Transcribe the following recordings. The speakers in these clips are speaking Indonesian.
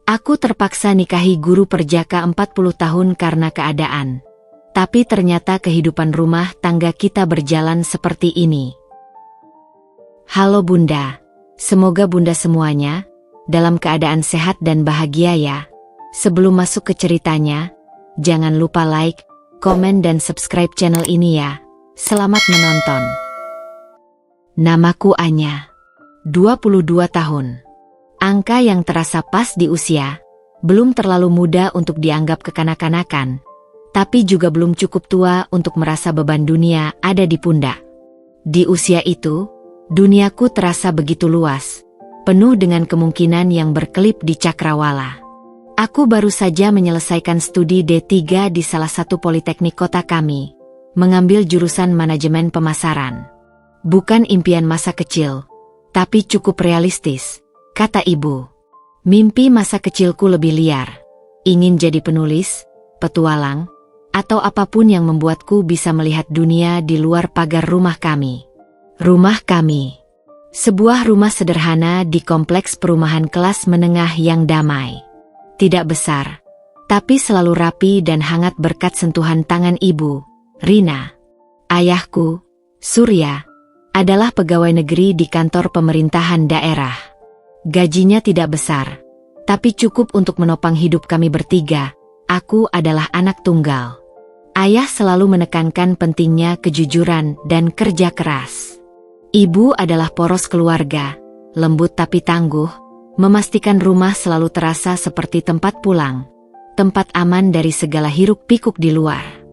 Aku terpaksa nikahi guru perjaka 40 tahun karena keadaan. Tapi ternyata kehidupan rumah tangga kita berjalan seperti ini. Halo Bunda, semoga Bunda semuanya dalam keadaan sehat dan bahagia ya. Sebelum masuk ke ceritanya, jangan lupa like, komen dan subscribe channel ini ya. Selamat menonton. Namaku Anya, 22 tahun. Angka yang terasa pas di usia, belum terlalu muda untuk dianggap kekanak-kanakan, tapi juga belum cukup tua untuk merasa beban dunia ada di pundak. Di usia itu, duniaku terasa begitu luas, penuh dengan kemungkinan yang berkelip di cakrawala. Aku baru saja menyelesaikan studi D3 di salah satu politeknik kota kami, mengambil jurusan manajemen pemasaran. Bukan impian masa kecil, tapi cukup realistis, kata ibu. Mimpi masa kecilku lebih liar, ingin jadi penulis, petualang, atau apapun yang membuatku bisa melihat dunia di luar pagar rumah kami. Rumah kami, sebuah rumah sederhana di kompleks perumahan kelas menengah yang damai. Tidak besar, tapi selalu rapi dan hangat berkat sentuhan tangan ibu, Rina. Ayahku, Surya, adalah pegawai negeri di kantor pemerintahan daerah. Gajinya tidak besar, tapi cukup untuk menopang hidup kami bertiga. Aku adalah anak tunggal. Ayah selalu menekankan pentingnya kejujuran dan kerja keras. Ibu adalah poros keluarga, lembut tapi tangguh, memastikan rumah selalu terasa seperti tempat pulang, tempat aman dari segala hiruk-pikuk di luar.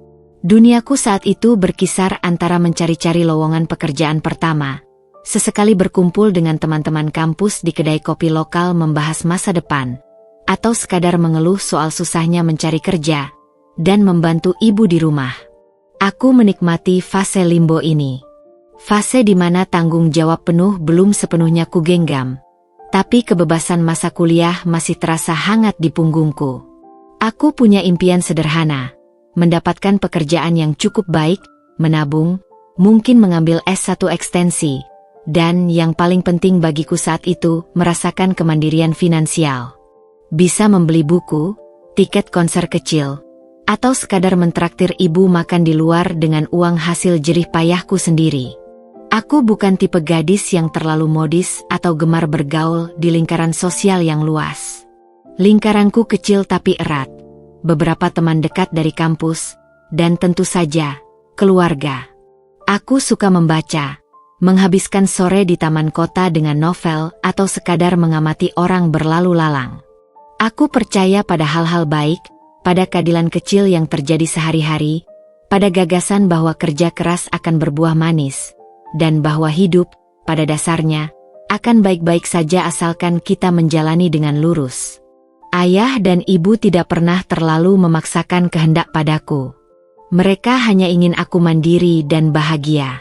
Duniaku saat itu berkisar antara mencari-cari lowongan pekerjaan pertama, sesekali berkumpul dengan teman-teman kampus di kedai kopi lokal membahas masa depan, atau sekadar mengeluh soal susahnya mencari kerja, dan membantu ibu di rumah. Aku menikmati fase limbo ini. Fase di mana tanggung jawab penuh belum sepenuhnya kugenggam, tapi kebebasan masa kuliah masih terasa hangat di punggungku. Aku punya impian sederhana, mendapatkan pekerjaan yang cukup baik, menabung, mungkin mengambil S1 ekstensi, dan yang paling penting bagiku saat itu, merasakan kemandirian finansial. Bisa membeli buku, tiket konser kecil, atau sekadar mentraktir ibu makan di luar dengan uang hasil jerih payahku sendiri. Aku bukan tipe gadis yang terlalu modis atau gemar bergaul di lingkaran sosial yang luas. Lingkaranku kecil tapi erat. Beberapa teman dekat dari kampus, dan tentu saja, keluarga. Aku suka membaca, menghabiskan sore di taman kota dengan novel atau sekadar mengamati orang berlalu lalang. Aku percaya pada hal-hal baik, pada keadilan kecil yang terjadi sehari-hari, pada gagasan bahwa kerja keras akan berbuah manis, dan bahwa hidup, pada dasarnya, akan baik-baik saja asalkan kita menjalani dengan lurus. Ayah dan ibu tidak pernah terlalu memaksakan kehendak padaku. Mereka hanya ingin aku mandiri dan bahagia.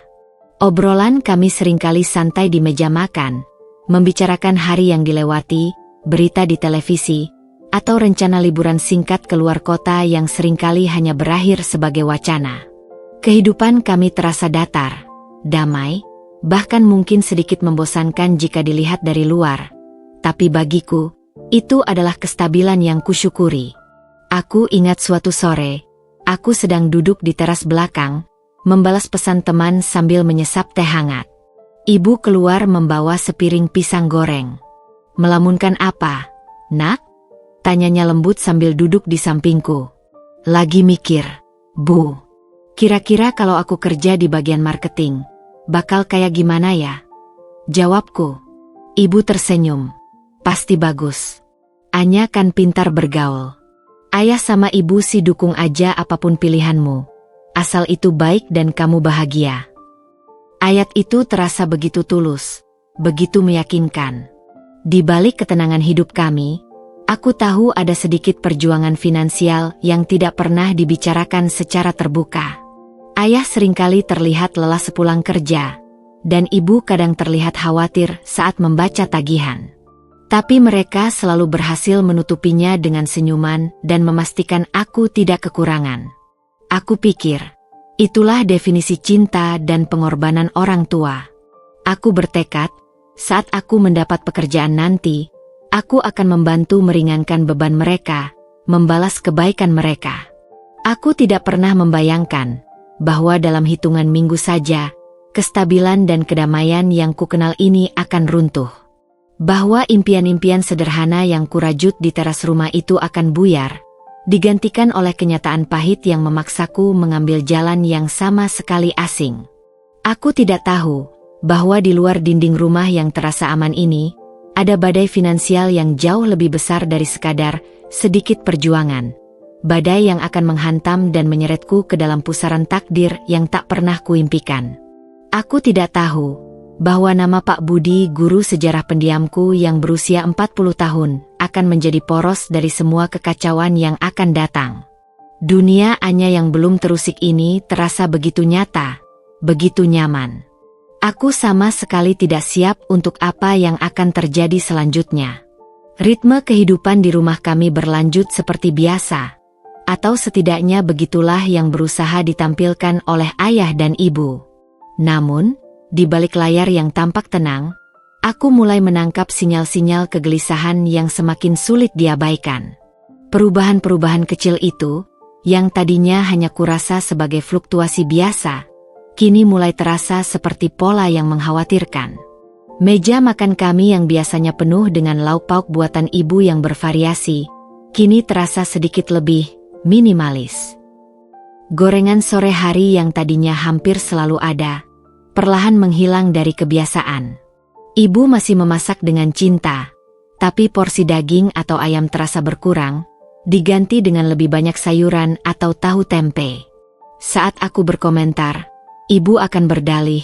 Obrolan kami seringkali santai di meja makan, membicarakan hari yang dilewati, berita di televisi, atau rencana liburan singkat keluar kota yang seringkali hanya berakhir sebagai wacana. Kehidupan kami terasa datar, damai, bahkan mungkin sedikit membosankan jika dilihat dari luar. Tapi bagiku, itu adalah kestabilan yang kusyukuri. Aku ingat suatu sore, aku sedang duduk di teras belakang, membalas pesan teman sambil menyesap teh hangat. Ibu keluar membawa sepiring pisang goreng. "Melamunkan apa, Nak?" tanyanya lembut sambil duduk di sampingku. "Lagi mikir, Bu. Kira-kira kalau aku kerja di bagian marketing, bakal kayak gimana ya?" jawabku. Ibu tersenyum. "Pasti bagus. Anya kan pintar bergaul. Ayah sama ibu sih dukung aja apapun pilihanmu. Asal itu baik dan kamu bahagia." Ayat itu terasa begitu tulus, begitu meyakinkan. Di balik ketenangan hidup kami, aku tahu ada sedikit perjuangan finansial yang tidak pernah dibicarakan secara terbuka. Ayah seringkali terlihat lelah sepulang kerja, dan ibu kadang terlihat khawatir saat membaca tagihan. Tapi mereka selalu berhasil menutupinya dengan senyuman dan memastikan aku tidak kekurangan. Aku pikir, itulah definisi cinta dan pengorbanan orang tua. Aku bertekad, saat aku mendapat pekerjaan nanti, Aku akan membantu meringankan beban mereka, membalas kebaikan mereka. Aku tidak pernah membayangkan bahwa dalam hitungan minggu saja, kestabilan dan kedamaian yang kukenal ini akan runtuh. Bahwa impian-impian sederhana yang kurajut di teras rumah itu akan buyar, digantikan oleh kenyataan pahit yang memaksaku mengambil jalan yang sama sekali asing. Aku tidak tahu bahwa di luar dinding rumah yang terasa aman ini, ada badai finansial yang jauh lebih besar dari sekadar sedikit perjuangan. Badai yang akan menghantam dan menyeretku ke dalam pusaran takdir yang tak pernah kuimpikan. Aku tidak tahu bahwa nama Pak Budi, guru sejarah pendiamku yang berusia 40 tahun, akan menjadi poros dari semua kekacauan yang akan datang. Dunia Anya yang belum terusik ini terasa begitu nyata, begitu nyaman. Aku sama sekali tidak siap untuk apa yang akan terjadi selanjutnya. Ritme kehidupan di rumah kami berlanjut seperti biasa, atau setidaknya begitulah yang berusaha ditampilkan oleh ayah dan ibu. Namun, di balik layar yang tampak tenang, aku mulai menangkap sinyal-sinyal kegelisahan yang semakin sulit diabaikan. Perubahan-perubahan kecil itu, yang tadinya hanya kurasa sebagai fluktuasi biasa, kini mulai terasa seperti pola yang mengkhawatirkan. Meja makan kami yang biasanya penuh dengan lauk pauk buatan ibu yang bervariasi, kini terasa sedikit lebih minimalis. Gorengan sore hari yang tadinya hampir selalu ada, perlahan menghilang dari kebiasaan. Ibu masih memasak dengan cinta, tapi porsi daging atau ayam terasa berkurang, diganti dengan lebih banyak sayuran atau tahu tempe. Saat aku berkomentar, ibu akan berdalih,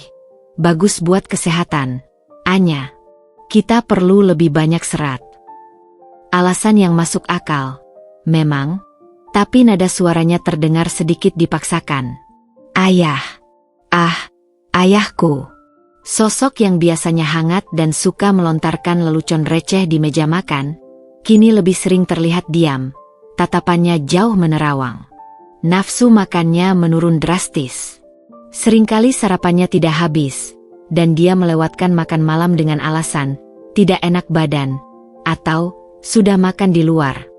"Bagus buat kesehatan, Anya. Kita perlu lebih banyak serat." Alasan yang masuk akal, memang, tapi nada suaranya terdengar sedikit dipaksakan. "Ayah, ayahku." Sosok yang biasanya hangat dan suka melontarkan lelucon receh di meja makan, kini lebih sering terlihat diam, tatapannya jauh menerawang. Nafsu makannya menurun drastis. Seringkali sarapannya tidak habis, dan dia melewatkan makan malam dengan alasan tidak enak badan, atau sudah makan di luar.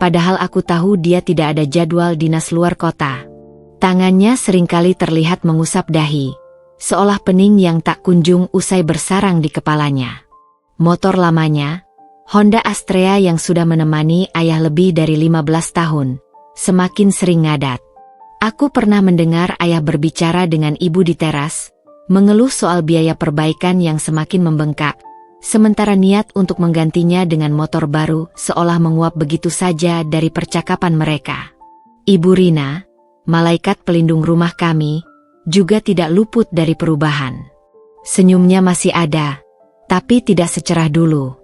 Padahal aku tahu dia tidak ada jadwal dinas luar kota. Tangannya seringkali terlihat mengusap dahi, seolah pening yang tak kunjung usai bersarang di kepalanya. Motor lamanya, Honda Astrea yang sudah menemani ayah lebih dari 15 tahun, semakin sering ngadat. Aku pernah mendengar ayah berbicara dengan ibu di teras, mengeluh soal biaya perbaikan yang semakin membengkak, sementara niat untuk menggantinya dengan motor baru seolah menguap begitu saja dari percakapan mereka. Ibu Rina, malaikat pelindung rumah kami, juga tidak luput dari perubahan. Senyumnya masih ada, tapi tidak secerah dulu.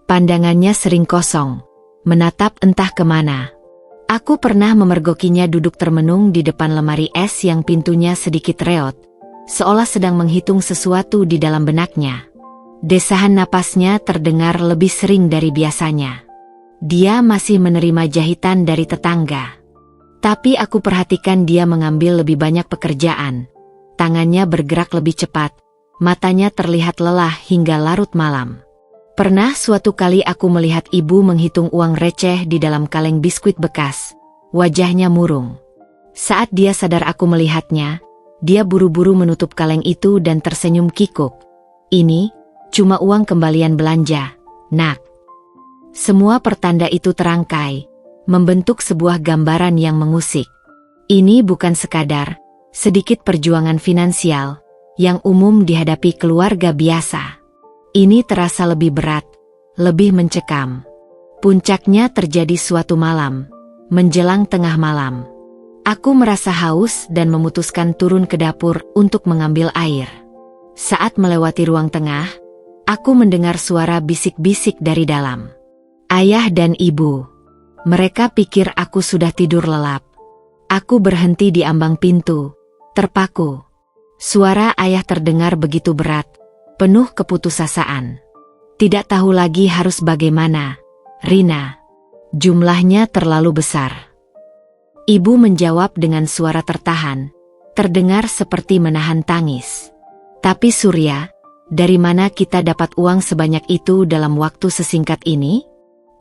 Pandangannya sering kosong, menatap entah kemana. Aku pernah memergokinya duduk termenung di depan lemari es yang pintunya sedikit reot, seolah sedang menghitung sesuatu di dalam benaknya. Desahan napasnya terdengar lebih sering dari biasanya. Dia masih menerima jahitan dari tetangga. Tapi aku perhatikan dia mengambil lebih banyak pekerjaan. Tangannya bergerak lebih cepat, matanya terlihat lelah hingga larut malam. Pernah suatu kali aku melihat ibu menghitung uang receh di dalam kaleng biskuit bekas. Wajahnya murung. Saat dia sadar aku melihatnya, dia buru-buru menutup kaleng itu dan tersenyum kikuk. "Ini cuma uang kembalian belanja, Nak." Semua pertanda itu terangkai, membentuk sebuah gambaran yang mengusik. Ini bukan sekadar sedikit perjuangan finansial yang umum dihadapi keluarga biasa. Ini terasa lebih berat, lebih mencekam. Puncaknya terjadi suatu malam, menjelang tengah malam. Aku merasa haus dan memutuskan turun ke dapur untuk mengambil air. Saat melewati ruang tengah, aku mendengar suara bisik-bisik dari dalam. Ayah dan ibu. Mereka pikir aku sudah tidur lelap. Aku berhenti di ambang pintu, terpaku. Suara ayah terdengar begitu berat, penuh keputusasaan. "Tidak tahu lagi harus bagaimana, Rina. Jumlahnya terlalu besar." Ibu menjawab dengan suara tertahan, terdengar seperti menahan tangis. "Tapi Surya, dari mana kita dapat uang sebanyak itu dalam waktu sesingkat ini?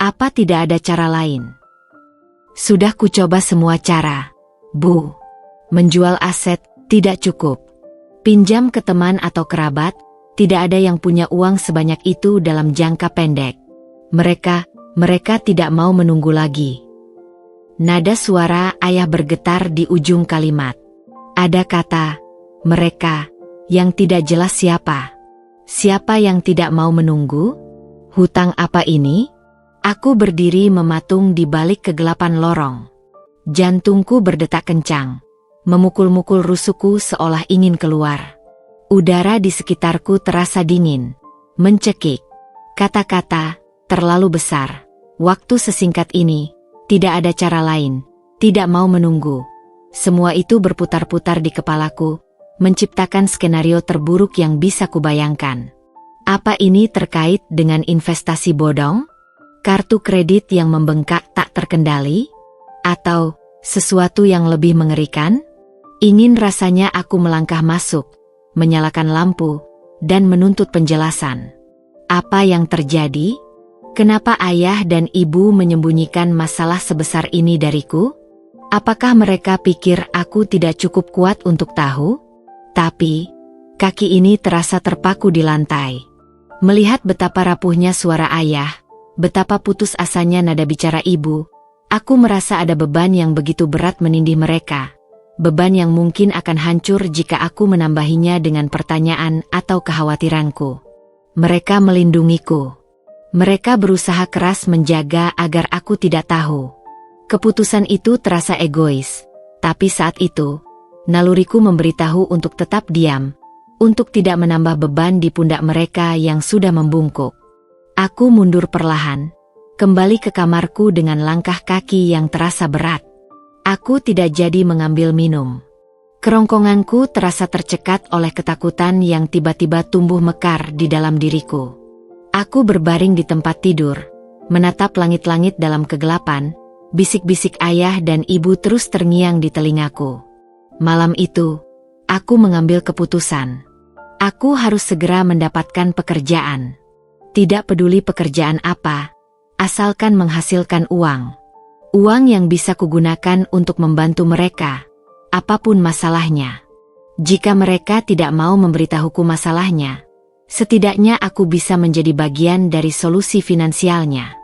Apa tidak ada cara lain? Sudah kucoba semua cara, Bu. Menjual aset tidak cukup. Pinjam ke teman atau kerabat, tidak ada yang punya uang sebanyak itu dalam jangka pendek. Mereka tidak mau menunggu lagi. Nada suara ayah bergetar di ujung kalimat. Ada kata, mereka, yang tidak jelas siapa. Siapa yang tidak mau menunggu? Hutang apa ini? Aku berdiri mematung di balik kegelapan lorong. Jantungku berdetak kencang. Memukul-mukul rusukku seolah ingin keluar. Udara di sekitarku terasa dingin. Mencekik. Kata-kata, terlalu besar. Waktu sesingkat ini, tidak ada cara lain. Tidak mau menunggu. Semua itu berputar-putar di kepalaku, menciptakan skenario terburuk yang bisa kubayangkan. Apa ini terkait dengan investasi bodong? Kartu kredit yang membengkak tak terkendali? Atau sesuatu yang lebih mengerikan? Ingin rasanya aku melangkah masuk, menyalakan lampu, dan menuntut penjelasan. Apa yang terjadi? Kenapa ayah dan ibu menyembunyikan masalah sebesar ini dariku? Apakah mereka pikir aku tidak cukup kuat untuk tahu? Tapi, kaki ini terasa terpaku di lantai. Melihat betapa rapuhnya suara ayah, betapa putus asanya nada bicara ibu, aku merasa ada beban yang begitu berat menindih mereka. Beban yang mungkin akan hancur jika aku menambahinya dengan pertanyaan atau kekhawatiranku. Mereka melindungiku. Mereka berusaha keras menjaga agar aku tidak tahu. Keputusan itu terasa egois, tapi saat itu, naluriku memberitahu untuk tetap diam, untuk tidak menambah beban di pundak mereka yang sudah membungkuk. Aku mundur perlahan, kembali ke kamarku dengan langkah kaki yang terasa berat. Aku tidak jadi mengambil minum. Kerongkonganku terasa tercekat oleh ketakutan yang tiba-tiba tumbuh mekar di dalam diriku. Aku berbaring di tempat tidur, menatap langit-langit dalam kegelapan, bisik-bisik ayah dan ibu terus terngiang di telingaku. Malam itu, aku mengambil keputusan. Aku harus segera mendapatkan pekerjaan. Tidak peduli pekerjaan apa, asalkan menghasilkan uang. Uang yang bisa kugunakan untuk membantu mereka, apapun masalahnya. Jika mereka tidak mau memberitahuku masalahnya, setidaknya aku bisa menjadi bagian dari solusi finansialnya.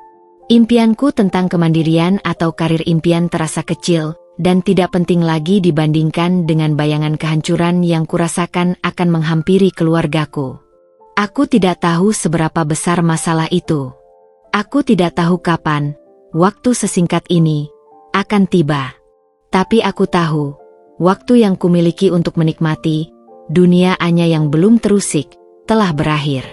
Impianku tentang kemandirian atau karir impian terasa kecil dan tidak penting lagi dibandingkan dengan bayangan kehancuran yang kurasakan akan menghampiri keluargaku. Aku tidak tahu seberapa besar masalah itu. Aku tidak tahu kapan waktu sesingkat ini akan tiba. Tapi aku tahu, waktu yang kumiliki untuk menikmati dunia Anya yang belum terusik telah berakhir.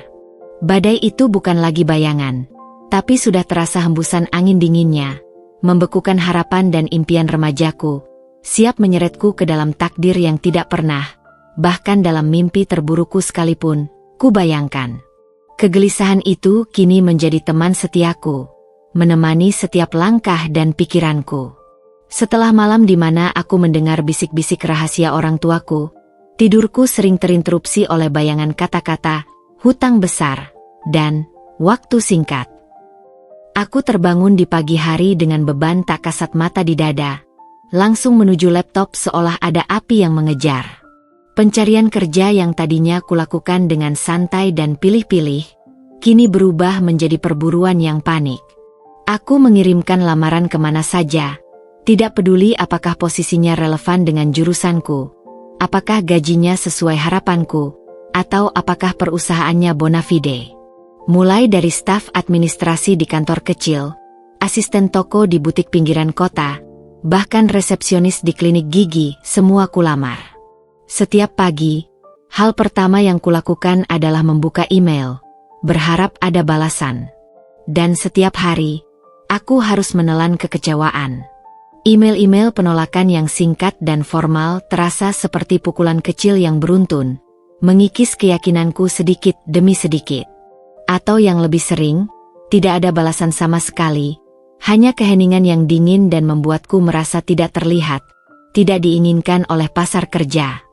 Badai itu bukan lagi bayangan, tapi sudah terasa hembusan angin dinginnya, membekukan harapan dan impian remajaku, siap menyeretku ke dalam takdir yang tidak pernah, bahkan dalam mimpi terburukku sekalipun, kubayangkan. Kegelisahan itu kini menjadi teman setiaku, menemani setiap langkah dan pikiranku. Setelah malam di mana aku mendengar bisik-bisik rahasia orang tuaku, tidurku sering terinterupsi oleh bayangan kata-kata, hutang besar, dan waktu singkat. Aku terbangun di pagi hari dengan beban tak kasat mata di dada, langsung menuju laptop seolah ada api yang mengejar. Pencarian kerja yang tadinya kulakukan dengan santai dan pilih-pilih, kini berubah menjadi perburuan yang panik. Aku mengirimkan lamaran kemana saja, tidak peduli apakah posisinya relevan dengan jurusanku, apakah gajinya sesuai harapanku, atau apakah perusahaannya bona fide. Mulai dari staf administrasi di kantor kecil, asisten toko di butik pinggiran kota, bahkan resepsionis di klinik gigi, semua kulamar. Setiap pagi, hal pertama yang kulakukan adalah membuka email, berharap ada balasan. Dan setiap hari, aku harus menelan kekecewaan. Email-email penolakan yang singkat dan formal terasa seperti pukulan kecil yang beruntun, mengikis keyakinanku sedikit demi sedikit. Atau yang lebih sering, tidak ada balasan sama sekali, hanya keheningan yang dingin dan membuatku merasa tidak terlihat, tidak diinginkan oleh pasar kerja.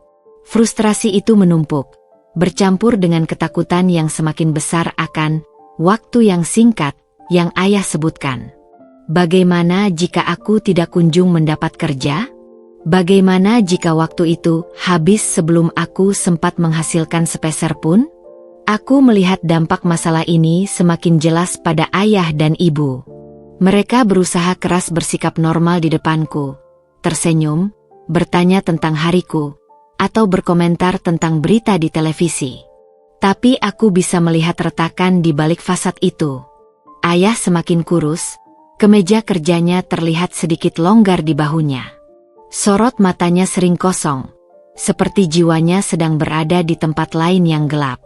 Frustrasi itu menumpuk, bercampur dengan ketakutan yang semakin besar akan waktu yang singkat yang ayah sebutkan. Bagaimana jika aku tidak kunjung mendapat kerja? Bagaimana jika waktu itu habis sebelum aku sempat menghasilkan sepeser pun? Aku melihat dampak masalah ini semakin jelas pada ayah dan ibu. Mereka berusaha keras bersikap normal di depanku, tersenyum, bertanya tentang hariku, atau berkomentar tentang berita di televisi. Tapi aku bisa melihat retakan di balik fasad itu. Ayah semakin kurus, kemeja kerjanya terlihat sedikit longgar di bahunya. Sorot matanya sering kosong, seperti jiwanya sedang berada di tempat lain yang gelap.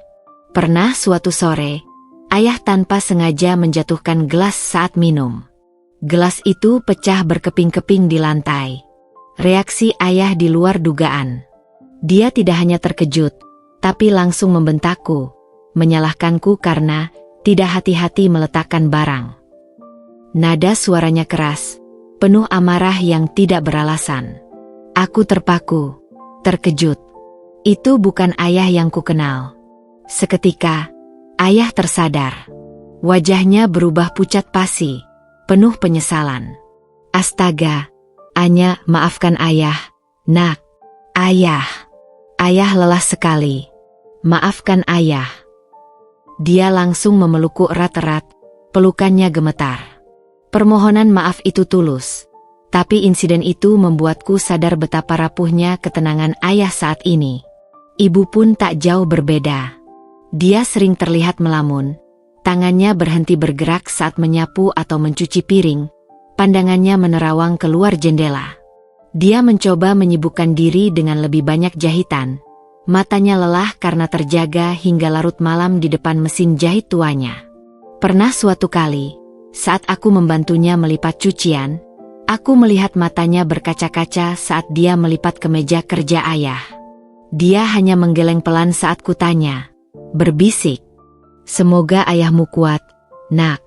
Pernah suatu sore, ayah tanpa sengaja menjatuhkan gelas saat minum. Gelas itu pecah berkeping-keping di lantai. Reaksi ayah di luar dugaan. Dia tidak hanya terkejut, tapi langsung membentakku, menyalahkanku karena tidak hati-hati meletakkan barang. Nada suaranya keras, penuh amarah yang tidak beralasan. Aku terpaku, terkejut. Itu bukan ayah yang kukenal. Seketika, ayah tersadar. Wajahnya berubah pucat pasi, penuh penyesalan. Astaga, Anya, maafkan ayah. Nak, ayah. Ayah lelah sekali. Maafkan ayah. Dia langsung memelukku erat-erat, pelukannya gemetar. Permohonan maaf itu tulus, tapi insiden itu membuatku sadar betapa rapuhnya ketenangan ayah saat ini. Ibu pun tak jauh berbeda. Dia sering terlihat melamun, tangannya berhenti bergerak saat menyapu atau mencuci piring, pandangannya menerawang keluar jendela. Dia mencoba menyibukkan diri dengan lebih banyak jahitan. Matanya lelah karena terjaga hingga larut malam di depan mesin jahit tuanya. Pernah suatu kali, saat aku membantunya melipat cucian, aku melihat matanya berkaca-kaca saat dia melipat kemeja kerja ayah. Dia hanya menggeleng pelan saat kutanya, berbisik, "Semoga ayahmu kuat, nak."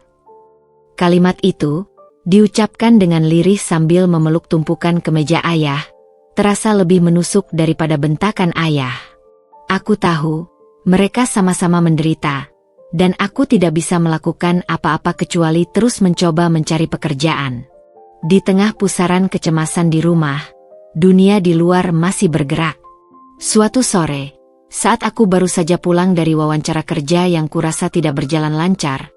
Kalimat itu diucapkan dengan lirih sambil memeluk tumpukan kemeja ayah, terasa lebih menusuk daripada bentakan ayah. Aku tahu, mereka sama-sama menderita, dan aku tidak bisa melakukan apa-apa kecuali terus mencoba mencari pekerjaan. Di tengah pusaran kecemasan di rumah, dunia di luar masih bergerak. Suatu sore, saat aku baru saja pulang dari wawancara kerja yang kurasa tidak berjalan lancar,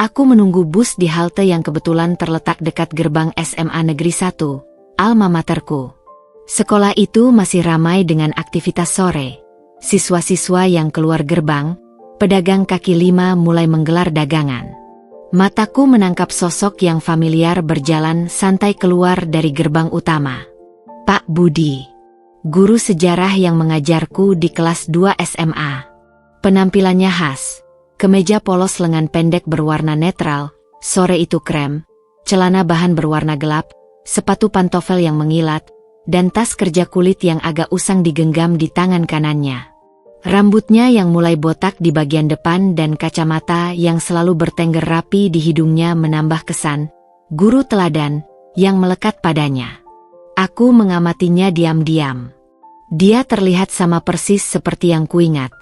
aku menunggu bus di halte yang kebetulan terletak dekat gerbang SMA Negeri 1, alma materku. Sekolah itu masih ramai dengan aktivitas sore. Siswa-siswa yang keluar gerbang, pedagang kaki lima mulai menggelar dagangan. Mataku menangkap sosok yang familiar berjalan santai keluar dari gerbang utama. Pak Budi, guru sejarah yang mengajarku di kelas 2 SMA. Penampilannya khas, kemeja polos lengan pendek berwarna netral, sore itu krem, celana bahan berwarna gelap, sepatu pantofel yang mengilat, dan tas kerja kulit yang agak usang digenggam di tangan kanannya. Rambutnya yang mulai botak di bagian depan dan kacamata yang selalu bertengger rapi di hidungnya menambah kesan guru teladan yang melekat padanya. Aku mengamatinya diam-diam. Dia terlihat sama persis seperti yang kuingat.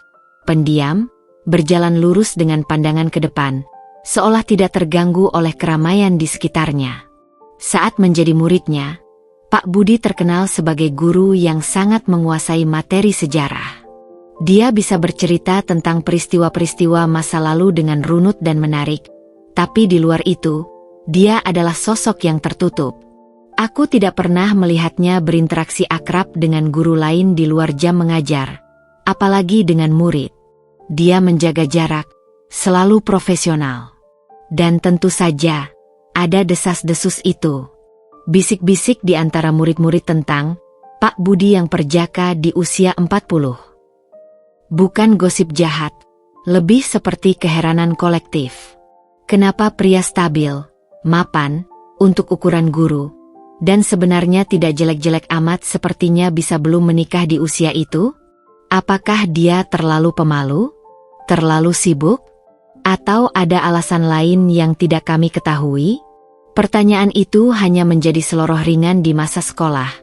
Pendiam, berjalan lurus dengan pandangan ke depan, seolah tidak terganggu oleh keramaian di sekitarnya. Saat menjadi muridnya, Pak Budi terkenal sebagai guru yang sangat menguasai materi sejarah. Dia bisa bercerita tentang peristiwa-peristiwa masa lalu dengan runut dan menarik, tapi di luar itu, dia adalah sosok yang tertutup. Aku tidak pernah melihatnya berinteraksi akrab dengan guru lain di luar jam mengajar, apalagi dengan murid. Dia menjaga jarak, selalu profesional. Dan tentu saja, ada desas-desus itu. Bisik-bisik di antara murid-murid tentang Pak Budi yang perjaka di usia 40. Bukan gosip jahat, lebih seperti keheranan kolektif. Kenapa pria stabil, mapan, untuk ukuran guru, dan sebenarnya tidak jelek-jelek amat sepertinya bisa belum menikah di usia itu? Apakah dia terlalu pemalu? Terlalu sibuk? Atau ada alasan lain yang tidak kami ketahui? Pertanyaan itu hanya menjadi seloroh ringan di masa sekolah,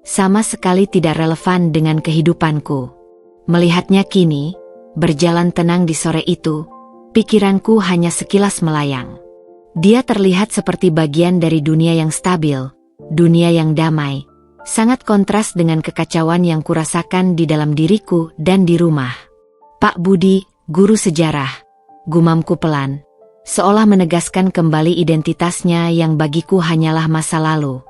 sama sekali tidak relevan dengan kehidupanku. Melihatnya kini, berjalan tenang di sore itu, pikiranku hanya sekilas melayang. Dia terlihat seperti bagian dari dunia yang stabil, dunia yang damai, sangat kontras dengan kekacauan yang kurasakan di dalam diriku dan di rumah. Pak Budi, guru sejarah, gumamku pelan, seolah menegaskan kembali identitasnya yang bagiku hanyalah masa lalu.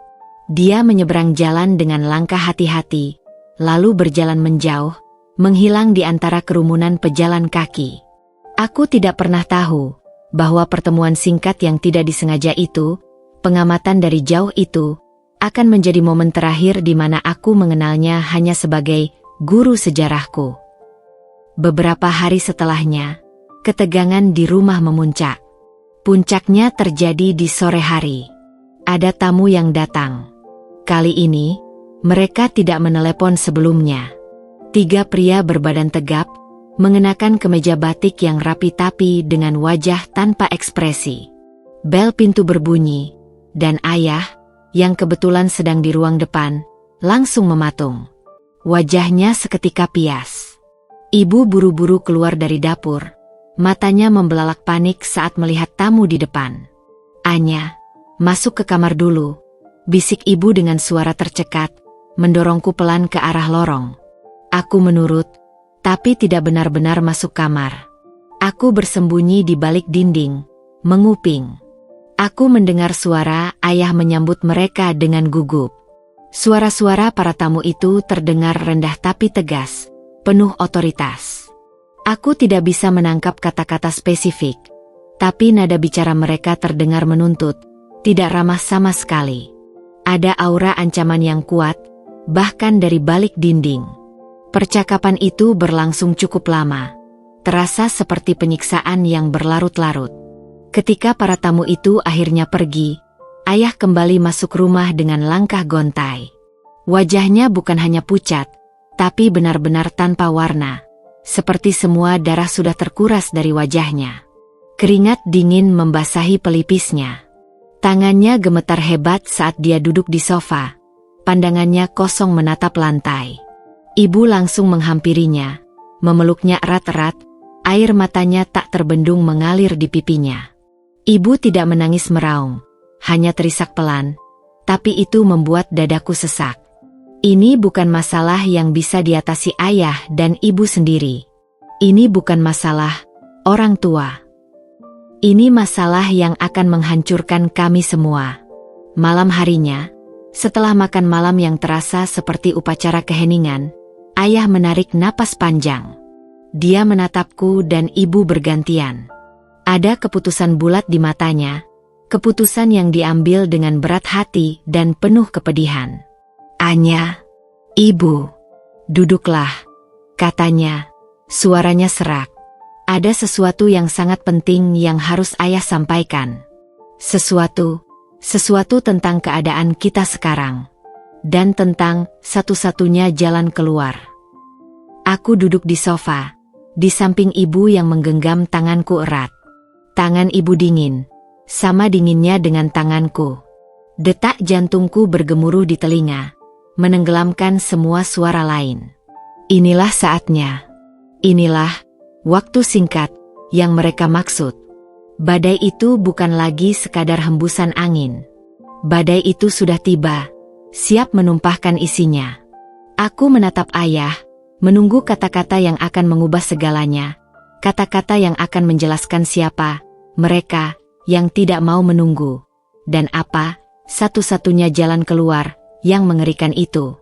Dia menyeberang jalan dengan langkah hati-hati, lalu berjalan menjauh, menghilang di antara kerumunan pejalan kaki. Aku tidak pernah tahu bahwa pertemuan singkat yang tidak disengaja itu, pengamatan dari jauh itu, akan menjadi momen terakhir di mana aku mengenalnya hanya sebagai guru sejarahku. Beberapa hari setelahnya, ketegangan di rumah memuncak. Puncaknya terjadi di sore hari. Ada tamu yang datang. Kali ini, mereka tidak menelepon sebelumnya. 3 pria berbadan tegap, mengenakan kemeja batik yang rapi tapi dengan wajah tanpa ekspresi. Bel pintu berbunyi, dan ayah, yang kebetulan sedang di ruang depan, langsung mematung. Wajahnya seketika pias. Ibu buru-buru keluar dari dapur, matanya membelalak panik saat melihat tamu di depan. "Anya, masuk ke kamar dulu," bisik ibu dengan suara tercekat, mendorongku pelan ke arah lorong. Aku menurut, tapi tidak benar-benar masuk kamar. Aku bersembunyi di balik dinding, menguping. Aku mendengar suara ayah menyambut mereka dengan gugup. Suara-suara para tamu itu terdengar rendah tapi tegas, penuh otoritas. Aku tidak bisa menangkap kata-kata spesifik, tapi nada bicara mereka terdengar menuntut, tidak ramah sama sekali. Ada aura ancaman yang kuat, bahkan dari balik dinding. Percakapan itu berlangsung cukup lama, terasa seperti penyiksaan yang berlarut-larut. Ketika para tamu itu akhirnya pergi, ayah kembali masuk rumah dengan langkah gontai. Wajahnya bukan hanya pucat, tapi benar-benar tanpa warna, seperti semua darah sudah terkuras dari wajahnya. Keringat dingin membasahi pelipisnya. Tangannya gemetar hebat saat dia duduk di sofa, pandangannya kosong menatap lantai. Ibu langsung menghampirinya, memeluknya erat-erat, air matanya tak terbendung mengalir di pipinya. Ibu tidak menangis meraung, hanya terisak pelan, tapi itu membuat dadaku sesak. Ini bukan masalah yang bisa diatasi ayah dan ibu sendiri. Ini bukan masalah orang tua. Ini masalah yang akan menghancurkan kami semua. Malam harinya, setelah makan malam yang terasa seperti upacara keheningan, ayah menarik napas panjang. Dia menatapku dan ibu bergantian. Ada keputusan bulat di matanya, keputusan yang diambil dengan berat hati dan penuh kepedihan. "Anya, ibu, duduklah," katanya, suaranya serak. "Ada sesuatu yang sangat penting yang harus ayah sampaikan. Sesuatu tentang keadaan kita sekarang. Dan tentang satu-satunya jalan keluar." Aku duduk di sofa, di samping ibu yang menggenggam tanganku erat. Tangan ibu dingin, sama dinginnya dengan tanganku. Detak jantungku bergemuruh di telinga, menenggelamkan semua suara lain. Inilah saatnya. Inilah waktu singkat yang mereka maksud. Badai itu bukan lagi sekadar hembusan angin. Badai itu sudah tiba, siap menumpahkan isinya. Aku menatap ayah, menunggu kata-kata yang akan mengubah segalanya, kata-kata yang akan menjelaskan siapa mereka yang tidak mau menunggu, dan apa satu-satunya jalan keluar yang mengerikan itu.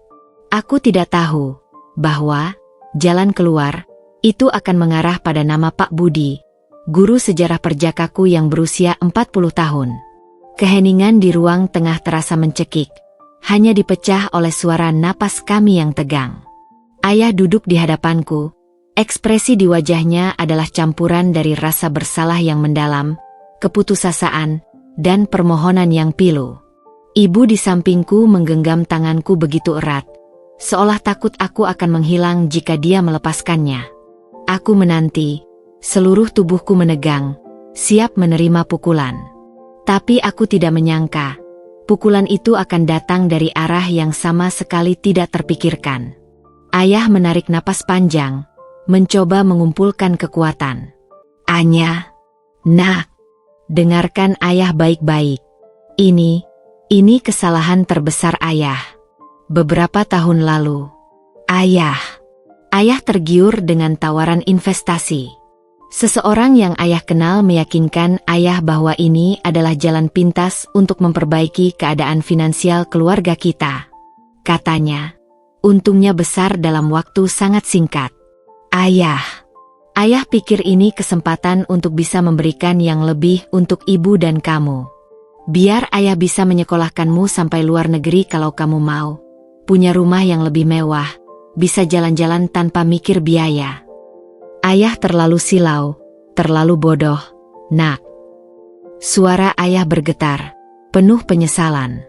Aku tidak tahu bahwa jalan keluar itu akan mengarah pada nama Pak Budi, guru sejarah perjakaku yang berusia 40 tahun. Keheningan di ruang tengah terasa mencekik, hanya dipecah oleh suara napas kami yang tegang. Ayah duduk di hadapanku, ekspresi di wajahnya adalah campuran dari rasa bersalah yang mendalam, keputusasaan, dan permohonan yang pilu. Ibu di sampingku menggenggam tanganku begitu erat, seolah takut aku akan menghilang jika dia melepaskannya. Aku menanti, seluruh tubuhku menegang, siap menerima pukulan. Tapi aku tidak menyangka, pukulan itu akan datang dari arah yang sama sekali tidak terpikirkan. Ayah menarik napas panjang, mencoba mengumpulkan kekuatan. Anya, nak, dengarkan ayah baik-baik. Ini kesalahan terbesar ayah. Beberapa tahun lalu, ayah tergiur dengan tawaran investasi. Seseorang yang ayah kenal meyakinkan ayah bahwa ini adalah jalan pintas untuk memperbaiki keadaan finansial keluarga kita. Katanya, untungnya besar dalam waktu sangat singkat. Ayah pikir ini kesempatan untuk bisa memberikan yang lebih untuk ibu dan kamu. Biar ayah bisa menyekolahkanmu sampai luar negeri kalau kamu mau. Punya rumah yang lebih mewah, bisa jalan-jalan tanpa mikir biaya. Ayah terlalu silau, terlalu bodoh, nak. Suara ayah bergetar, penuh penyesalan.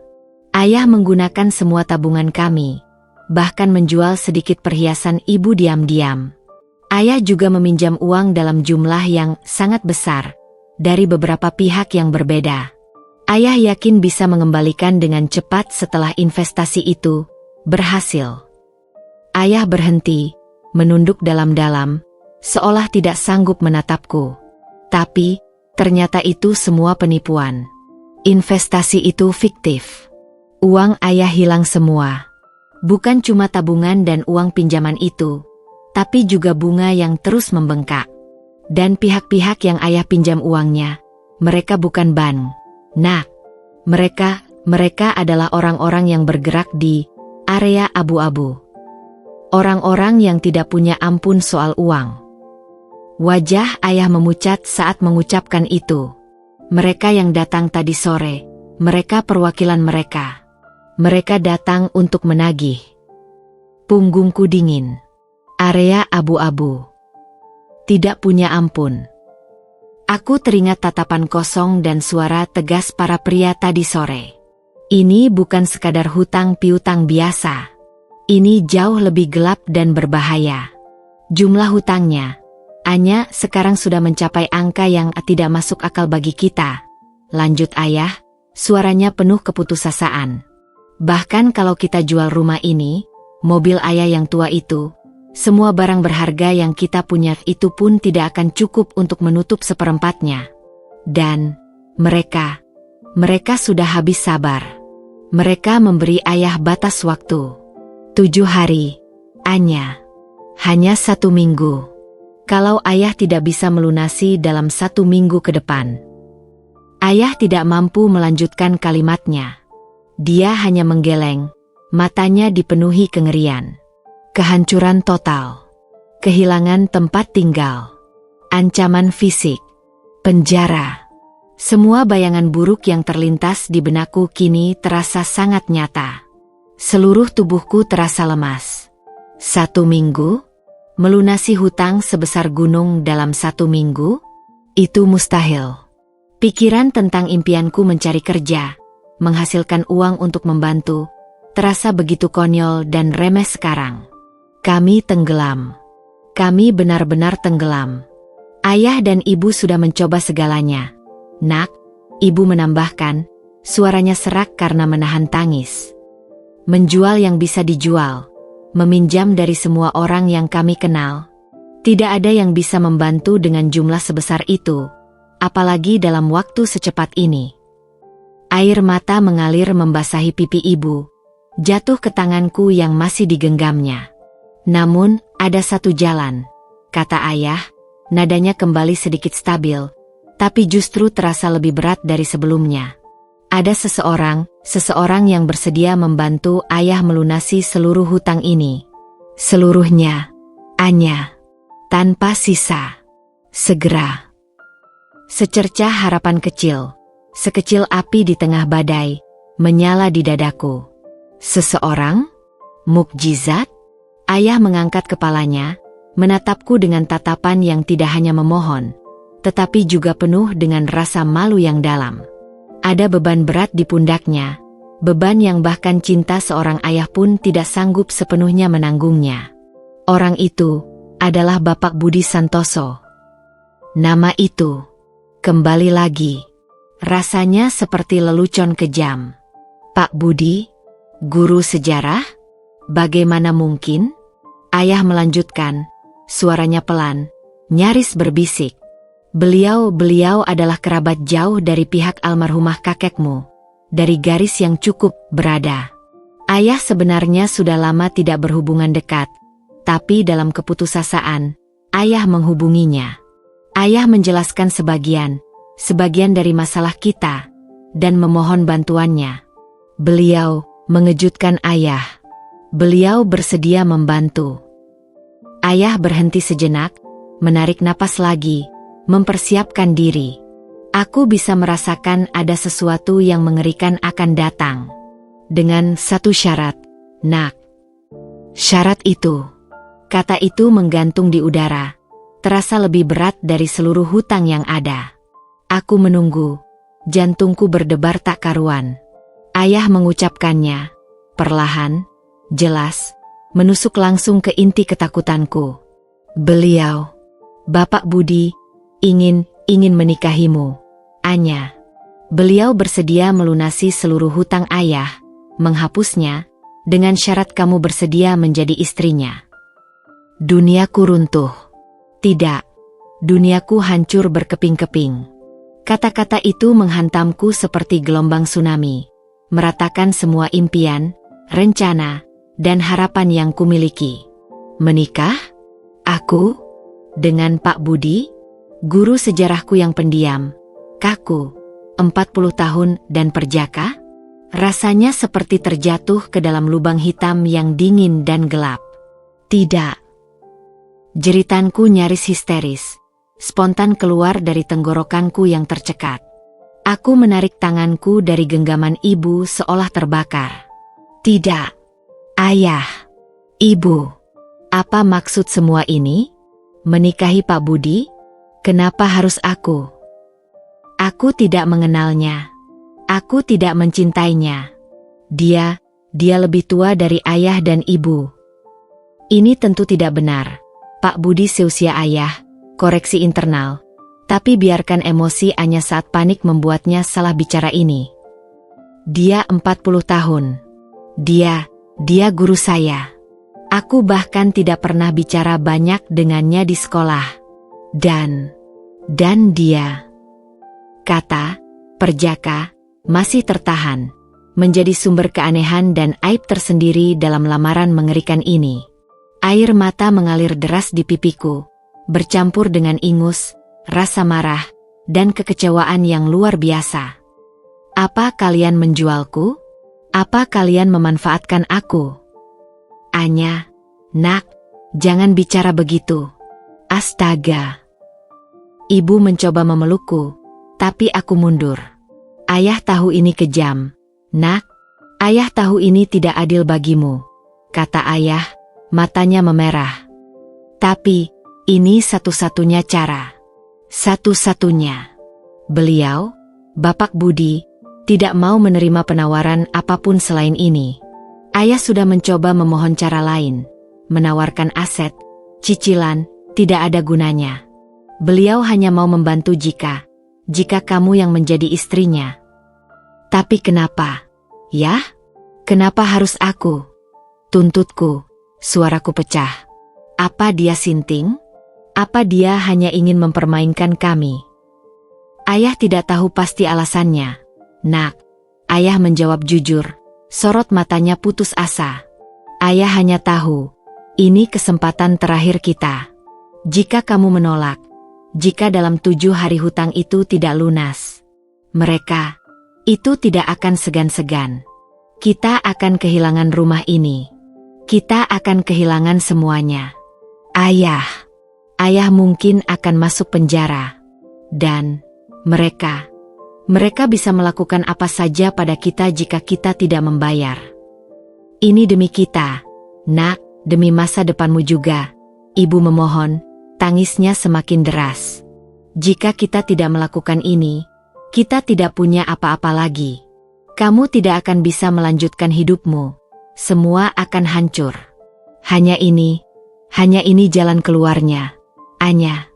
Ayah menggunakan semua tabungan kami, bahkan menjual sedikit perhiasan ibu diam-diam. Ayah juga meminjam uang dalam jumlah yang sangat besar, dari beberapa pihak yang berbeda. Ayah yakin bisa mengembalikan dengan cepat setelah investasi itu berhasil. Ayah berhenti, menunduk dalam-dalam, seolah tidak sanggup menatapku. Tapi, ternyata itu semua penipuan. Investasi itu fiktif. Uang ayah hilang semua. Bukan cuma tabungan dan uang pinjaman itu, tapi juga bunga yang terus membengkak. Dan pihak-pihak yang ayah pinjam uangnya, mereka bukan bank, nak. Mereka adalah orang-orang yang bergerak di area abu-abu. Orang-orang yang tidak punya ampun soal uang. Wajah ayah memucat saat mengucapkan itu. Mereka yang datang tadi sore, mereka perwakilan mereka. Mereka datang untuk menagih. Punggungku dingin. Area abu-abu. Tidak punya ampun. Aku teringat tatapan kosong dan suara tegas para pria tadi sore. Ini bukan sekadar hutang piutang biasa. Ini jauh lebih gelap dan berbahaya. Jumlah hutangnya, Anya, sekarang sudah mencapai angka yang tidak masuk akal bagi kita. Lanjut ayah, suaranya penuh keputusasaan. Bahkan kalau kita jual rumah ini, mobil ayah yang tua itu, semua barang berharga yang kita punya itu pun tidak akan cukup untuk menutup seperempatnya. Dan mereka sudah habis sabar. Mereka memberi ayah batas waktu. 7 hari, Anya. Hanya 1 minggu. Kalau ayah tidak bisa melunasi dalam 1 minggu ke depan. Ayah tidak mampu melanjutkan kalimatnya. Dia hanya menggeleng, matanya dipenuhi kengerian. Kehancuran total, kehilangan tempat tinggal, ancaman fisik, penjara. Semua bayangan buruk yang terlintas di benakku kini terasa sangat nyata. Seluruh tubuhku terasa lemas. 1 minggu? Melunasi hutang sebesar gunung dalam 1 minggu? Itu mustahil. Pikiran tentang impianku mencari kerja, menghasilkan uang untuk membantu, terasa begitu konyol dan remeh sekarang. Kami tenggelam. Kami benar-benar tenggelam. Ayah dan ibu sudah mencoba segalanya. Nak, ibu menambahkan, suaranya serak karena menahan tangis. Menjual yang bisa dijual, meminjam dari semua orang yang kami kenal. Tidak ada yang bisa membantu dengan jumlah sebesar itu, apalagi dalam waktu secepat ini. Air mata mengalir membasahi pipi ibu, jatuh ke tanganku yang masih digenggamnya. Namun, ada satu jalan, kata ayah, nadanya kembali sedikit stabil, tapi justru terasa lebih berat dari sebelumnya. Ada seseorang yang bersedia membantu ayah melunasi seluruh hutang ini. Seluruhnya, Anya, tanpa sisa. Segera. Secercah harapan kecil, sekecil api di tengah badai, menyala di dadaku. Seseorang? Mukjizat? Ayah mengangkat kepalanya, menatapku dengan tatapan yang tidak hanya memohon, tetapi juga penuh dengan rasa malu yang dalam. Ada beban berat di pundaknya, beban yang bahkan cinta seorang ayah pun tidak sanggup sepenuhnya menanggungnya. Orang itu adalah Bapak Budi Santoso. Nama itu, kembali lagi, rasanya seperti lelucon kejam. Pak Budi, guru sejarah? Bagaimana mungkin? Ayah melanjutkan, suaranya pelan, nyaris berbisik. Beliau adalah kerabat jauh dari pihak almarhumah kakekmu, dari garis yang cukup berada. Ayah sebenarnya sudah lama tidak berhubungan dekat, tapi dalam keputusasaan, ayah menghubunginya. Ayah menjelaskan sebagian dari masalah kita, dan memohon bantuannya. Beliau mengejutkan ayah. Beliau bersedia membantu. Ayah berhenti sejenak, menarik napas lagi, mempersiapkan diri. Aku bisa merasakan ada sesuatu yang mengerikan akan datang. Dengan satu syarat, nak. Syarat itu. Kata itu menggantung di udara, terasa lebih berat dari seluruh hutang yang ada. Aku menunggu, jantungku berdebar tak karuan. Ayah mengucapkannya, perlahan, jelas, menusuk langsung ke inti ketakutanku. Beliau, Bapak Budi, ingin menikahimu, Anya. Beliau bersedia melunasi seluruh hutang ayah, menghapusnya, dengan syarat kamu bersedia menjadi istrinya. Duniaku runtuh. Tidak, duniaku hancur berkeping-keping. Kata-kata itu menghantamku seperti gelombang tsunami, meratakan semua impian, rencana, dan harapan yang kumiliki. Menikah? Aku? Dengan Pak Budi? Guru sejarahku yang pendiam, kaku, 40 tahun dan perjaka? Rasanya seperti terjatuh ke dalam lubang hitam yang dingin dan gelap. Tidak. Jeritanku nyaris histeris, spontan keluar dari tenggorokanku yang tercekat. Aku menarik tanganku dari genggaman ibu seolah terbakar. Tidak. Ayah. Ibu. Apa maksud semua ini? Menikahi Pak Budi? Kenapa harus aku? Aku tidak mengenalnya. Aku tidak mencintainya. Dia lebih tua dari ayah dan ibu. Ini tentu tidak benar. Pak Budi seusia ayah, koreksi internal. Tapi biarkan emosi Anya saat panik membuatnya salah bicara ini. Dia 40 tahun. Dia guru saya. Aku bahkan tidak pernah bicara banyak dengannya di sekolah. Dan dia, kata, perjaka, masih tertahan, menjadi sumber keanehan dan aib tersendiri dalam lamaran mengerikan ini. Air mata mengalir deras di pipiku, bercampur dengan ingus, rasa marah, dan kekecewaan yang luar biasa. Apa kalian menjualku? Apa kalian memanfaatkan aku? Anya, nak, jangan bicara begitu. Astaga. Ibu mencoba memelukku, tapi aku mundur. Ayah tahu ini kejam. Nak, ayah tahu ini tidak adil bagimu, kata ayah, matanya memerah. Tapi, ini satu-satunya cara. Satu-satunya. Beliau, Bapak Budi, tidak mau menerima penawaran apapun selain ini. Ayah sudah mencoba memohon cara lain, menawarkan aset, cicilan, tidak ada gunanya. Beliau hanya mau membantu jika kamu yang menjadi istrinya. Tapi kenapa? Ya? Kenapa harus aku? Tuntutku, suaraku pecah. Apa dia sinting? Apa dia hanya ingin mempermainkan kami? Ayah tidak tahu pasti alasannya. Nak, ayah menjawab jujur, sorot matanya putus asa. Ayah hanya tahu, ini kesempatan terakhir kita. Jika kamu menolak, jika dalam 7 hari hutang itu tidak lunas, mereka itu tidak akan segan-segan. Kita akan kehilangan rumah ini. Kita akan kehilangan semuanya. Ayah mungkin akan masuk penjara. Dan mereka bisa melakukan apa saja pada kita jika kita tidak membayar. Ini demi kita, nak, demi masa depanmu juga. Ibu memohon, tangisnya semakin deras. Jika kita tidak melakukan ini, kita tidak punya apa-apa lagi. Kamu tidak akan bisa melanjutkan hidupmu. Semua akan hancur. Hanya ini jalan keluarnya. Anya,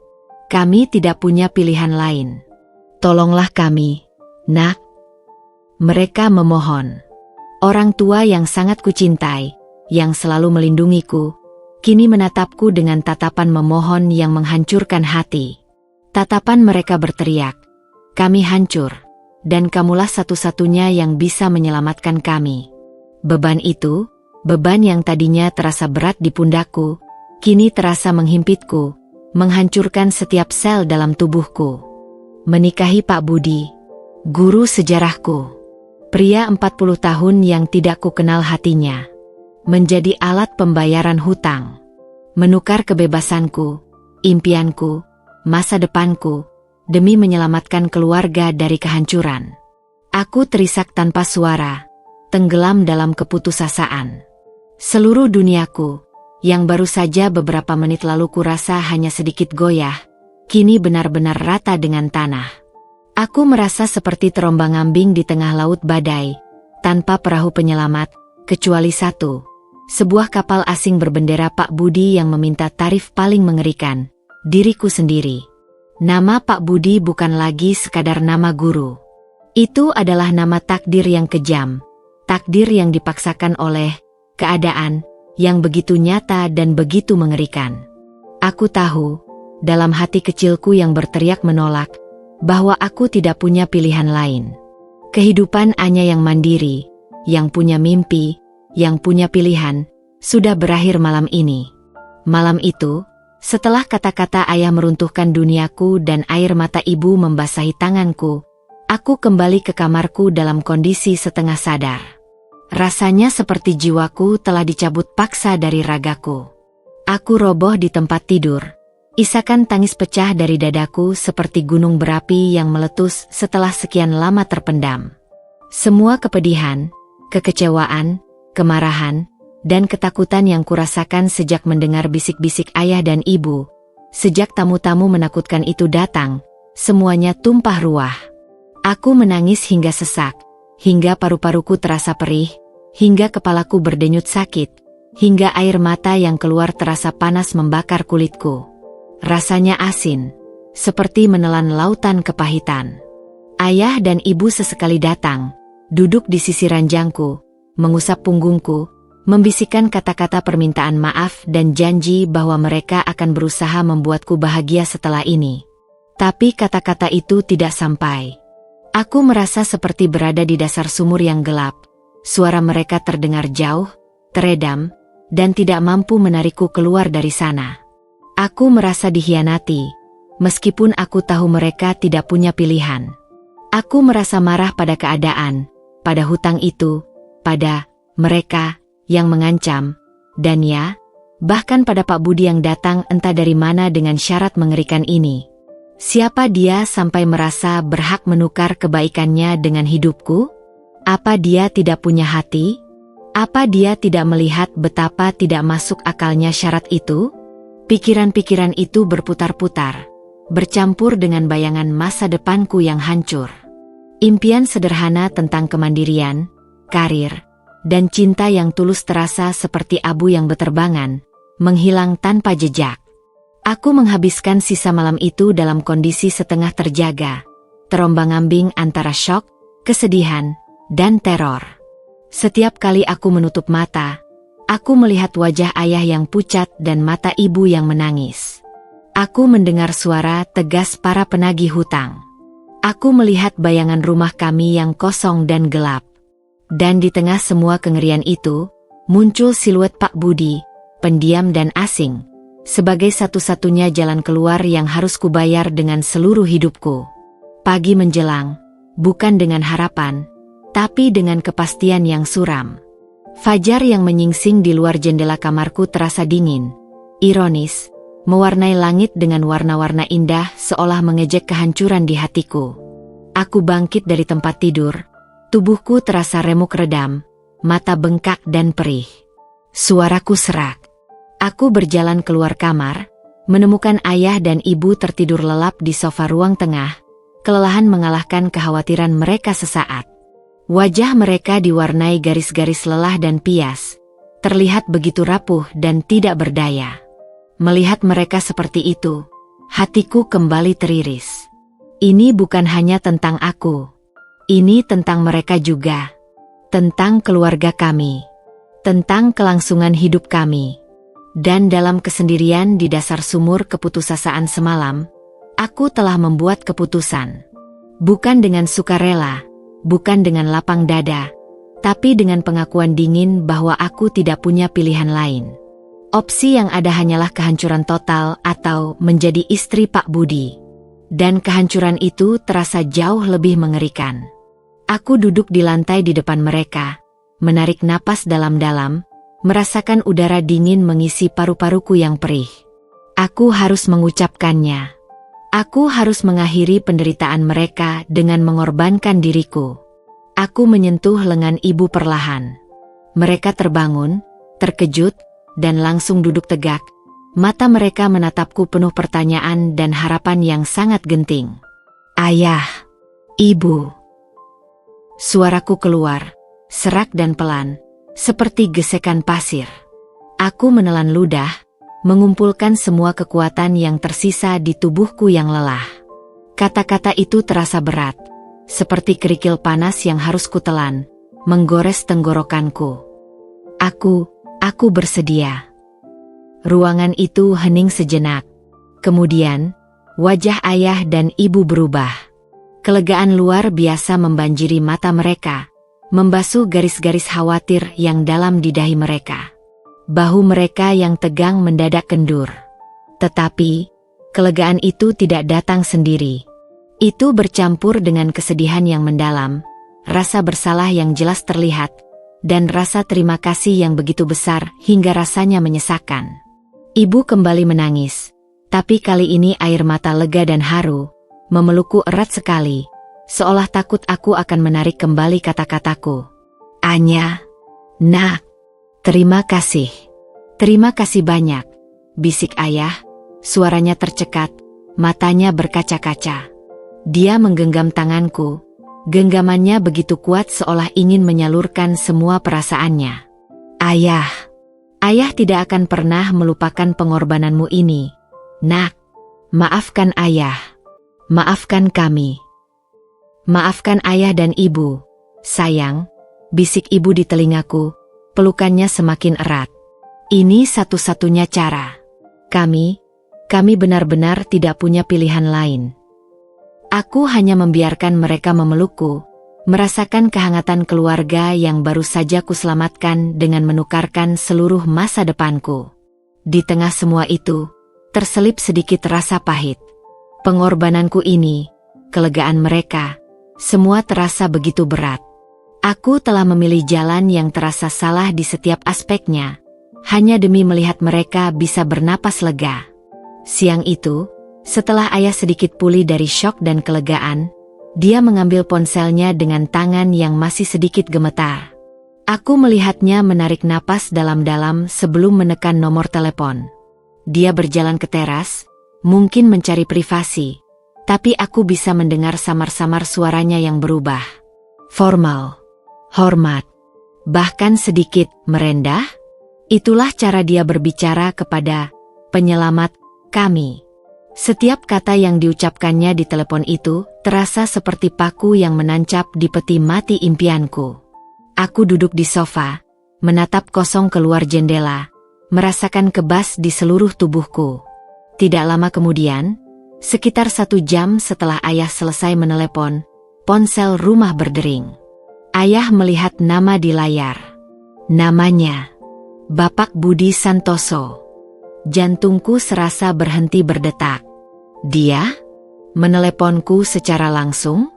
kami tidak punya pilihan lain. Tolonglah kami, nak. Mereka memohon. Orang tua yang sangat kucintai, yang selalu melindungiku, kini menatapku dengan tatapan memohon yang menghancurkan hati. Tatapan mereka berteriak, "Kami hancur, dan kamulah satu-satunya yang bisa menyelamatkan kami." Beban itu, beban yang tadinya terasa berat di pundakku, kini terasa menghimpitku, menghancurkan setiap sel dalam tubuhku. Menikahi Pak Budi, guru sejarahku. Pria 40 tahun yang tidak kukenal hatinya. Menjadi alat pembayaran hutang. Menukar kebebasanku, impianku, masa depanku, demi menyelamatkan keluarga dari kehancuran. Aku terisak tanpa suara, tenggelam dalam keputusasaan. Seluruh duniaku, yang baru saja beberapa menit lalu kurasa hanya sedikit goyah, kini benar-benar rata dengan tanah. Aku merasa seperti terombang-ambing di tengah laut badai, tanpa perahu penyelamat, kecuali satu. Sebuah kapal asing berbendera Pak Budi yang meminta tarif paling mengerikan, diriku sendiri. Nama Pak Budi bukan lagi sekadar nama guru. Itu adalah nama takdir yang kejam, takdir yang dipaksakan oleh keadaan, yang begitu nyata dan begitu mengerikan. Aku tahu, dalam hati kecilku yang berteriak menolak, bahwa aku tidak punya pilihan lain. Kehidupan Anya yang mandiri, yang punya mimpi, yang punya pilihan, sudah berakhir malam ini. Malam itu, setelah kata-kata ayah meruntuhkan duniaku dan air mata ibu membasahi tanganku, aku kembali ke kamarku dalam kondisi setengah sadar. Rasanya seperti jiwaku telah dicabut paksa dari ragaku. Aku roboh di tempat tidur. Isakan tangis pecah dari dadaku seperti gunung berapi yang meletus setelah sekian lama terpendam. Semua kepedihan, kekecewaan, kemarahan, dan ketakutan yang kurasakan sejak mendengar bisik-bisik ayah dan ibu, sejak tamu-tamu menakutkan itu datang, semuanya tumpah ruah. Aku menangis hingga sesak, hingga paru-paruku terasa perih, hingga kepalaku berdenyut sakit, hingga air mata yang keluar terasa panas membakar kulitku. Rasanya asin, seperti menelan lautan kepahitan. Ayah dan ibu sesekali datang, duduk di sisi ranjangku, mengusap punggungku, membisikkan kata-kata permintaan maaf dan janji bahwa mereka akan berusaha membuatku bahagia setelah ini. Tapi kata-kata itu tidak sampai. Aku merasa seperti berada di dasar sumur yang gelap. Suara mereka terdengar jauh, teredam, dan tidak mampu menarikku keluar dari sana. Aku merasa dikhianati, meskipun aku tahu mereka tidak punya pilihan. Aku merasa marah pada keadaan, pada hutang itu, pada mereka yang mengancam, dan ya, bahkan pada Pak Budi yang datang entah dari mana dengan syarat mengerikan ini. Siapa dia sampai merasa berhak menukar kebaikannya dengan hidupku? Apa dia tidak punya hati? Apa dia tidak melihat betapa tidak masuk akalnya syarat itu? Pikiran-pikiran itu berputar-putar, bercampur dengan bayangan masa depanku yang hancur. Impian sederhana tentang kemandirian, karir, dan cinta yang tulus terasa seperti abu yang beterbangan, menghilang tanpa jejak. Aku menghabiskan sisa malam itu dalam kondisi setengah terjaga, terombang-ambing antara syok, kesedihan, dan teror. Setiap kali aku menutup mata, aku melihat wajah ayah yang pucat dan mata ibu yang menangis. Aku mendengar suara tegas para penagih hutang. Aku melihat bayangan rumah kami yang kosong dan gelap. Dan di tengah semua kengerian itu, muncul siluet Pak Budi, pendiam dan asing, sebagai satu-satunya jalan keluar yang harus kubayar dengan seluruh hidupku. Pagi menjelang, bukan dengan harapan, tapi dengan kepastian yang suram. Fajar yang menyingsing di luar jendela kamarku terasa dingin, ironis, mewarnai langit dengan warna-warna indah seolah mengejek kehancuran di hatiku. Aku bangkit dari tempat tidur, tubuhku terasa remuk redam, mata bengkak dan perih. Suaraku serak. Aku berjalan keluar kamar, menemukan ayah dan ibu tertidur lelap di sofa ruang tengah, kelelahan mengalahkan kekhawatiran mereka sesaat. Wajah mereka diwarnai garis-garis lelah dan pias, terlihat begitu rapuh dan tidak berdaya. Melihat mereka seperti itu, hatiku kembali teriris. Ini bukan hanya tentang aku. Ini tentang mereka juga. Tentang keluarga kami. Tentang kelangsungan hidup kami. Dan dalam kesendirian di dasar sumur keputusasaan semalam, aku telah membuat keputusan. Bukan dengan sukarela, bukan dengan lapang dada, tapi dengan pengakuan dingin bahwa aku tidak punya pilihan lain. Opsi yang ada hanyalah kehancuran total atau menjadi istri Pak Budi. Dan kehancuran itu terasa jauh lebih mengerikan. Aku duduk di lantai di depan mereka, menarik napas dalam-dalam, merasakan udara dingin mengisi paru-paruku yang perih. Aku harus mengucapkannya. Aku harus mengakhiri penderitaan mereka dengan mengorbankan diriku. Aku menyentuh lengan ibu perlahan. Mereka terbangun, terkejut, dan langsung duduk tegak. Mata mereka menatapku penuh pertanyaan dan harapan yang sangat genting. Ayah, ibu. Suaraku keluar, serak dan pelan, seperti gesekan pasir. Aku menelan ludah, mengumpulkan semua kekuatan yang tersisa di tubuhku yang lelah. Kata-kata itu terasa berat, seperti kerikil panas yang harus kutelan, menggores tenggorokanku. Aku bersedia. Ruangan itu hening sejenak. Kemudian, wajah ayah dan ibu berubah. Kelegaan luar biasa membanjiri mata mereka, membasuh garis-garis khawatir yang dalam di dahi mereka. Bahu mereka yang tegang mendadak kendur. Tetapi, kelegaan itu tidak datang sendiri. Itu bercampur dengan kesedihan yang mendalam, rasa bersalah yang jelas terlihat, dan rasa terima kasih yang begitu besar hingga rasanya menyesakan. Ibu kembali menangis, tapi kali ini air mata lega dan haru, memelukku erat sekali, seolah takut aku akan menarik kembali kata-kataku. Anya, nak, terima kasih. Terima kasih banyak, bisik ayah, suaranya tercekat, matanya berkaca-kaca. Dia menggenggam tanganku, genggamannya begitu kuat seolah ingin menyalurkan semua perasaannya. Ayah tidak akan pernah melupakan pengorbananmu ini. Nak, maafkan ayah. Maafkan kami. Maafkan ayah dan ibu. Sayang, bisik ibu di telingaku, pelukannya semakin erat. Ini satu-satunya cara. Kami benar-benar tidak punya pilihan lain. Aku hanya membiarkan mereka memelukku, merasakan kehangatan keluarga yang baru saja kuselamatkan dengan menukarkan seluruh masa depanku. Di tengah semua itu, terselip sedikit rasa pahit. Pengorbananku ini, kelegaan mereka, semua terasa begitu berat. Aku telah memilih jalan yang terasa salah di setiap aspeknya, hanya demi melihat mereka bisa bernapas lega. Siang itu, setelah ayah sedikit pulih dari syok dan kelegaan, dia mengambil ponselnya dengan tangan yang masih sedikit gemetar. Aku melihatnya menarik napas dalam-dalam sebelum menekan nomor telepon. Dia berjalan ke teras, mungkin mencari privasi, tapi aku bisa mendengar samar-samar suaranya yang berubah. Formal, hormat, bahkan sedikit merendah. Itulah cara dia berbicara kepada penyelamat kami. Setiap kata yang diucapkannya di telepon itu terasa seperti paku yang menancap di peti mati impianku. Aku duduk di sofa, menatap kosong keluar jendela, merasakan kebas di seluruh tubuhku. Tidak lama kemudian, sekitar 1 jam setelah ayah selesai menelepon, ponsel rumah berdering. Ayah melihat nama di layar. Namanya Bapak Budi Santoso. Jantungku serasa berhenti berdetak. Dia meneleponku secara langsung.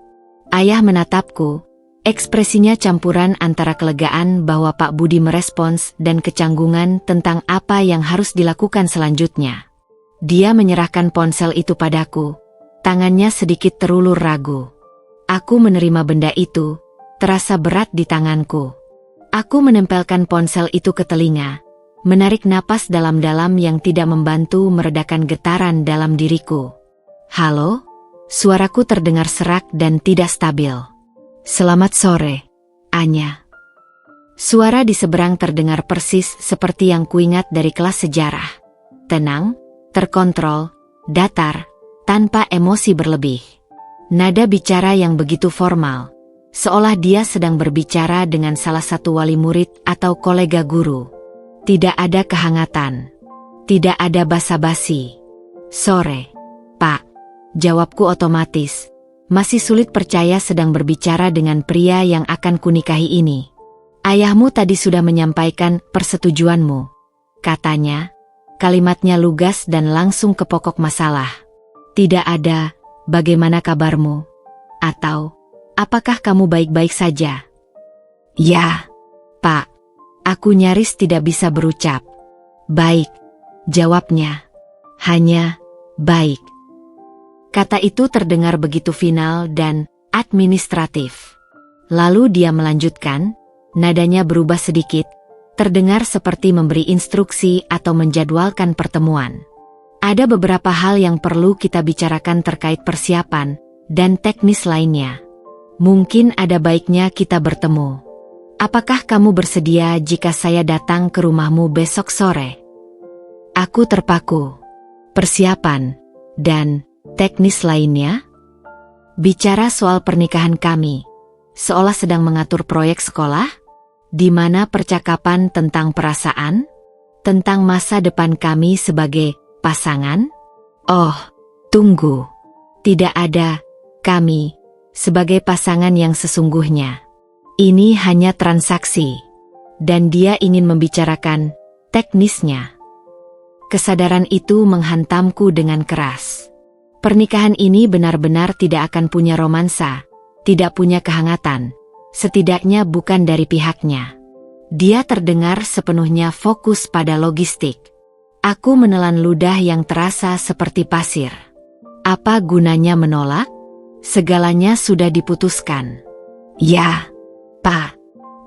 Ayah menatapku, ekspresinya campuran antara kelegaan bahwa Pak Budi merespons dan kecanggungan tentang apa yang harus dilakukan selanjutnya. Dia menyerahkan ponsel itu padaku, tangannya sedikit terulur ragu. Aku menerima benda itu, terasa berat di tanganku. Aku menempelkan ponsel itu ke telinga, menarik napas dalam-dalam yang tidak membantu meredakan getaran dalam diriku. Halo? Suaraku terdengar serak dan tidak stabil. Selamat sore, Anya. Suara di seberang terdengar persis seperti yang kuingat dari kelas sejarah. Tenang, terkontrol, datar, tanpa emosi berlebih. Nada bicara yang begitu formal, seolah dia sedang berbicara dengan salah satu wali murid atau kolega guru. Tidak ada kehangatan, Tidak ada basa-basi. Sore, Pak. Jawabku otomatis. Masih sulit percaya sedang berbicara dengan pria yang akan kunikahi ini. Ayahmu tadi sudah menyampaikan persetujuanmu. Katanya, kalimatnya lugas dan langsung ke pokok masalah. Tidak ada, bagaimana kabarmu? Atau, apakah kamu baik-baik saja? Ya, Pak. Aku nyaris tidak bisa berucap. Baik, jawabnya. Hanya, baik. Kata itu terdengar begitu final dan administratif. Lalu dia melanjutkan, nadanya berubah sedikit, terdengar seperti memberi instruksi atau menjadwalkan pertemuan. Ada beberapa hal yang perlu kita bicarakan terkait persiapan dan teknis lainnya. Mungkin ada baiknya kita bertemu. Apakah kamu bersedia jika saya datang ke rumahmu besok sore? Aku terpaku. Persiapan dan teknis lainnya? Bicara soal pernikahan kami, seolah sedang mengatur proyek sekolah, di mana percakapan tentang perasaan, tentang masa depan kami sebagai pasangan? Oh, tunggu. Tidak ada kami sebagai pasangan yang sesungguhnya. Ini hanya transaksi, dan dia ingin membicarakan teknisnya. Kesadaran itu menghantamku dengan keras. Pernikahan ini benar-benar tidak akan punya romansa, tidak punya kehangatan, setidaknya bukan dari pihaknya. Dia terdengar sepenuhnya fokus pada logistik. Aku menelan ludah yang terasa seperti pasir. Apa gunanya menolak? Segalanya sudah diputuskan. Ya, Pak.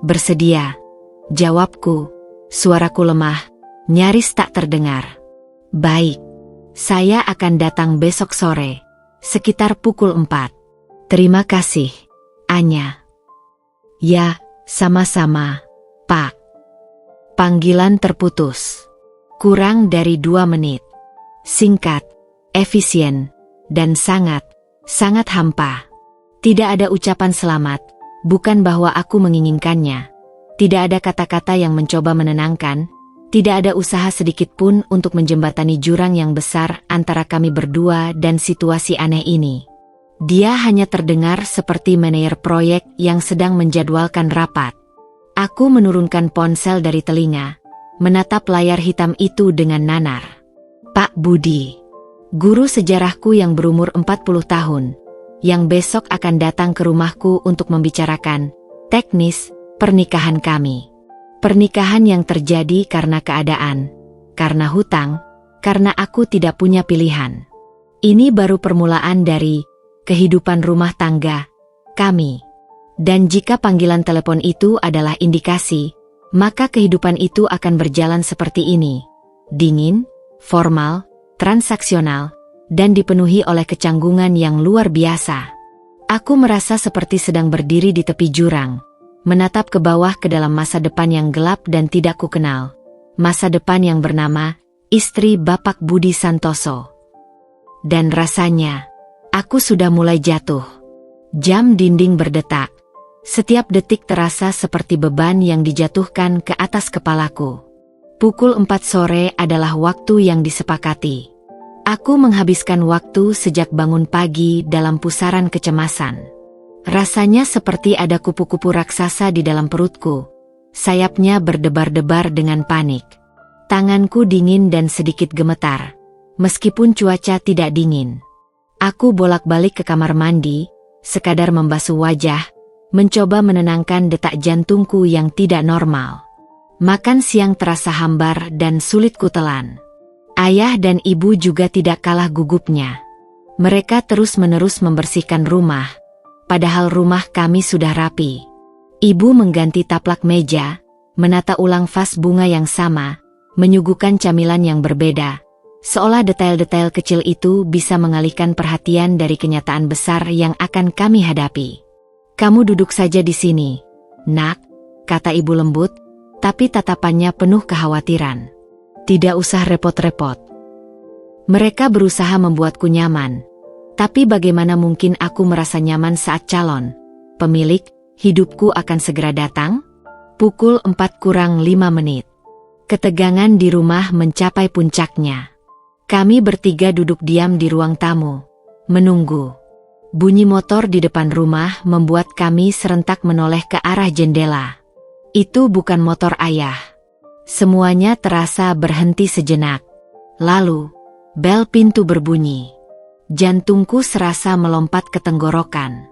Bersedia. Jawabku. Suaraku lemah, nyaris tak terdengar. Baik. Saya akan datang besok sore, sekitar pukul 4. Terima kasih, Anya. Ya, sama-sama, Pak. Panggilan terputus. Kurang dari 2 menit. Singkat, efisien, dan sangat hampa. Tidak ada ucapan selamat, bukan bahwa aku menginginkannya. Tidak ada kata-kata yang mencoba menenangkan. Tidak ada usaha sedikit pun untuk menjembatani jurang yang besar antara kami berdua dan situasi aneh ini. Dia hanya terdengar seperti manajer proyek yang sedang menjadwalkan rapat. Aku menurunkan ponsel dari telinga, menatap layar hitam itu dengan nanar. Pak Budi, guru sejarahku yang berumur 40 tahun, yang besok akan datang ke rumahku untuk membicarakan teknis pernikahan kami. Pernikahan yang terjadi karena keadaan, karena hutang, karena aku tidak punya pilihan. Ini baru permulaan dari kehidupan rumah tangga kami. Dan jika panggilan telepon itu adalah indikasi, maka kehidupan itu akan berjalan seperti ini. Dingin, formal, transaksional, dan dipenuhi oleh kecanggungan yang luar biasa. Aku merasa seperti sedang berdiri di tepi jurang, menatap ke bawah ke dalam masa depan yang gelap dan tidak kukenal. Masa depan yang bernama istri Bapak Budi Santoso. Dan rasanya, aku sudah mulai jatuh. Jam dinding berdetak. Setiap detik terasa seperti beban yang dijatuhkan ke atas kepalaku. Pukul 4 sore adalah waktu yang disepakati. Aku menghabiskan waktu sejak bangun pagi dalam pusaran kecemasan. Rasanya seperti ada kupu-kupu raksasa di dalam perutku. Sayapnya berdebar-debar dengan panik. Tanganku dingin dan sedikit gemetar, meskipun cuaca tidak dingin. Aku bolak-balik ke kamar mandi, sekadar membasuh wajah, mencoba menenangkan detak jantungku yang tidak normal. Makan siang terasa hambar dan sulit kutelan. Ayah dan ibu juga tidak kalah gugupnya. Mereka terus-menerus membersihkan rumah, padahal rumah kami sudah rapi. Ibu mengganti taplak meja, menata ulang vas bunga yang sama, menyuguhkan camilan yang berbeda, seolah detail-detail kecil itu bisa mengalihkan perhatian dari kenyataan besar yang akan kami hadapi. Kamu duduk saja di sini, Nak, kata ibu lembut, tapi tatapannya penuh kekhawatiran. Tidak usah repot-repot. Mereka berusaha membuatku nyaman. Tapi bagaimana mungkin aku merasa nyaman saat calon pemilik hidupku akan segera datang? Pukul 4 kurang 5 menit. Ketegangan di rumah mencapai puncaknya. Kami bertiga duduk diam di ruang tamu, menunggu. Bunyi motor di depan rumah membuat kami serentak menoleh ke arah jendela. Itu bukan motor ayah. Semuanya terasa berhenti sejenak. Lalu, bel pintu berbunyi. Jantungku serasa melompat ke tenggorokan.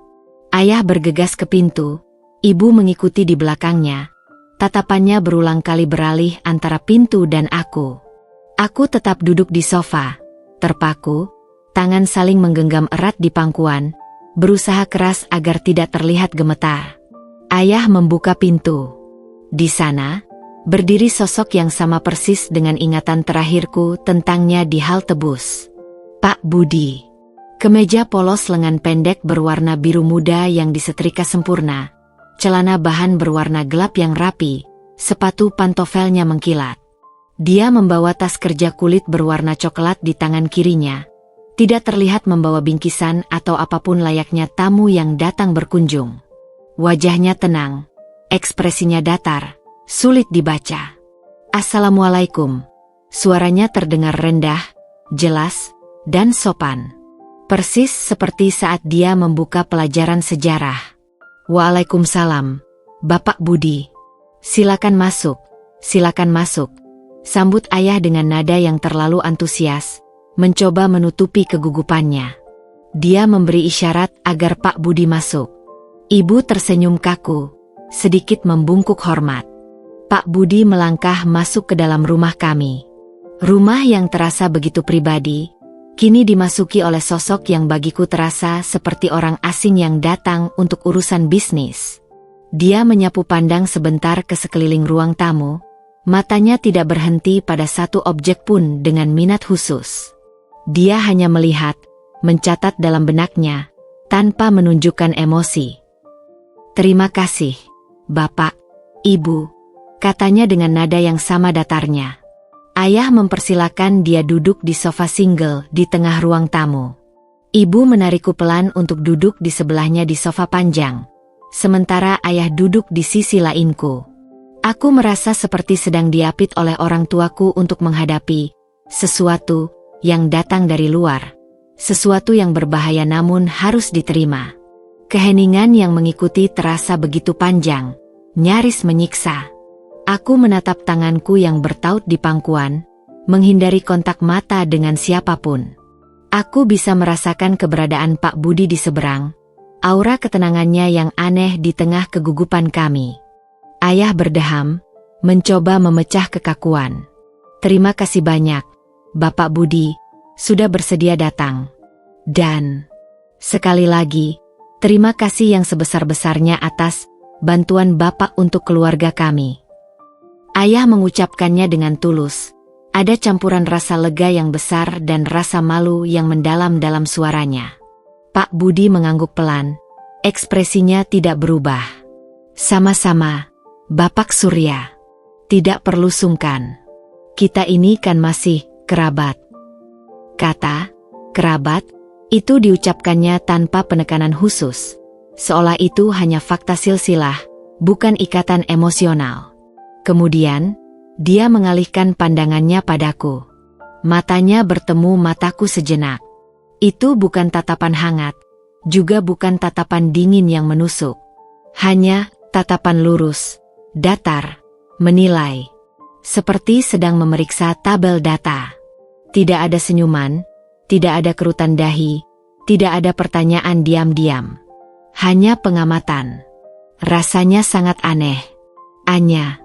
Ayah bergegas ke pintu, ibu mengikuti di belakangnya. Tatapannya berulang kali beralih antara pintu dan aku. Aku tetap duduk di sofa, terpaku, tangan saling menggenggam erat di pangkuan, berusaha keras agar tidak terlihat gemetar. Ayah membuka pintu. Di sana, berdiri sosok yang sama persis dengan ingatan terakhirku tentangnya di halte bus. Pak Budi. Kemeja polos lengan pendek berwarna biru muda yang disetrika sempurna, celana bahan berwarna gelap yang rapi, sepatu pantofelnya mengkilat. Dia membawa tas kerja kulit berwarna coklat di tangan kirinya. Tidak terlihat membawa bingkisan atau apapun layaknya tamu yang datang berkunjung. Wajahnya tenang, ekspresinya datar, sulit dibaca. Assalamualaikum. Suaranya terdengar rendah, jelas, dan sopan. Persis seperti saat dia membuka pelajaran sejarah. Waalaikumsalam, Bapak Budi. Silakan masuk, silakan masuk. Sambut ayah dengan nada yang terlalu antusias, mencoba menutupi kegugupannya. Dia memberi isyarat agar Pak Budi masuk. Ibu tersenyum kaku, sedikit membungkuk hormat. Pak Budi melangkah masuk ke dalam rumah kami. Rumah yang terasa begitu pribadi, kini dimasuki oleh sosok yang bagiku terasa seperti orang asing yang datang untuk urusan bisnis. Dia menyapu pandang sebentar ke sekeliling ruang tamu. Matanya tidak berhenti pada satu objek pun dengan minat khusus. Dia hanya melihat, mencatat dalam benaknya, tanpa menunjukkan emosi. Terima kasih, Bapak, Ibu, katanya dengan nada yang sama datarnya. Ayah mempersilakan dia duduk di sofa single di tengah ruang tamu. Ibu menarikku pelan untuk duduk di sebelahnya di sofa panjang, sementara ayah duduk di sisi lainku. Aku merasa seperti sedang diapit oleh orang tuaku untuk menghadapi sesuatu yang datang dari luar, sesuatu yang berbahaya namun harus diterima. Keheningan yang mengikuti terasa begitu panjang, nyaris menyiksa. Aku menatap tanganku yang bertaut di pangkuan, menghindari kontak mata dengan siapapun. Aku bisa merasakan keberadaan Pak Budi di seberang, aura ketenangannya yang aneh di tengah kegugupan kami. Ayah berdeham, mencoba memecah kekakuan. Terima kasih banyak, Bapak Budi, sudah bersedia datang. Dan, sekali lagi, terima kasih yang sebesar-besarnya atas bantuan Bapak untuk keluarga kami. Ayah mengucapkannya dengan tulus. Ada campuran rasa lega yang besar dan rasa malu yang mendalam dalam suaranya. Pak Budi mengangguk pelan, ekspresinya tidak berubah. Sama-sama, Bapak Surya. Tidak perlu sungkan. Kita ini kan masih kerabat. Kata kerabat itu diucapkannya tanpa penekanan khusus, seolah itu hanya fakta silsilah, bukan ikatan emosional. Kemudian, dia mengalihkan pandangannya padaku. Matanya bertemu mataku sejenak. Itu bukan tatapan hangat, juga bukan tatapan dingin yang menusuk. Hanya tatapan lurus, datar, menilai. Seperti sedang memeriksa tabel data. Tidak ada senyuman, tidak ada kerutan dahi, tidak ada pertanyaan diam-diam. Hanya pengamatan. Rasanya sangat aneh. Anya,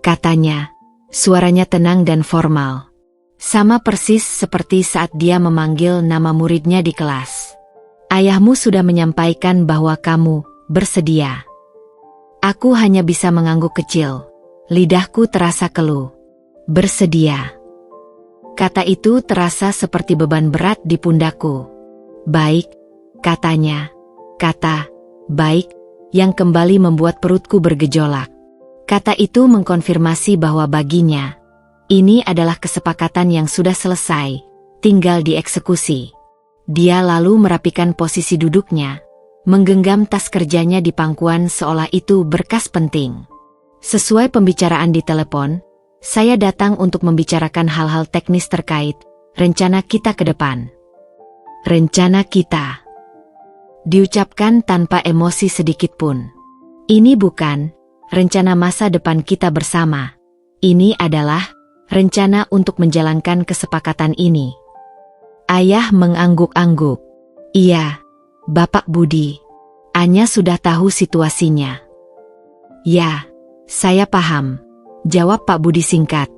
katanya, suaranya tenang dan formal. Sama persis seperti saat dia memanggil nama muridnya di kelas. Ayahmu sudah menyampaikan bahwa kamu bersedia. Aku hanya bisa mengangguk kecil. Lidahku terasa keluh. Bersedia. Kata itu terasa seperti beban berat di pundakku. Baik, katanya. Kata, baik, yang kembali membuat perutku bergejolak. Kata itu mengkonfirmasi bahwa baginya, ini adalah kesepakatan yang sudah selesai, tinggal dieksekusi. Dia lalu merapikan posisi duduknya, menggenggam tas kerjanya di pangkuan seolah itu berkas penting. Sesuai pembicaraan di telepon, Saya datang untuk membicarakan hal-hal teknis terkait rencana kita ke depan. Rencana kita. Diucapkan tanpa emosi sedikit pun. Ini bukan rencana masa depan kita bersama. Ini adalah rencana untuk menjalankan kesepakatan ini. Ayah mengangguk-angguk. Iya, Bapak Budi. Anya sudah tahu situasinya. Ya, saya paham. Jawab Pak Budi singkat.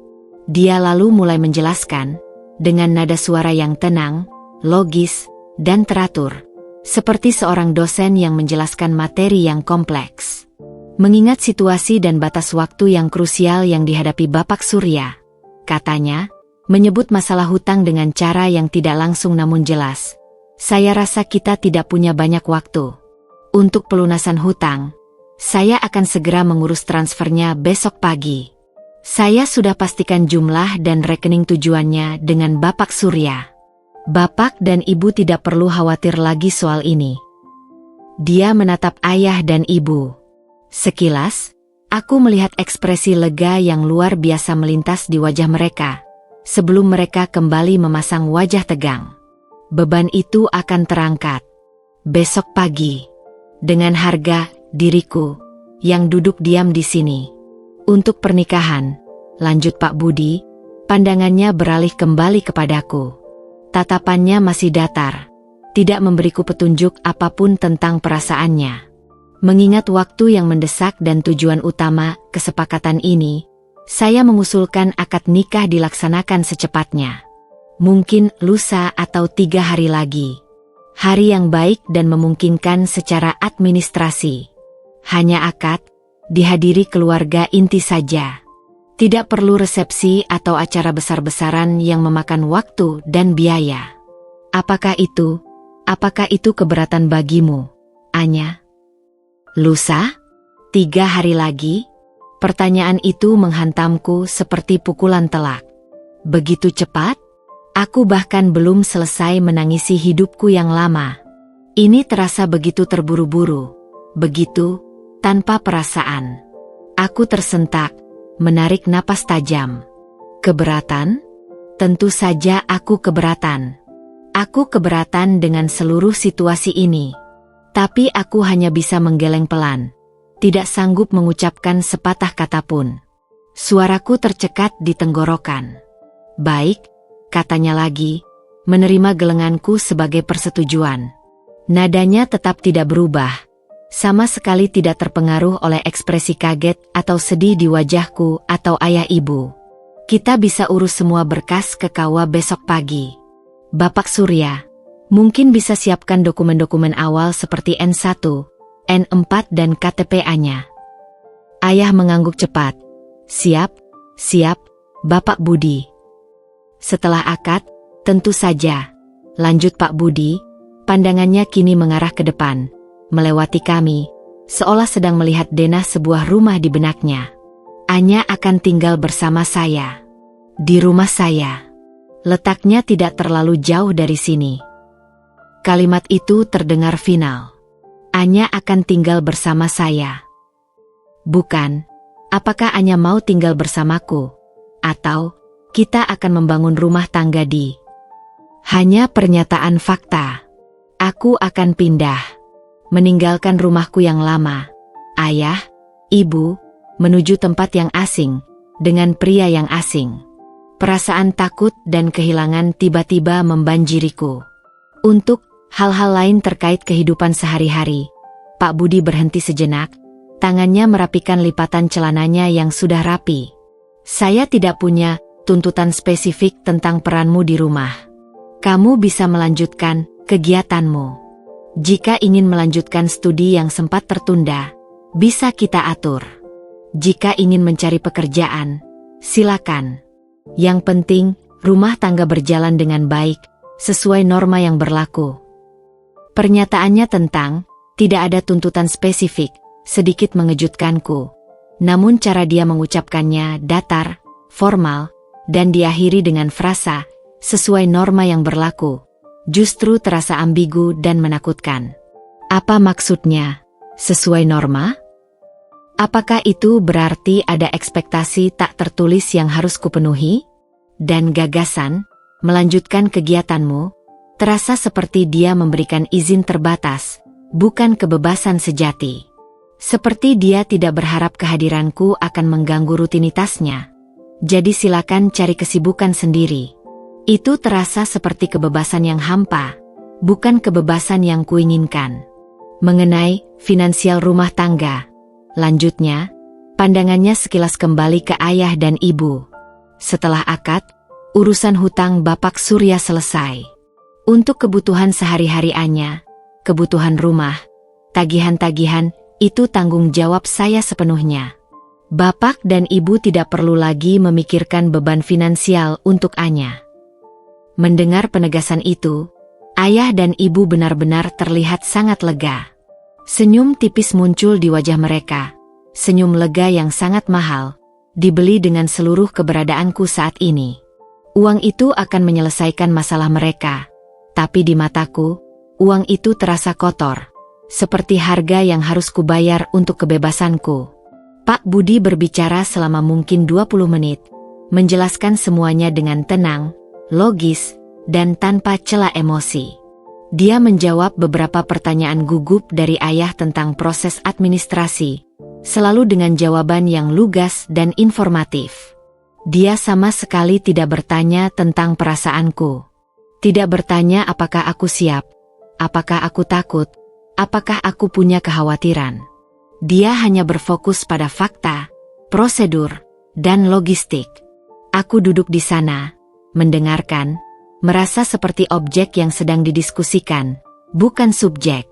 Dia lalu mulai menjelaskan, dengan nada suara yang tenang, logis, dan teratur. Seperti seorang dosen yang menjelaskan materi yang kompleks. Mengingat situasi dan batas waktu yang krusial yang dihadapi Bapak Surya. Katanya, menyebut masalah hutang dengan cara yang tidak langsung namun jelas. Saya rasa kita tidak punya banyak waktu. Untuk pelunasan hutang, saya akan segera mengurus transfernya besok pagi. Saya sudah pastikan jumlah dan rekening tujuannya dengan Bapak Surya. Bapak dan Ibu tidak perlu khawatir lagi soal ini. Dia menatap ayah dan ibu. Sekilas, aku melihat ekspresi lega yang luar biasa melintas di wajah mereka, sebelum mereka kembali memasang wajah tegang. Beban itu akan terangkat besok pagi, dengan harga diriku, yang duduk diam di sini. Untuk pernikahan, lanjut Pak Budi, pandangannya beralih kembali kepadaku. Tatapannya masih datar, tidak memberiku petunjuk apapun tentang perasaannya. Mengingat waktu yang mendesak dan tujuan utama kesepakatan ini, saya mengusulkan akad nikah dilaksanakan secepatnya. Mungkin lusa atau 3 hari lagi. Hari yang baik dan memungkinkan secara administrasi. Hanya akad, dihadiri keluarga inti saja. Tidak perlu resepsi atau acara besar-besaran yang memakan waktu dan biaya. Apakah itu keberatan bagimu, Anya? Lusa? 3 hari lagi? Pertanyaan itu menghantamku seperti pukulan telak. Begitu cepat? Aku bahkan belum selesai menangisi hidupku yang lama. Ini terasa begitu terburu-buru, begitu tanpa perasaan. Aku tersentak, menarik napas tajam. Keberatan? Tentu saja aku keberatan. Aku keberatan dengan seluruh situasi ini. Tapi aku hanya bisa menggeleng pelan. Tidak sanggup mengucapkan sepatah kata pun. Suaraku tercekat di tenggorokan. Baik, katanya lagi, menerima gelenganku sebagai persetujuan. Nadanya tetap tidak berubah. Sama sekali tidak terpengaruh oleh ekspresi kaget atau sedih di wajahku atau ayah ibu. Kita bisa urus semua berkas ke KUA besok pagi. Bapak Surya, mungkin bisa siapkan dokumen-dokumen awal seperti N1, N4 dan KTP-nya. Ayah mengangguk cepat. Siap, Bapak Budi. Setelah akad, tentu saja. Lanjut Pak Budi, pandangannya kini mengarah ke depan. Melewati kami, seolah sedang melihat denah sebuah rumah di benaknya. Anya akan tinggal bersama saya. Di rumah saya. Letaknya tidak terlalu jauh dari sini. Kalimat itu terdengar final. Anya akan tinggal bersama saya. Bukan, apakah Anya mau tinggal bersamaku? Atau, kita akan membangun rumah tangga di... Hanya pernyataan fakta. Aku akan pindah. Meninggalkan rumahku yang lama, ayah, ibu, menuju tempat yang asing, dengan pria yang asing. Perasaan takut dan kehilangan tiba-tiba membanjiriku. Untuk hal-hal lain terkait kehidupan sehari-hari, Pak Budi berhenti sejenak, tangannya merapikan lipatan celananya yang sudah rapi. Saya tidak punya tuntutan spesifik tentang peranmu di rumah. Kamu bisa melanjutkan kegiatanmu. Jika ingin melanjutkan studi yang sempat tertunda, bisa kita atur. Jika ingin mencari pekerjaan, silakan. Yang penting, rumah tangga berjalan dengan baik, sesuai norma yang berlaku. Pernyataannya tentang, tidak ada tuntutan spesifik, sedikit mengejutkanku. Namun cara dia mengucapkannya datar, formal, dan diakhiri dengan frasa, sesuai norma yang berlaku. Justru terasa ambigu dan menakutkan. Apa maksudnya? Sesuai norma? Apakah itu berarti ada ekspektasi tak tertulis yang harus kupenuhi? Dan gagasan, melanjutkan kegiatanmu, terasa seperti dia memberikan izin terbatas, bukan kebebasan sejati. Seperti dia tidak berharap kehadiranku akan mengganggu rutinitasnya. Jadi silakan cari kesibukan sendiri. Itu terasa seperti kebebasan yang hampa, bukan kebebasan yang kuinginkan. Mengenai finansial rumah tangga, lanjutnya, pandangannya sekilas kembali ke ayah dan ibu. Setelah akad, urusan hutang Bapak Surya selesai. Untuk kebutuhan sehari-hariannya, kebutuhan rumah, tagihan-tagihan, itu tanggung jawab saya sepenuhnya. Bapak dan ibu tidak perlu lagi memikirkan beban finansial untuk Anya. Mendengar penegasan itu, ayah dan ibu benar-benar terlihat sangat lega. Senyum tipis muncul di wajah mereka, senyum lega yang sangat mahal, dibeli dengan seluruh keberadaanku saat ini. Uang itu akan menyelesaikan masalah mereka, tapi di mataku, uang itu terasa kotor, seperti harga yang harus kubayar untuk kebebasanku. Pak Budi berbicara selama mungkin 20 menit, menjelaskan semuanya dengan tenang, logis, dan tanpa celah emosi. Dia menjawab beberapa pertanyaan gugup dari ayah tentang proses administrasi, selalu dengan jawaban yang lugas dan informatif. Dia sama sekali tidak bertanya tentang perasaanku. Tidak bertanya apakah aku siap, apakah aku takut, apakah aku punya kekhawatiran. Dia hanya berfokus pada fakta, prosedur, dan logistik. Aku duduk di sana, mendengarkan, merasa seperti objek yang sedang didiskusikan, bukan subjek.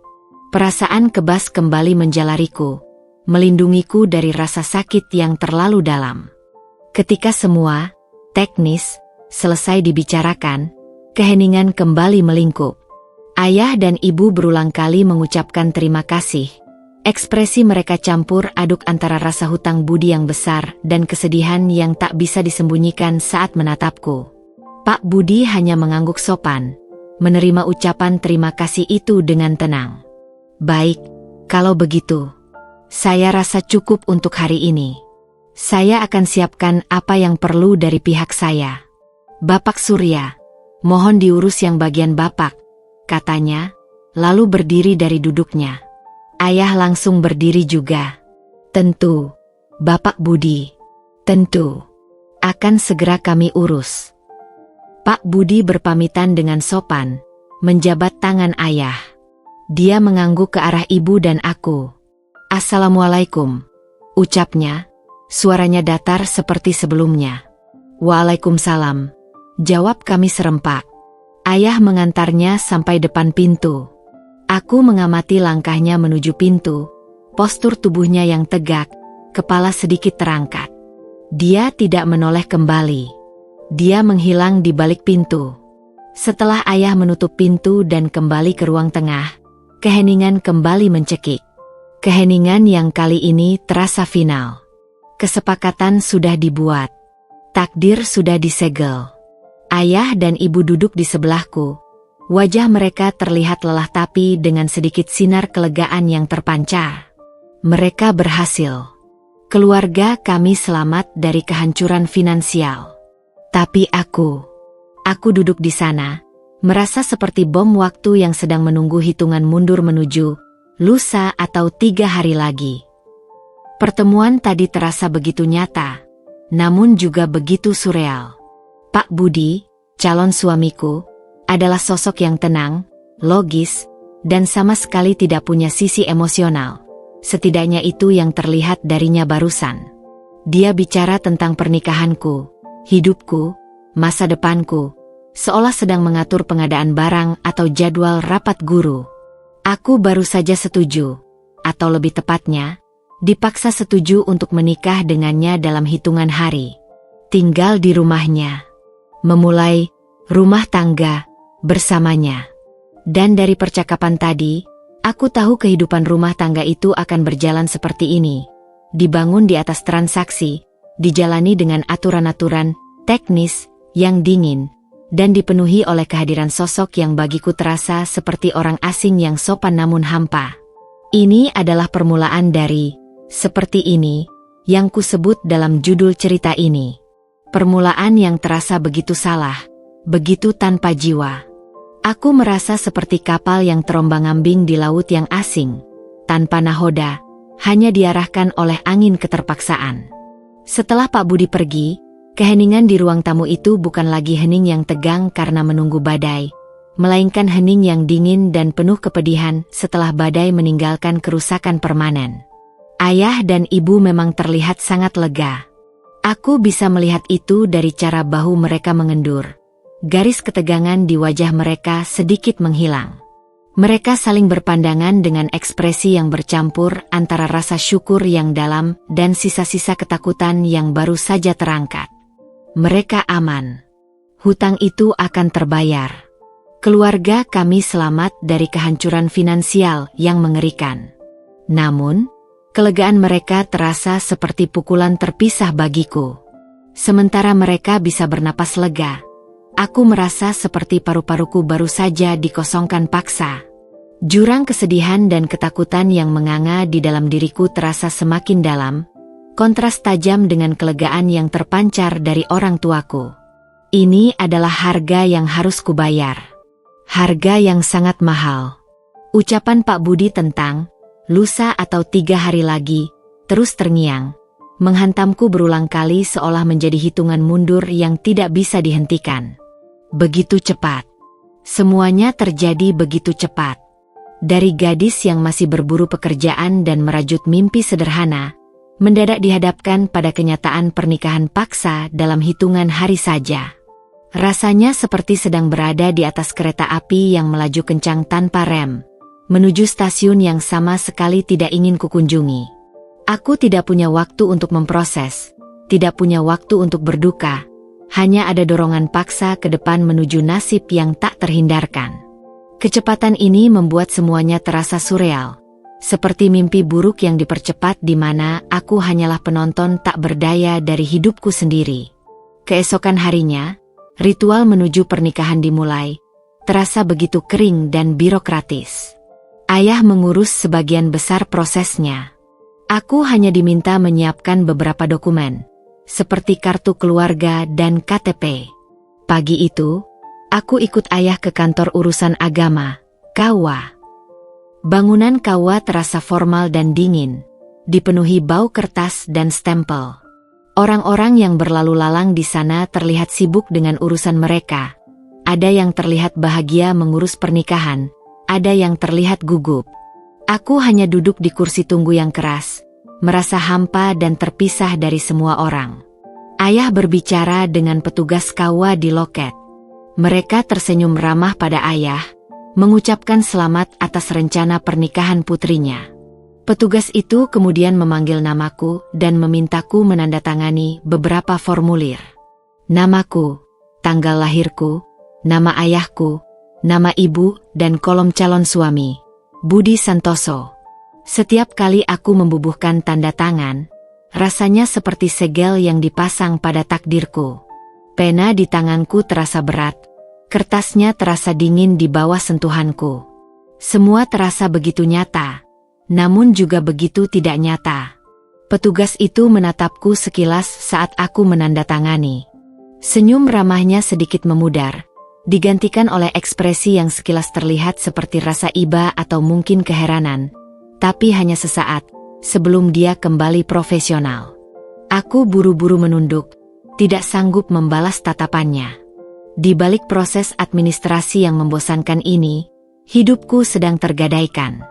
Perasaan kebas kembali menjalariku, melindungiku dari rasa sakit yang terlalu dalam. Ketika semua, teknis, selesai dibicarakan, keheningan kembali melingkup. Ayah dan ibu berulang kali mengucapkan terima kasih. Ekspresi mereka campur aduk antara rasa hutang budi yang besar dan kesedihan yang tak bisa disembunyikan saat menatapku. Pak Budi hanya mengangguk sopan, menerima ucapan terima kasih itu dengan tenang. Baik, kalau begitu, saya rasa cukup untuk hari ini. Saya akan siapkan apa yang perlu dari pihak saya. Bapak Surya, mohon diurus yang bagian Bapak, katanya, lalu berdiri dari duduknya. Ayah langsung berdiri juga. Tentu, Bapak Budi. Tentu. Akan segera kami urus. Pak Budi berpamitan dengan sopan, menjabat tangan ayah. Dia mengangguk ke arah ibu dan aku. Assalamualaikum, ucapnya, suaranya datar seperti sebelumnya. Waalaikumsalam, jawab kami serempak. Ayah mengantarnya sampai depan pintu. Aku mengamati langkahnya menuju pintu, postur tubuhnya yang tegak, kepala sedikit terangkat. Dia tidak menoleh kembali. Dia menghilang di balik pintu. Setelah ayah menutup pintu dan kembali ke ruang tengah, keheningan kembali mencekik. Keheningan yang kali ini terasa final. Kesepakatan sudah dibuat. Takdir sudah disegel. Ayah dan ibu duduk di sebelahku. Wajah mereka terlihat lelah tapi dengan sedikit sinar kelegaan yang terpancar. Mereka berhasil. Keluarga kami selamat dari kehancuran finansial. Tapi aku duduk di sana, merasa seperti bom waktu yang sedang menunggu hitungan mundur menuju lusa atau 3 hari lagi. Pertemuan tadi terasa begitu nyata, namun juga begitu surreal. Pak Budi, calon suamiku, adalah sosok yang tenang, logis, dan sama sekali tidak punya sisi emosional. Setidaknya itu yang terlihat darinya barusan. Dia bicara tentang pernikahanku, hidupku, masa depanku, seolah sedang mengatur pengadaan barang atau jadwal rapat guru. Aku baru saja setuju, atau lebih tepatnya, dipaksa setuju untuk menikah dengannya dalam hitungan hari. Tinggal di rumahnya. Memulai rumah tangga bersamanya. Dan dari percakapan tadi, aku tahu kehidupan rumah tangga itu akan berjalan seperti ini. Dibangun di atas transaksi, dijalani dengan aturan-aturan teknis yang dingin, dan dipenuhi oleh kehadiran sosok yang bagiku terasa seperti orang asing yang sopan namun hampa. Ini adalah permulaan dari Seperti ini, yang kusebut dalam judul cerita ini. Permulaan yang terasa begitu salah, begitu tanpa jiwa. Aku merasa seperti kapal yang terombang-ambing di laut yang asing, tanpa nahoda, hanya diarahkan oleh angin keterpaksaan. Setelah Pak Budi pergi, keheningan di ruang tamu itu bukan lagi hening yang tegang karena menunggu badai, melainkan hening yang dingin dan penuh kepedihan setelah badai meninggalkan kerusakan permanen. Ayah dan ibu memang terlihat sangat lega. Aku bisa melihat itu dari cara bahu mereka mengendur. Garis ketegangan di wajah mereka sedikit menghilang. Mereka saling berpandangan dengan ekspresi yang bercampur antara rasa syukur yang dalam dan sisa-sisa ketakutan yang baru saja terangkat. Mereka aman. Hutang itu akan terbayar. Keluarga kami selamat dari kehancuran finansial yang mengerikan. Namun, kelegaan mereka terasa seperti pukulan terpisah bagiku. Sementara mereka bisa bernapas lega, aku merasa seperti paru-paruku baru saja dikosongkan paksa. Jurang kesedihan dan ketakutan yang menganga di dalam diriku terasa semakin dalam, kontras tajam dengan kelegaan yang terpancar dari orang tuaku. Ini adalah harga yang harus kubayar. Harga yang sangat mahal. Ucapan Pak Budi tentang lusa atau 3 hari lagi, terus terngiang, menghantamku berulang kali seolah menjadi hitungan mundur yang tidak bisa dihentikan. Begitu cepat. Semuanya terjadi begitu cepat. Dari gadis yang masih berburu pekerjaan dan merajut mimpi sederhana, mendadak dihadapkan pada kenyataan pernikahan paksa dalam hitungan hari saja. Rasanya seperti sedang berada di atas kereta api yang melaju kencang tanpa rem, menuju stasiun yang sama sekali tidak ingin kukunjungi. Aku tidak punya waktu untuk memproses, tidak punya waktu untuk berduka, hanya ada dorongan paksa ke depan menuju nasib yang tak terhindarkan. Kecepatan ini membuat semuanya terasa surreal, seperti mimpi buruk yang dipercepat di mana aku hanyalah penonton tak berdaya dari hidupku sendiri. Keesokan harinya, ritual menuju pernikahan dimulai, terasa begitu kering dan birokratis. Ayah mengurus sebagian besar prosesnya. Aku hanya diminta menyiapkan beberapa dokumen, seperti kartu keluarga dan KTP. Pagi itu, aku ikut ayah ke kantor urusan agama, KUA. Bangunan KUA terasa formal dan dingin, dipenuhi bau kertas dan stempel. Orang-orang yang berlalu lalang di sana terlihat sibuk dengan urusan mereka. Ada yang terlihat bahagia mengurus pernikahan, ada yang terlihat gugup. Aku hanya duduk di kursi tunggu yang keras, merasa hampa dan terpisah dari semua orang. Ayah berbicara dengan petugas KUA di loket. Mereka tersenyum ramah pada ayah, mengucapkan selamat atas rencana pernikahan putrinya. Petugas itu kemudian memanggil namaku dan memintaku menandatangani beberapa formulir. Namaku, tanggal lahirku, nama ayahku, nama ibu, dan kolom calon suami, Budi Santoso. Setiap kali aku membubuhkan tanda tangan, rasanya seperti segel yang dipasang pada takdirku. Pena di tanganku terasa berat, kertasnya terasa dingin di bawah sentuhanku. Semua terasa begitu nyata, namun juga begitu tidak nyata. Petugas itu menatapku sekilas saat aku menandatangani. Senyum ramahnya sedikit memudar, digantikan oleh ekspresi yang sekilas terlihat seperti rasa iba atau mungkin keheranan, tapi hanya sesaat, sebelum dia kembali profesional. Aku buru-buru menunduk, tidak sanggup membalas tatapannya. Di balik proses administrasi yang membosankan ini, hidupku sedang tergadaikan.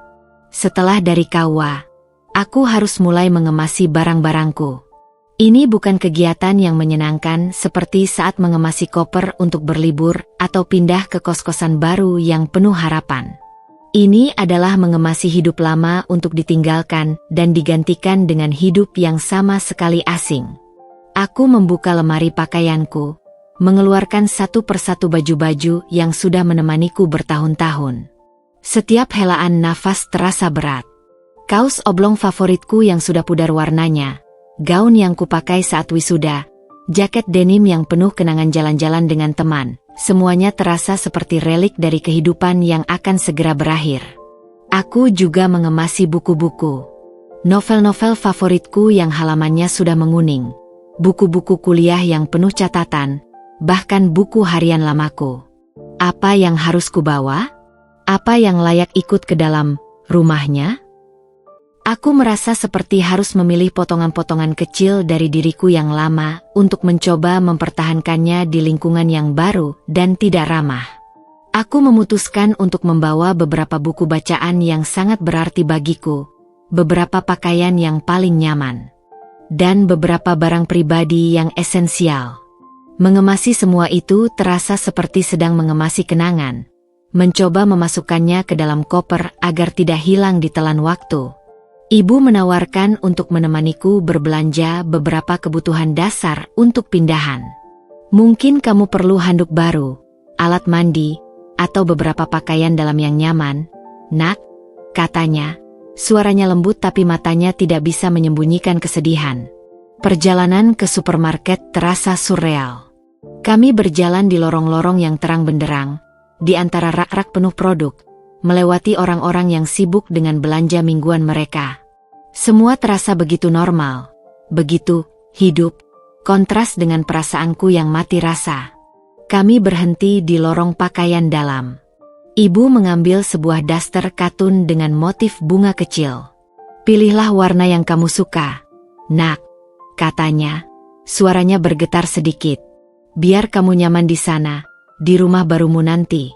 Setelah dari KUA, aku harus mulai mengemasi barang-barangku. Ini bukan kegiatan yang menyenangkan seperti saat mengemasi koper untuk berlibur atau pindah ke kos-kosan baru yang penuh harapan. Ini adalah mengemasi hidup lama untuk ditinggalkan dan digantikan dengan hidup yang sama sekali asing. Aku membuka lemari pakaianku, mengeluarkan satu persatu baju-baju yang sudah menemaniku bertahun-tahun. Setiap helaan nafas terasa berat. Kaos oblong favoritku yang sudah pudar warnanya, gaun yang kupakai saat wisuda, jaket denim yang penuh kenangan jalan-jalan dengan teman, semuanya terasa seperti relik dari kehidupan yang akan segera berakhir. Aku juga mengemasi buku-buku. Novel-novel favoritku yang halamannya sudah menguning, buku-buku kuliah yang penuh catatan, bahkan buku harian lamaku. Apa yang harus kubawa? Apa yang layak ikut ke dalam rumahnya? Aku merasa seperti harus memilih potongan-potongan kecil dari diriku yang lama untuk mencoba mempertahankannya di lingkungan yang baru dan tidak ramah. Aku memutuskan untuk membawa beberapa buku bacaan yang sangat berarti bagiku, beberapa pakaian yang paling nyaman, dan beberapa barang pribadi yang esensial. Mengemasi semua itu terasa seperti sedang mengemasi kenangan, mencoba memasukkannya ke dalam koper agar tidak hilang di telan waktu. Ibu menawarkan untuk menemaniku berbelanja beberapa kebutuhan dasar untuk pindahan. Mungkin kamu perlu handuk baru, alat mandi, atau beberapa pakaian dalam yang nyaman, nak, katanya. Suaranya lembut tapi matanya tidak bisa menyembunyikan kesedihan. Perjalanan ke supermarket terasa surreal. Kami berjalan di lorong-lorong yang terang benderang, di antara rak-rak penuh produk, melewati orang-orang yang sibuk dengan belanja mingguan mereka. Semua terasa begitu normal, begitu hidup, kontras dengan perasaanku yang mati rasa. Kami berhenti di lorong pakaian dalam. Ibu mengambil sebuah daster katun dengan motif bunga kecil. Pilihlah warna yang kamu suka, nak, katanya. Suaranya bergetar sedikit. Biar kamu nyaman di sana, di rumah barumu nanti.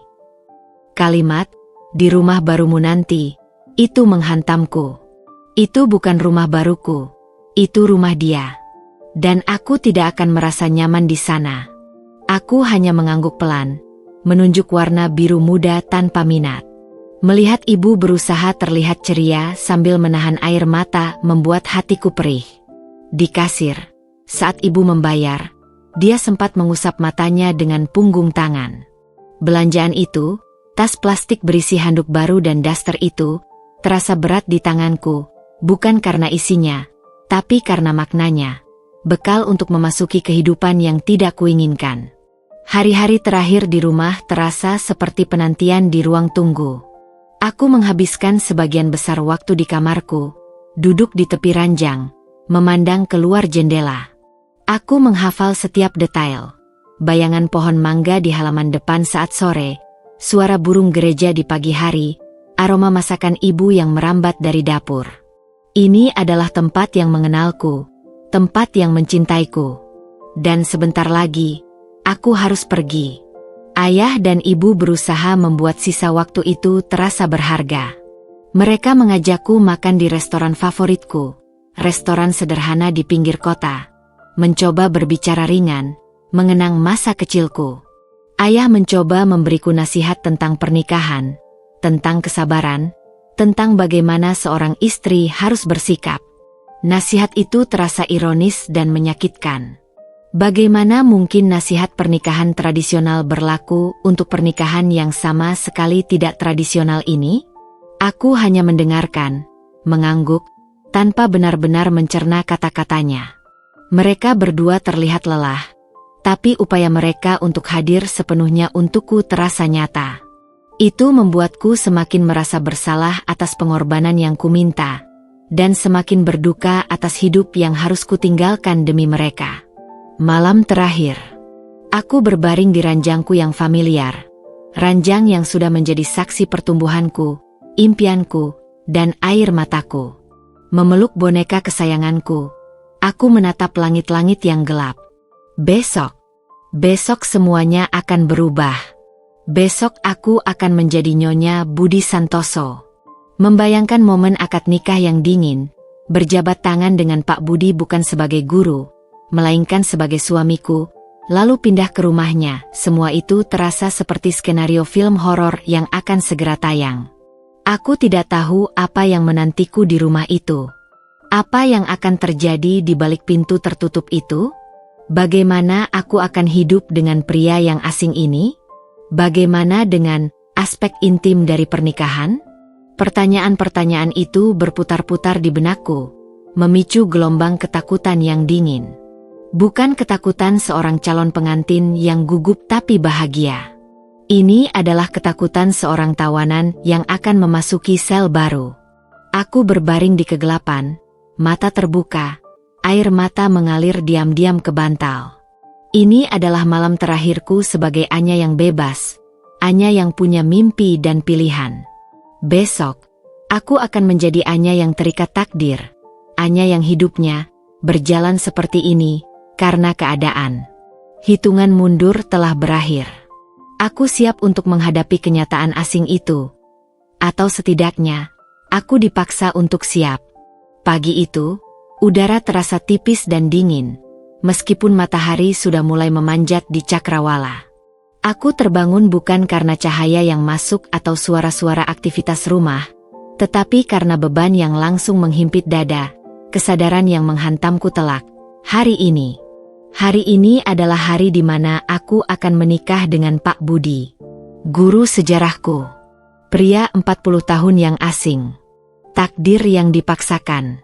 Kalimat, di rumah barumu nanti, itu menghantamku. Itu bukan rumah baruku, itu rumah dia. Dan aku tidak akan merasa nyaman di sana. Aku hanya mengangguk pelan, menunjuk warna biru muda tanpa minat. Melihat ibu berusaha terlihat ceria sambil menahan air mata membuat hatiku perih. Di kasir, saat ibu membayar, dia sempat mengusap matanya dengan punggung tangan. Belanjaan itu, tas plastik berisi handuk baru dan daster itu, terasa berat di tanganku, bukan karena isinya, tapi karena maknanya. Bekal untuk memasuki kehidupan yang tidak kuinginkan. Hari-hari terakhir di rumah terasa seperti penantian di ruang tunggu. Aku menghabiskan sebagian besar waktu di kamarku, duduk di tepi ranjang, memandang keluar jendela. Aku menghafal setiap detail. Bayangan pohon mangga di halaman depan saat sore, suara burung gereja di pagi hari, aroma masakan ibu yang merambat dari dapur. Ini adalah tempat yang mengenalku, tempat yang mencintaiku. Dan sebentar lagi, aku harus pergi. Ayah dan ibu berusaha membuat sisa waktu itu terasa berharga. Mereka mengajakku makan di restoran favoritku, restoran sederhana di pinggir kota. Mencoba berbicara ringan, mengenang masa kecilku. Ayah mencoba memberiku nasihat tentang pernikahan, tentang kesabaran, tentang bagaimana seorang istri harus bersikap. Nasihat itu terasa ironis dan menyakitkan. Bagaimana mungkin nasihat pernikahan tradisional berlaku untuk pernikahan yang sama sekali tidak tradisional ini? Aku hanya mendengarkan, mengangguk, tanpa benar-benar mencerna kata-katanya. Mereka berdua terlihat lelah, tapi upaya mereka untuk hadir sepenuhnya untukku terasa nyata. Itu membuatku semakin merasa bersalah atas pengorbanan yang kuminta, dan semakin berduka atas hidup yang harus kutinggalkan demi mereka. Malam terakhir, aku berbaring di ranjangku yang familiar, ranjang yang sudah menjadi saksi pertumbuhanku, impianku, dan air mataku. Memeluk boneka kesayanganku, aku menatap langit-langit yang gelap. Besok semuanya akan berubah. Besok aku akan menjadi Nyonya Budi Santoso. Membayangkan momen akad nikah yang dingin, berjabat tangan dengan Pak Budi bukan sebagai guru, melainkan sebagai suamiku, lalu pindah ke rumahnya. Semua itu terasa seperti skenario film horor yang akan segera tayang. Aku tidak tahu apa yang menantiku di rumah itu. Apa yang akan terjadi di balik pintu tertutup itu? Bagaimana aku akan hidup dengan pria yang asing ini? Bagaimana dengan aspek intim dari pernikahan? Pertanyaan-pertanyaan itu berputar-putar di benakku, memicu gelombang ketakutan yang dingin. Bukan ketakutan seorang calon pengantin yang gugup tapi bahagia. Ini adalah ketakutan seorang tawanan yang akan memasuki sel baru. Aku berbaring di kegelapan, mata terbuka, air mata mengalir diam-diam ke bantal. Ini adalah malam terakhirku sebagai Anya yang bebas, Anya yang punya mimpi dan pilihan. Besok, aku akan menjadi Anya yang terikat takdir, Anya yang hidupnya berjalan seperti ini karena keadaan. Hitungan mundur telah berakhir. Aku siap untuk menghadapi kenyataan asing itu. Atau setidaknya, aku dipaksa untuk siap. Pagi itu, udara terasa tipis dan dingin, meskipun matahari sudah mulai memanjat di cakrawala. Aku terbangun bukan karena cahaya yang masuk atau suara-suara aktivitas rumah, tetapi karena beban yang langsung menghimpit dada, kesadaran yang menghantamku telak. Hari ini adalah hari di mana aku akan menikah dengan Pak Budi, guru sejarahku. Pria 40 tahun yang asing. Takdir yang dipaksakan.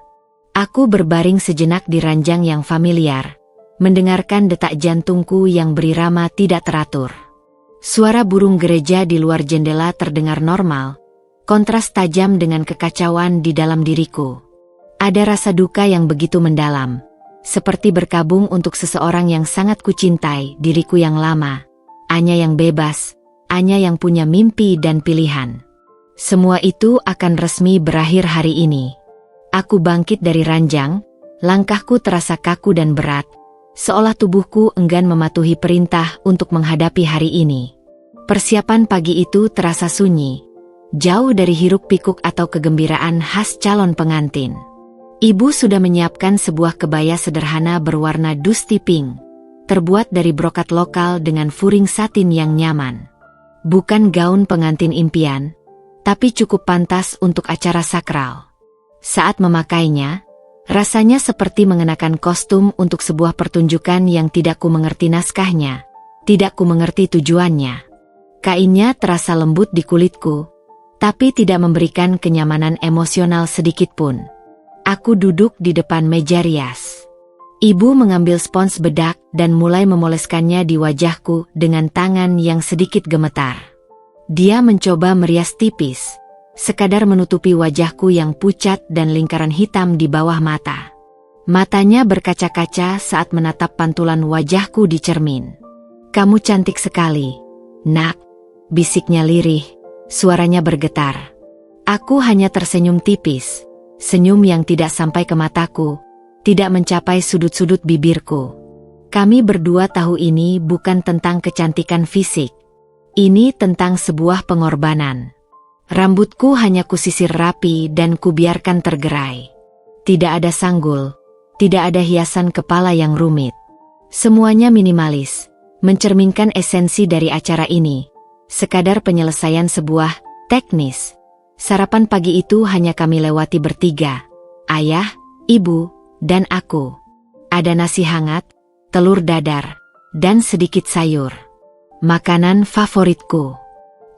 Aku berbaring sejenak di ranjang yang familiar, mendengarkan detak jantungku yang berirama tidak teratur. Suara burung gereja di luar jendela terdengar normal, kontras tajam dengan kekacauan di dalam diriku. Ada rasa duka yang begitu mendalam, seperti berkabung untuk seseorang yang sangat kucintai, diriku yang lama, Anya yang bebas, Anya yang punya mimpi dan pilihan. Semua itu akan resmi berakhir hari ini. Aku bangkit dari ranjang, langkahku terasa kaku dan berat, seolah tubuhku enggan mematuhi perintah untuk menghadapi hari ini. Persiapan pagi itu terasa sunyi, jauh dari hiruk-pikuk atau kegembiraan khas calon pengantin. Ibu sudah menyiapkan sebuah kebaya sederhana berwarna dusty pink, terbuat dari brokat lokal dengan furing satin yang nyaman. Bukan gaun pengantin impian, tapi cukup pantas untuk acara sakral. Saat memakainya, rasanya seperti mengenakan kostum untuk sebuah pertunjukan yang tidak ku mengerti naskahnya, tidak ku mengerti tujuannya. Kainnya terasa lembut di kulitku, tapi tidak memberikan kenyamanan emosional sedikitpun. Aku duduk di depan meja rias. Ibu mengambil spons bedak dan mulai memoleskannya di wajahku dengan tangan yang sedikit gemetar. Dia mencoba merias tipis, sekadar menutupi wajahku yang pucat dan lingkaran hitam di bawah mata. Matanya berkaca-kaca saat menatap pantulan wajahku di cermin. "Kamu cantik sekali, nak," bisiknya lirih, suaranya bergetar. Aku hanya tersenyum tipis. Senyum yang tidak sampai ke mataku, tidak mencapai sudut-sudut bibirku. Kami berdua tahu ini bukan tentang kecantikan fisik. Ini tentang sebuah pengorbanan. Rambutku hanya kusisir rapi dan kubiarkan tergerai. Tidak ada sanggul, tidak ada hiasan kepala yang rumit. Semuanya minimalis, mencerminkan esensi dari acara ini. Sekadar penyelesaian sebuah teknis. Sarapan pagi itu hanya kami lewati bertiga, ayah, ibu, dan aku. Ada nasi hangat, telur dadar, dan sedikit sayur. Makanan favoritku.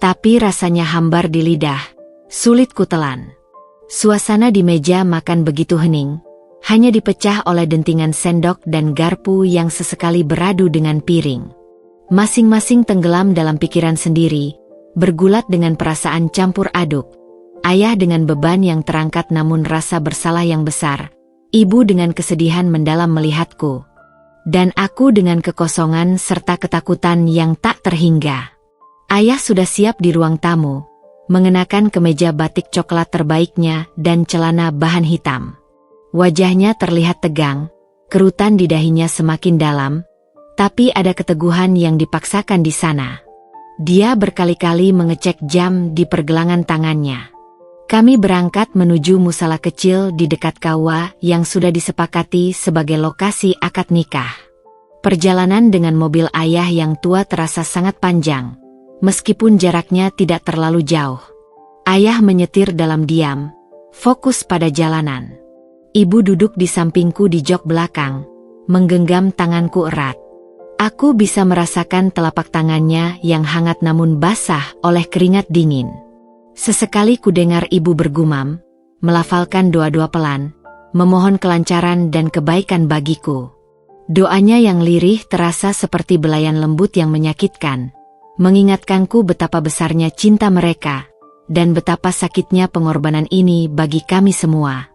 Tapi rasanya hambar di lidah, sulit kutelan. Suasana di meja makan begitu hening, hanya dipecah oleh dentingan sendok dan garpu yang sesekali beradu dengan piring. Masing-masing tenggelam dalam pikiran sendiri, bergulat dengan perasaan campur aduk. Ayah dengan beban yang terangkat namun rasa bersalah yang besar, ibu dengan kesedihan mendalam melihatku, dan aku dengan kekosongan serta ketakutan yang tak terhingga. Ayah sudah siap di ruang tamu, mengenakan kemeja batik coklat terbaiknya dan celana bahan hitam. Wajahnya terlihat tegang, kerutan di dahinya semakin dalam, tapi ada keteguhan yang dipaksakan di sana. Dia berkali-kali mengecek jam di pergelangan tangannya. Kami berangkat menuju musala kecil di dekat kawah yang sudah disepakati sebagai lokasi akad nikah. Perjalanan dengan mobil ayah yang tua terasa sangat panjang, meskipun jaraknya tidak terlalu jauh. Ayah menyetir dalam diam, fokus pada jalanan. Ibu duduk di sampingku di jok belakang, menggenggam tanganku erat. Aku bisa merasakan telapak tangannya yang hangat namun basah oleh keringat dingin. Sesekali kudengar ibu bergumam, melafalkan doa-doa pelan, memohon kelancaran dan kebaikan bagiku. Doanya yang lirih terasa seperti belayan lembut yang menyakitkan, mengingatkanku betapa besarnya cinta mereka, dan betapa sakitnya pengorbanan ini bagi kami semua.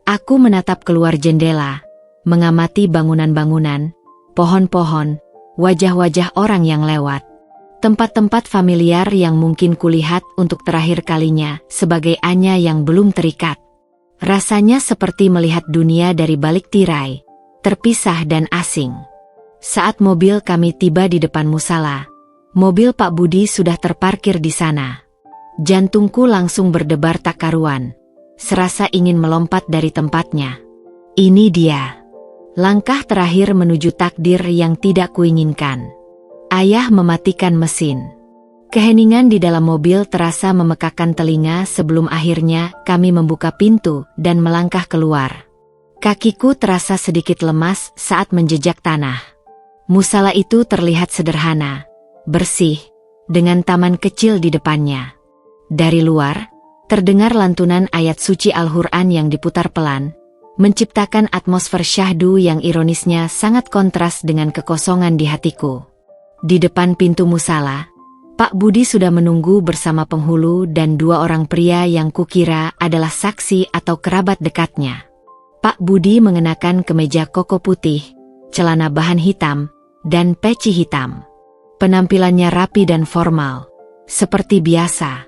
Aku menatap keluar jendela, mengamati bangunan-bangunan, pohon-pohon, wajah-wajah orang yang lewat. Tempat-tempat familiar yang mungkin kulihat untuk terakhir kalinya sebagai Anya yang belum terikat. Rasanya seperti melihat dunia dari balik tirai, terpisah dan asing. Saat mobil kami tiba di depan musala, mobil Pak Budi sudah terparkir di sana. Jantungku langsung berdebar tak karuan, serasa ingin melompat dari tempatnya. Ini dia, langkah terakhir menuju takdir yang tidak kuinginkan. Ayah mematikan mesin. Keheningan di dalam mobil terasa memekakan telinga sebelum akhirnya kami membuka pintu dan melangkah keluar. Kakiku terasa sedikit lemas saat menjejak tanah. Musala itu terlihat sederhana, bersih, dengan taman kecil di depannya. Dari luar, terdengar lantunan ayat suci Al-Quran yang diputar pelan, menciptakan atmosfer syahdu yang ironisnya sangat kontras dengan kekosongan di hatiku. Di depan pintu musala, Pak Budi sudah menunggu bersama penghulu dan dua orang pria yang kukira adalah saksi atau kerabat dekatnya. Pak Budi mengenakan kemeja koko putih, celana bahan hitam, dan peci hitam. Penampilannya rapi dan formal, seperti biasa.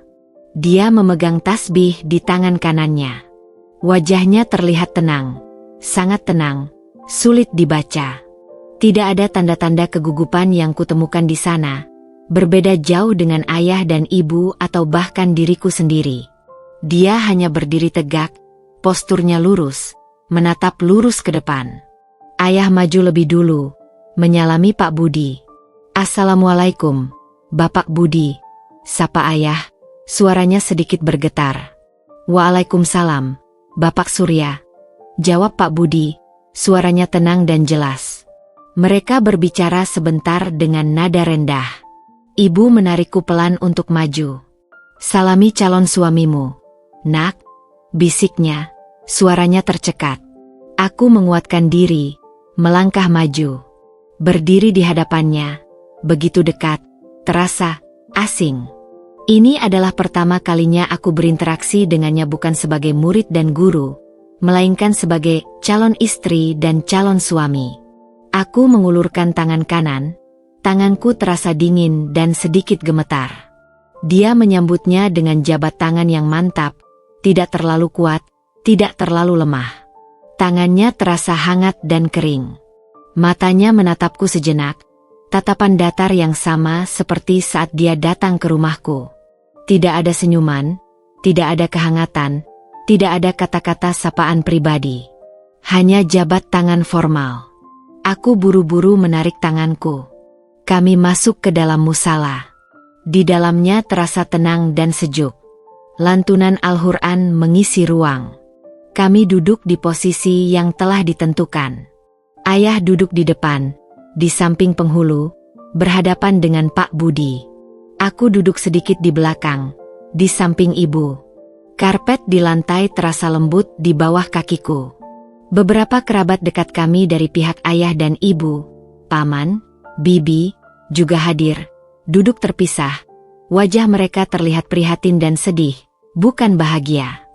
Dia memegang tasbih di tangan kanannya. Wajahnya terlihat tenang, sangat tenang, sulit dibaca. Tidak ada tanda-tanda kegugupan yang kutemukan di sana, berbeda jauh dengan ayah dan ibu atau bahkan diriku sendiri. Dia hanya berdiri tegak, posturnya lurus, menatap lurus ke depan. Ayah maju lebih dulu, menyalami Pak Budi. "Assalamualaikum, Bapak Budi," sapa ayah. Suaranya sedikit bergetar. "Waalaikumsalam, Bapak Surya," jawab Pak Budi, suaranya tenang dan jelas. Mereka berbicara sebentar dengan nada rendah. Ibu menarikku pelan untuk maju. "Salami calon suamimu, Nak," bisiknya, suaranya tercekat. Aku menguatkan diri, melangkah maju. Berdiri di hadapannya, begitu dekat, terasa asing. Ini adalah pertama kalinya aku berinteraksi dengannya bukan sebagai murid dan guru, melainkan sebagai calon istri dan calon suami. Aku mengulurkan tangan kanan, tanganku terasa dingin dan sedikit gemetar. Dia menyambutnya dengan jabat tangan yang mantap, tidak terlalu kuat, tidak terlalu lemah. Tangannya terasa hangat dan kering. Matanya menatapku sejenak, tatapan datar yang sama seperti saat dia datang ke rumahku. Tidak ada senyuman, tidak ada kehangatan, tidak ada kata-kata sapaan pribadi. Hanya jabat tangan formal. Aku buru-buru menarik tanganku. Kami masuk ke dalam musala. Di dalamnya terasa tenang dan sejuk. Lantunan Al-Quran mengisi ruang. Kami duduk di posisi yang telah ditentukan. Ayah duduk di depan, di samping penghulu, berhadapan dengan Pak Budi. Aku duduk sedikit di belakang, di samping ibu. Karpet di lantai terasa lembut di bawah kakiku. Beberapa kerabat dekat kami dari pihak ayah dan ibu, paman, bibi, juga hadir, duduk terpisah. Wajah mereka terlihat prihatin dan sedih, bukan bahagia.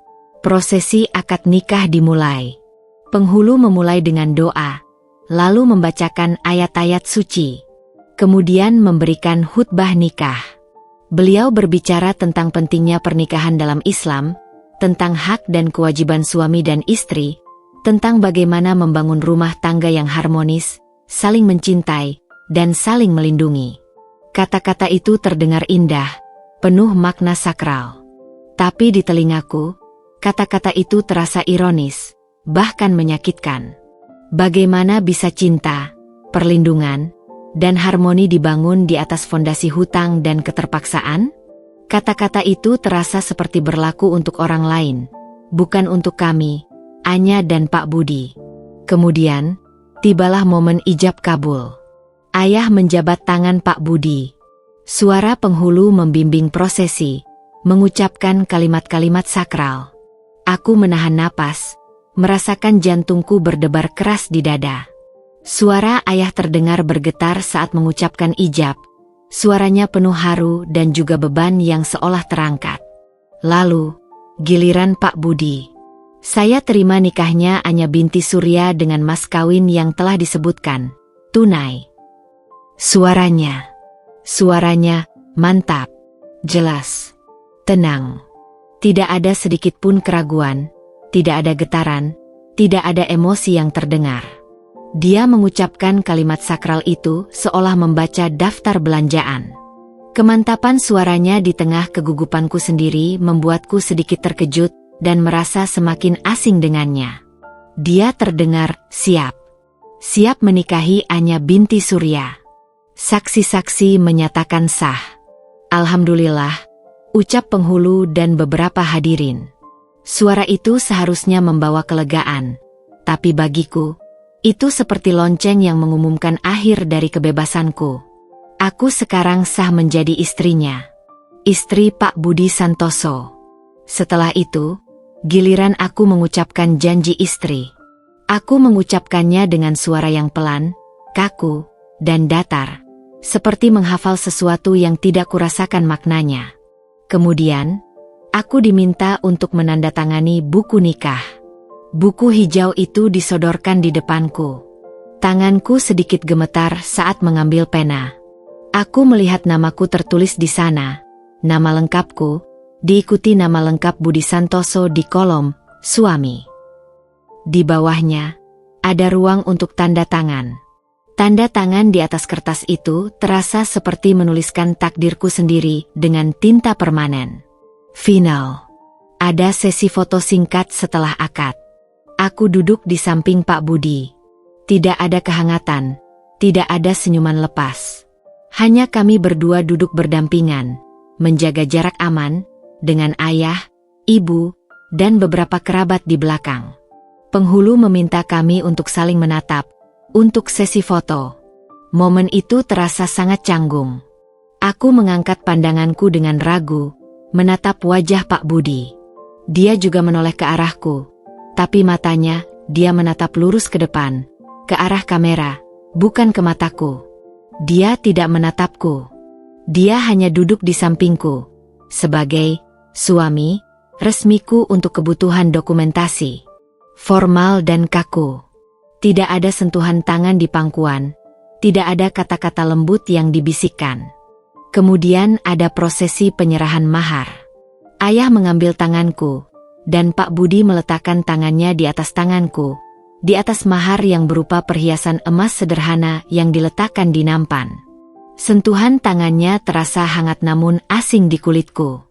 Prosesi akad nikah dimulai. Penghulu memulai dengan doa, lalu membacakan ayat-ayat suci. Kemudian memberikan khutbah nikah. Beliau berbicara tentang pentingnya pernikahan dalam Islam, tentang hak dan kewajiban suami dan istri, tentang bagaimana membangun rumah tangga yang harmonis, saling mencintai, dan saling melindungi. Kata-kata itu terdengar indah, penuh makna sakral. Tapi di telingaku, kata-kata itu terasa ironis, bahkan menyakitkan. Bagaimana bisa cinta, perlindungan, dan harmoni dibangun di atas fondasi hutang dan keterpaksaan? Kata-kata itu terasa seperti berlaku untuk orang lain, bukan untuk kami, Anya dan Pak Budi. Kemudian, tibalah momen ijab kabul. Ayah menjabat tangan Pak Budi. Suara penghulu membimbing prosesi, mengucapkan kalimat-kalimat sakral. Aku menahan napas, merasakan jantungku berdebar keras di dada. Suara ayah terdengar bergetar saat mengucapkan ijab. Suaranya penuh haru dan juga beban yang seolah terangkat. Lalu, giliran Pak Budi. Saya terima nikahnya Anya binti Surya dengan mas kawin yang telah disebutkan, tunai. Suaranya mantap, jelas, tenang. Tidak ada sedikit pun keraguan, tidak ada getaran, tidak ada emosi yang terdengar. Dia mengucapkan kalimat sakral itu seolah membaca daftar belanjaan. Kemantapan suaranya di tengah kegugupanku sendiri membuatku sedikit terkejut dan merasa semakin asing dengannya. Dia terdengar siap menikahi Anya binti Surya. Saksi-saksi menyatakan sah. Alhamdulillah, ucap penghulu dan beberapa hadirin. Suara itu seharusnya membawa kelegaan, tapi bagiku, itu seperti lonceng yang mengumumkan akhir dari kebebasanku. Aku sekarang sah menjadi istrinya. Istri Pak Budi Santoso. Setelah itu, giliran aku mengucapkan janji istri. Aku mengucapkannya dengan suara yang pelan, kaku, dan datar. Seperti menghafal sesuatu yang tidak kurasakan maknanya. Kemudian, aku diminta untuk menandatangani buku nikah. Buku hijau itu disodorkan di depanku. Tanganku sedikit gemetar saat mengambil pena. Aku melihat namaku tertulis di sana, nama lengkapku, diikuti nama lengkap Budi Santoso di kolom suami. Di bawahnya, ada ruang untuk tanda tangan. Tanda tangan di atas kertas itu terasa seperti menuliskan takdirku sendiri dengan tinta permanen. Final. Ada sesi foto singkat setelah akad. Aku duduk di samping Pak Budi. Tidak ada kehangatan, tidak ada senyuman lepas. Hanya kami berdua duduk berdampingan, menjaga jarak aman, dengan ayah, ibu, dan beberapa kerabat di belakang. Penghulu meminta kami untuk saling menatap, untuk sesi foto. Momen itu terasa sangat canggung. Aku mengangkat pandanganku dengan ragu, menatap wajah Pak Budi. Dia juga menoleh ke arahku, tapi matanya, dia menatap lurus ke depan, ke arah kamera, bukan ke mataku. Dia tidak menatapku. Dia hanya duduk di sampingku, sebagai suami resmiku untuk kebutuhan dokumentasi. Formal dan kaku. Tidak ada sentuhan tangan di pangkuan, tidak ada kata-kata lembut yang dibisikkan. Kemudian ada prosesi penyerahan mahar. Ayah mengambil tanganku, dan Pak Budi meletakkan tangannya di atas tanganku, di atas mahar yang berupa perhiasan emas sederhana yang diletakkan di nampan. Sentuhan tangannya terasa hangat namun asing di kulitku.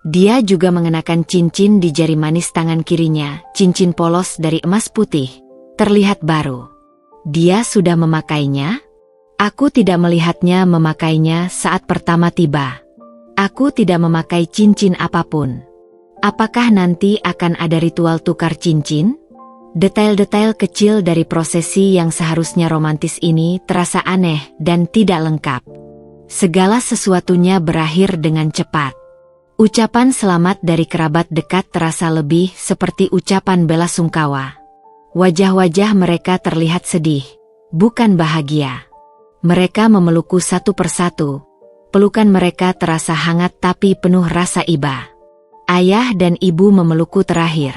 Dia juga mengenakan cincin di jari manis tangan kirinya, cincin polos dari emas putih. Terlihat baru. Dia sudah memakainya? Aku tidak melihatnya memakainya saat pertama tiba. Aku tidak memakai cincin apapun. Apakah nanti akan ada ritual tukar cincin? Detail-detail kecil dari prosesi yang seharusnya romantis ini terasa aneh dan tidak lengkap. Segala sesuatunya berakhir dengan cepat. Ucapan selamat dari kerabat dekat terasa lebih seperti ucapan bela sungkawa. Wajah-wajah mereka terlihat sedih, bukan bahagia. Mereka memelukku satu persatu. Pelukan mereka terasa hangat tapi penuh rasa iba. Ayah dan ibu memelukku terakhir.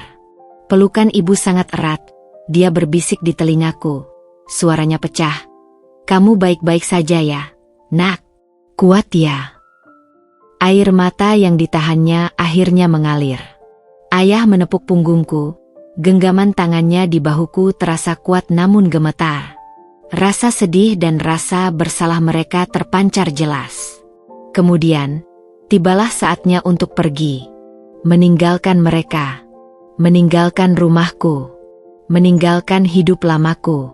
Pelukan ibu sangat erat. Dia berbisik di telingaku. Suaranya pecah. Kamu baik-baik saja ya, nak? Kuat ya? Air mata yang ditahannya akhirnya mengalir. Ayah menepuk punggungku. Genggaman tangannya di bahuku terasa kuat namun gemetar. Rasa sedih dan rasa bersalah mereka terpancar jelas. Kemudian, tibalah saatnya untuk pergi. Meninggalkan mereka. Meninggalkan rumahku. Meninggalkan hidup lamaku.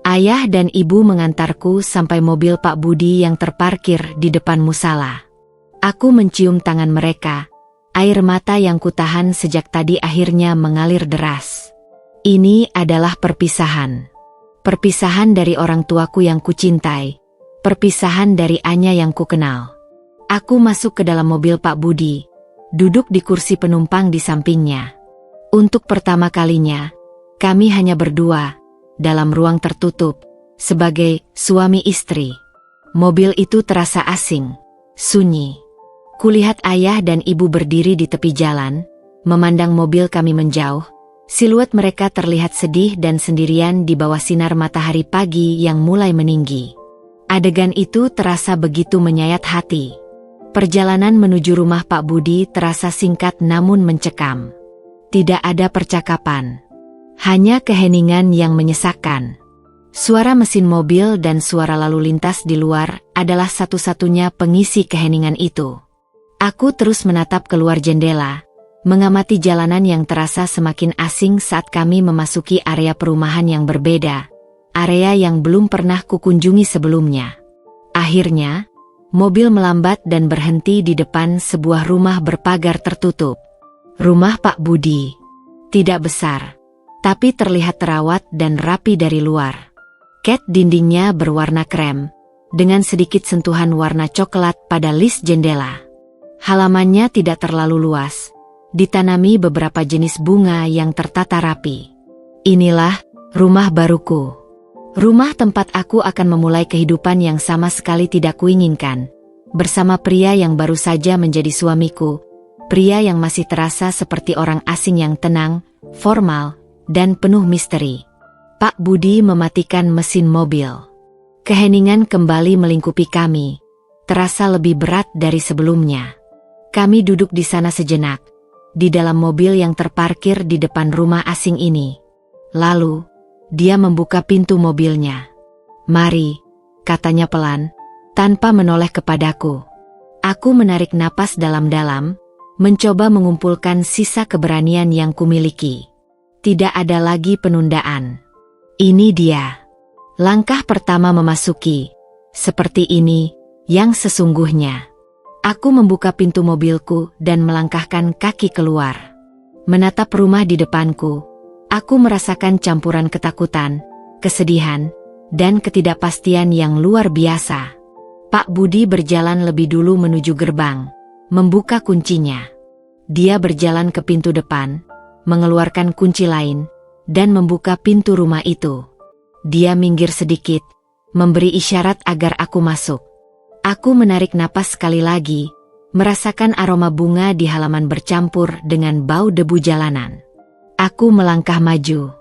Ayah dan ibu mengantarku sampai mobil Pak Budi yang terparkir di depan musala. Aku mencium tangan mereka. Air mata yang kutahan sejak tadi akhirnya mengalir deras. Ini adalah perpisahan. Perpisahan dari orang tuaku yang kucintai. Perpisahan dari Anya yang kukenal. Aku masuk ke dalam mobil Pak Budi. Duduk di kursi penumpang di sampingnya. Untuk pertama kalinya, kami hanya berdua, dalam ruang tertutup, sebagai suami istri. Mobil itu terasa asing, sunyi. Kulihat ayah dan ibu berdiri di tepi jalan, memandang mobil kami menjauh. Siluet mereka terlihat sedih dan sendirian di bawah sinar matahari pagi yang mulai meninggi. Adegan itu terasa begitu menyayat hati. Perjalanan menuju rumah Pak Budi terasa singkat namun mencekam. Tidak ada percakapan. Hanya keheningan yang menyesakkan. Suara mesin mobil dan suara lalu lintas di luar adalah satu-satunya pengisi keheningan itu. Aku terus menatap keluar jendela, mengamati jalanan yang terasa semakin asing saat kami memasuki area perumahan yang berbeda, area yang belum pernah kukunjungi sebelumnya. Akhirnya, mobil melambat dan berhenti di depan sebuah rumah berpagar tertutup. Rumah Pak Budi. Tidak besar, tapi terlihat terawat dan rapi dari luar. Cat dindingnya berwarna krem, dengan sedikit sentuhan warna coklat pada lis jendela. Halamannya tidak terlalu luas. Ditanami beberapa jenis bunga yang tertata rapi. Inilah rumah baruku. Rumah tempat aku akan memulai kehidupan yang sama sekali tidak kuinginkan. Bersama pria yang baru saja menjadi suamiku. Pria yang masih terasa seperti orang asing yang tenang, formal, dan penuh misteri. Pak Budi mematikan mesin mobil. Keheningan kembali melingkupi kami. Terasa lebih berat dari sebelumnya. Kami duduk di sana sejenak. Di dalam mobil yang terparkir di depan rumah asing ini. Lalu, dia membuka pintu mobilnya. "Mari," katanya pelan, tanpa menoleh kepadaku. Aku menarik napas dalam-dalam, mencoba mengumpulkan sisa keberanian yang kumiliki. Tidak ada lagi penundaan. Ini dia. Langkah pertama memasuki. Seperti ini, yang sesungguhnya. Aku membuka pintu mobilku dan melangkahkan kaki keluar. Menatap rumah di depanku, aku merasakan campuran ketakutan, kesedihan, dan ketidakpastian yang luar biasa. Pak Budi berjalan lebih dulu menuju gerbang, membuka kuncinya. Dia berjalan ke pintu depan, mengeluarkan kunci lain, dan membuka pintu rumah itu. Dia minggir sedikit, memberi isyarat agar aku masuk. Aku menarik napas sekali lagi, merasakan aroma bunga di halaman bercampur dengan bau debu jalanan. Aku melangkah maju,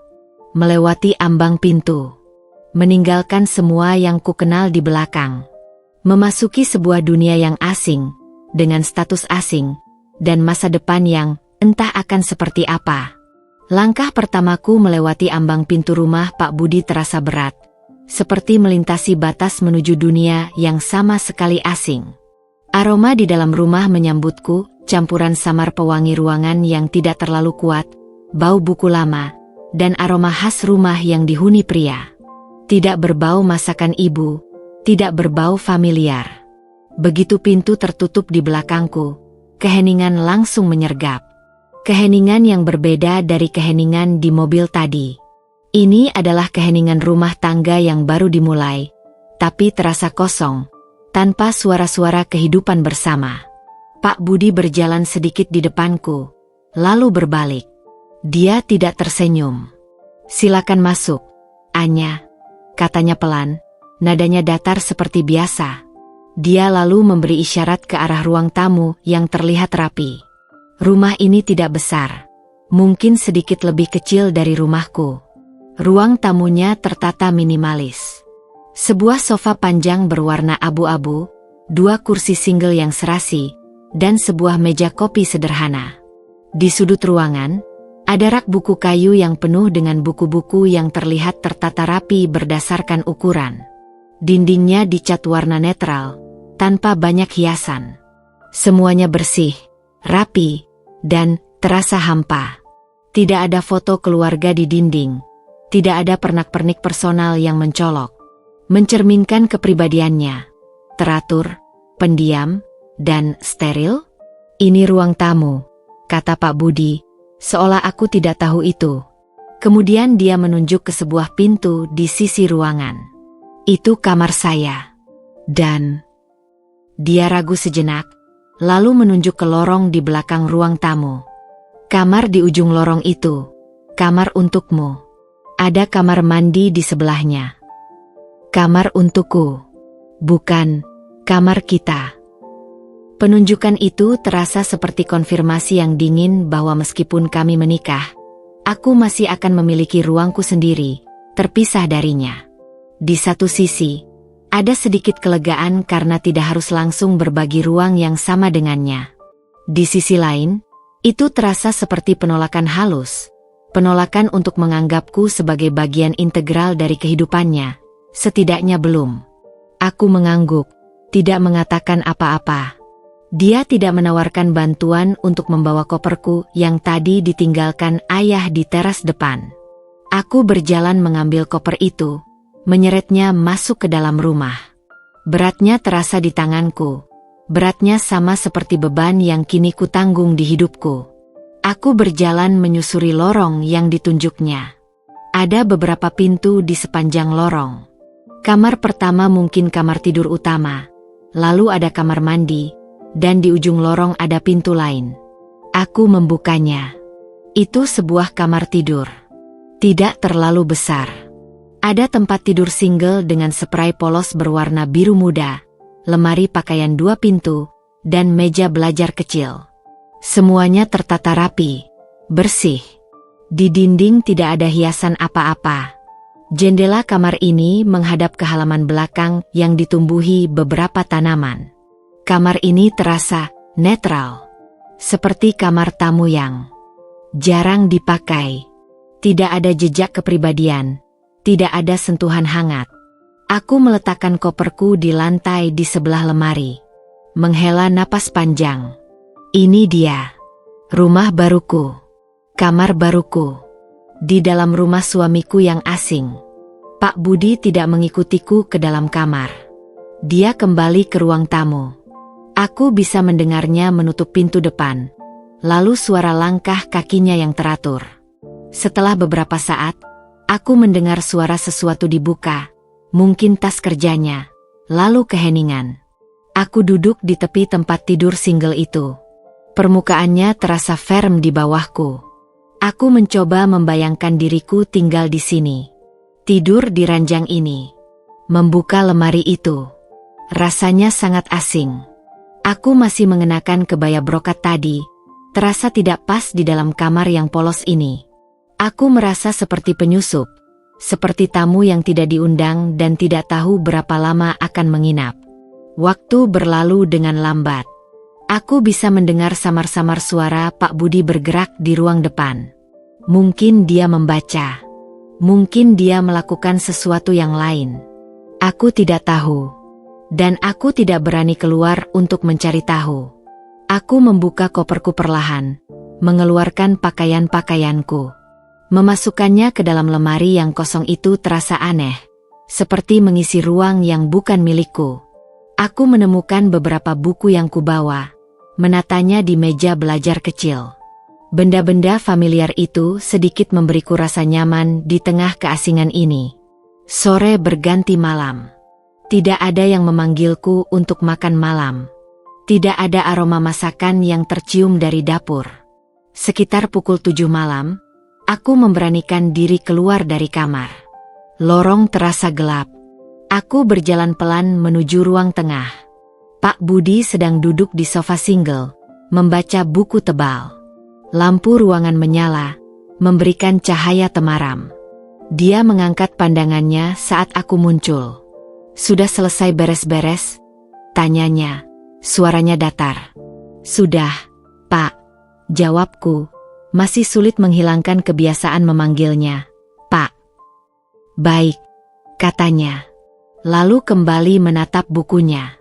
melewati ambang pintu, meninggalkan semua yang kukenal di belakang. Memasuki sebuah dunia yang asing, dengan status asing, dan masa depan yang entah akan seperti apa. Langkah pertamaku melewati ambang pintu rumah Pak Budi terasa berat. Seperti melintasi batas menuju dunia yang sama sekali asing. Aroma di dalam rumah menyambutku, campuran samar pewangi ruangan yang tidak terlalu kuat, bau buku lama, dan aroma khas rumah yang dihuni pria. Tidak berbau masakan ibu, tidak berbau familiar. Begitu pintu tertutup di belakangku, keheningan langsung menyergap. Keheningan yang berbeda dari keheningan di mobil tadi. Ini adalah keheningan rumah tangga yang baru dimulai, tapi terasa kosong, tanpa suara-suara kehidupan bersama. Pak Budi berjalan sedikit di depanku, lalu berbalik. Dia tidak tersenyum. "Silakan masuk, Anya," katanya pelan, nadanya datar seperti biasa. Dia lalu memberi isyarat ke arah ruang tamu yang terlihat rapi. Rumah ini tidak besar, mungkin sedikit lebih kecil dari rumahku. Ruang tamunya tertata minimalis. Sebuah sofa panjang berwarna abu-abu, 2 kursi single yang serasi, dan sebuah meja kopi sederhana. Di sudut ruangan, ada rak buku kayu yang penuh dengan buku-buku yang terlihat tertata rapi berdasarkan ukuran. Dindingnya dicat warna netral, tanpa banyak hiasan. Semuanya bersih, rapi, dan terasa hampa. Tidak ada foto keluarga di dinding. Tidak ada pernak-pernik personal yang mencolok, mencerminkan kepribadiannya. Teratur, pendiam, dan steril. "Ini ruang tamu," kata Pak Budi, seolah aku tidak tahu itu. Kemudian dia menunjuk ke sebuah pintu di sisi ruangan. "Itu kamar saya." Dan dia ragu sejenak, lalu menunjuk ke lorong di belakang ruang tamu. "Kamar di ujung lorong itu, kamar untukmu. Ada kamar mandi di sebelahnya. Kamar untukku, bukan kamar kita." Penunjukan itu terasa seperti konfirmasi yang dingin bahwa meskipun kami menikah, aku masih akan memiliki ruangku sendiri, terpisah darinya. Di satu sisi, ada sedikit kelegaan karena tidak harus langsung berbagi ruang yang sama dengannya. Di sisi lain, itu terasa seperti penolakan halus, penolakan untuk menganggapku sebagai bagian integral dari kehidupannya, setidaknya belum. Aku mengangguk, tidak mengatakan apa-apa. Dia tidak menawarkan bantuan untuk membawa koperku yang tadi ditinggalkan ayah di teras depan. Aku berjalan mengambil koper itu, menyeretnya masuk ke dalam rumah. Beratnya terasa di tanganku. Beratnya sama seperti beban yang kini kutanggung di hidupku. Aku berjalan menyusuri lorong yang ditunjuknya. Ada beberapa pintu di sepanjang lorong. Kamar pertama mungkin kamar tidur utama. Lalu ada kamar mandi. Dan di ujung lorong ada pintu lain. Aku membukanya. Itu sebuah kamar tidur. Tidak terlalu besar. Ada tempat tidur single dengan spray polos berwarna biru muda, lemari pakaian 2 pintu, dan meja belajar kecil. Semuanya tertata rapi, bersih. Di dinding tidak ada hiasan apa-apa. Jendela kamar ini menghadap ke halaman belakang yang ditumbuhi beberapa tanaman. Kamar ini terasa netral, seperti kamar tamu yang jarang dipakai. Tidak ada jejak kepribadian, tidak ada sentuhan hangat. Aku meletakkan koperku di lantai di sebelah lemari. Menghela napas panjang. Ini dia, rumah baruku, kamar baruku. Di dalam rumah suamiku yang asing. Pak Budi tidak mengikutiku ke dalam kamar. Dia kembali ke ruang tamu. Aku bisa mendengarnya menutup pintu depan, lalu suara langkah kakinya yang teratur. Setelah beberapa saat, aku mendengar suara sesuatu dibuka, mungkin tas kerjanya, lalu keheningan. Aku duduk di tepi tempat tidur single itu. Permukaannya terasa firm di bawahku. Aku mencoba membayangkan diriku tinggal di sini. Tidur di ranjang ini. Membuka lemari itu. Rasanya sangat asing. Aku masih mengenakan kebaya brokat tadi, terasa tidak pas di dalam kamar yang polos ini. Aku merasa seperti penyusup, seperti tamu yang tidak diundang dan tidak tahu berapa lama akan menginap. Waktu berlalu dengan lambat. Aku bisa mendengar samar-samar suara Pak Budi bergerak di ruang depan. Mungkin dia membaca. Mungkin dia melakukan sesuatu yang lain. Aku tidak tahu. Dan aku tidak berani keluar untuk mencari tahu. Aku membuka koperku perlahan, mengeluarkan pakaian-pakaianku. Memasukkannya ke dalam lemari yang kosong itu terasa aneh, seperti mengisi ruang yang bukan milikku. Aku menemukan beberapa buku yang kubawa, menatanya di meja belajar kecil. Benda-benda familiar itu sedikit memberiku rasa nyaman di tengah keasingan ini. Sore berganti malam. Tidak ada yang memanggilku untuk makan malam. Tidak ada aroma masakan yang tercium dari dapur. Sekitar pukul 7 malam, aku memberanikan diri keluar dari kamar. Lorong terasa gelap. Aku berjalan pelan menuju ruang tengah. Pak Budi sedang duduk di sofa single, membaca buku tebal. Lampu ruangan menyala, memberikan cahaya temaram. Dia mengangkat pandangannya saat aku muncul. "Sudah selesai beres-beres?" tanyanya. Suaranya datar. "Sudah, Pak," jawabku. Masih sulit menghilangkan kebiasaan memanggilnya Pak. "Baik," katanya. Lalu kembali menatap bukunya.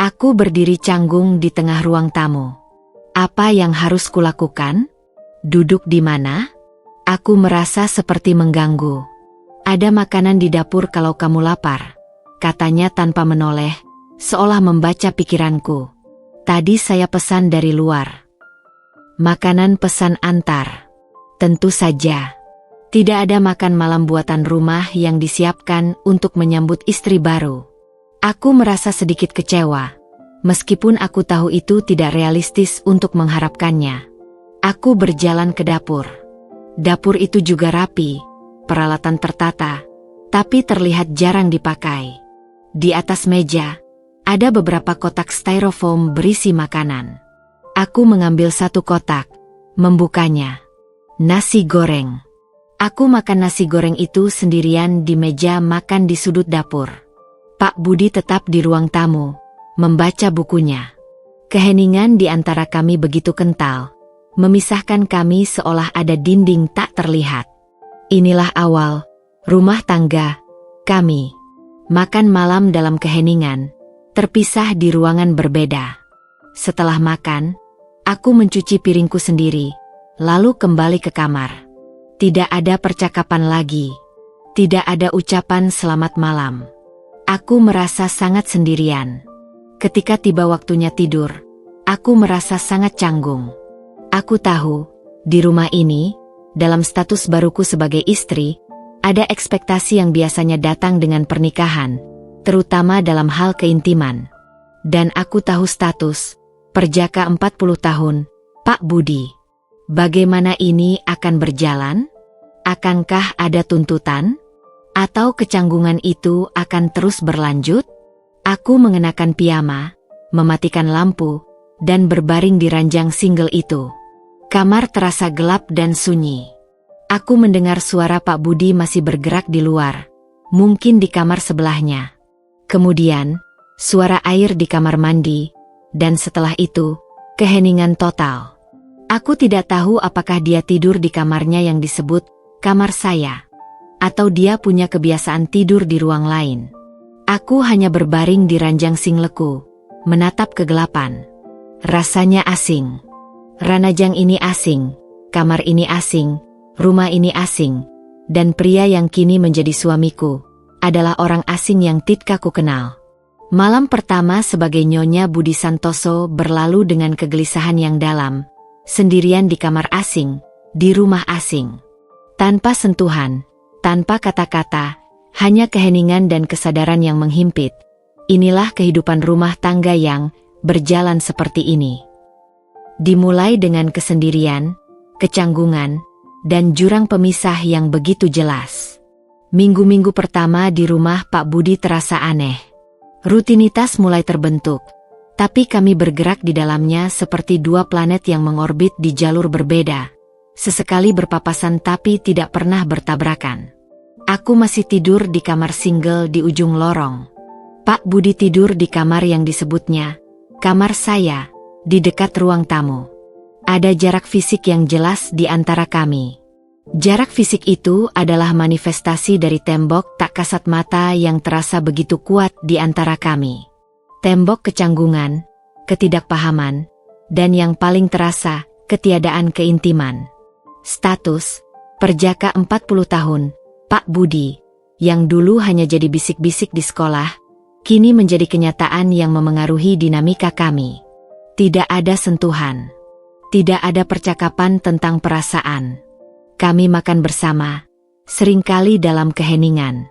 Aku berdiri canggung di tengah ruang tamu. Apa yang harus kulakukan? Duduk di mana? Aku merasa seperti mengganggu. "Ada makanan di dapur kalau kamu lapar," katanya tanpa menoleh, seolah membaca pikiranku. "Tadi saya pesan dari luar." Makanan pesan antar. Tentu saja. Tidak ada makan malam buatan rumah yang disiapkan untuk menyambut istri baru. Aku merasa sedikit kecewa, meskipun aku tahu itu tidak realistis untuk mengharapkannya. Aku berjalan ke dapur. Dapur itu juga rapi, peralatan tertata, tapi terlihat jarang dipakai. Di atas meja, Ada beberapa kotak styrofoam berisi makanan. Aku mengambil satu kotak, membukanya. Nasi goreng. Aku makan nasi goreng itu sendirian di meja makan di sudut dapur. Pak Budi tetap di ruang tamu, membaca bukunya. Keheningan di antara kami begitu kental, memisahkan kami seolah ada dinding tak terlihat. Inilah awal rumah tangga kami. Makan malam dalam keheningan, terpisah di ruangan berbeda. Setelah makan, aku mencuci piringku sendiri, lalu kembali ke kamar. Tidak ada percakapan lagi. Tidak ada ucapan selamat malam. Aku merasa sangat sendirian. Ketika tiba waktunya tidur, aku merasa sangat canggung. Aku tahu, di rumah ini, dalam status baruku sebagai istri, ada ekspektasi yang biasanya datang dengan pernikahan, terutama dalam hal keintiman. Dan aku tahu status, perjaka 40 tahun, Pak Budi. Bagaimana ini akan berjalan? Akankah ada tuntutan? Atau kecanggungan itu akan terus berlanjut? Aku mengenakan piyama, mematikan lampu, dan berbaring di ranjang single itu. Kamar terasa gelap dan sunyi. Aku mendengar suara Pak Budi masih bergerak di luar, mungkin di kamar sebelahnya. Kemudian, suara air di kamar mandi, dan setelah itu, keheningan total. Aku tidak tahu apakah dia tidur di kamarnya yang disebut kamar saya, atau dia punya kebiasaan tidur di ruang lain. Aku hanya berbaring di ranjang singleku, menatap kegelapan. Rasanya asing. Ranjang ini asing, kamar ini asing, rumah ini asing, dan pria yang kini menjadi suamiku adalah orang asing yang tidak ku kenal. Malam pertama sebagai Nyonya Budi Santoso berlalu dengan kegelisahan yang dalam, sendirian di kamar asing, di rumah asing. Tanpa sentuhan, tanpa kata-kata, hanya keheningan dan kesadaran yang menghimpit. Inilah kehidupan rumah tangga yang berjalan seperti ini. Dimulai dengan kesendirian, kecanggungan, dan jurang pemisah yang begitu jelas. Minggu-minggu pertama di rumah Pak Budi terasa aneh. Rutinitas mulai terbentuk, tapi kami bergerak di dalamnya seperti dua planet yang mengorbit di jalur berbeda. Sesekali berpapasan tapi tidak pernah bertabrakan. Aku masih tidur di kamar single di ujung lorong. Pak Budi tidur di kamar yang disebutnya kamar saya, di dekat ruang tamu. Ada jarak fisik yang jelas di antara kami. Jarak fisik itu adalah manifestasi dari tembok tak kasat mata yang terasa begitu kuat di antara kami. Tembok kecanggungan, ketidakpahaman, dan yang paling terasa, ketiadaan keintiman. Status, perjaka 40 tahun, Pak Budi, yang dulu hanya jadi bisik-bisik di sekolah, kini menjadi kenyataan yang memengaruhi dinamika kami. Tidak ada sentuhan. Tidak ada percakapan tentang perasaan. Kami makan bersama, seringkali dalam keheningan.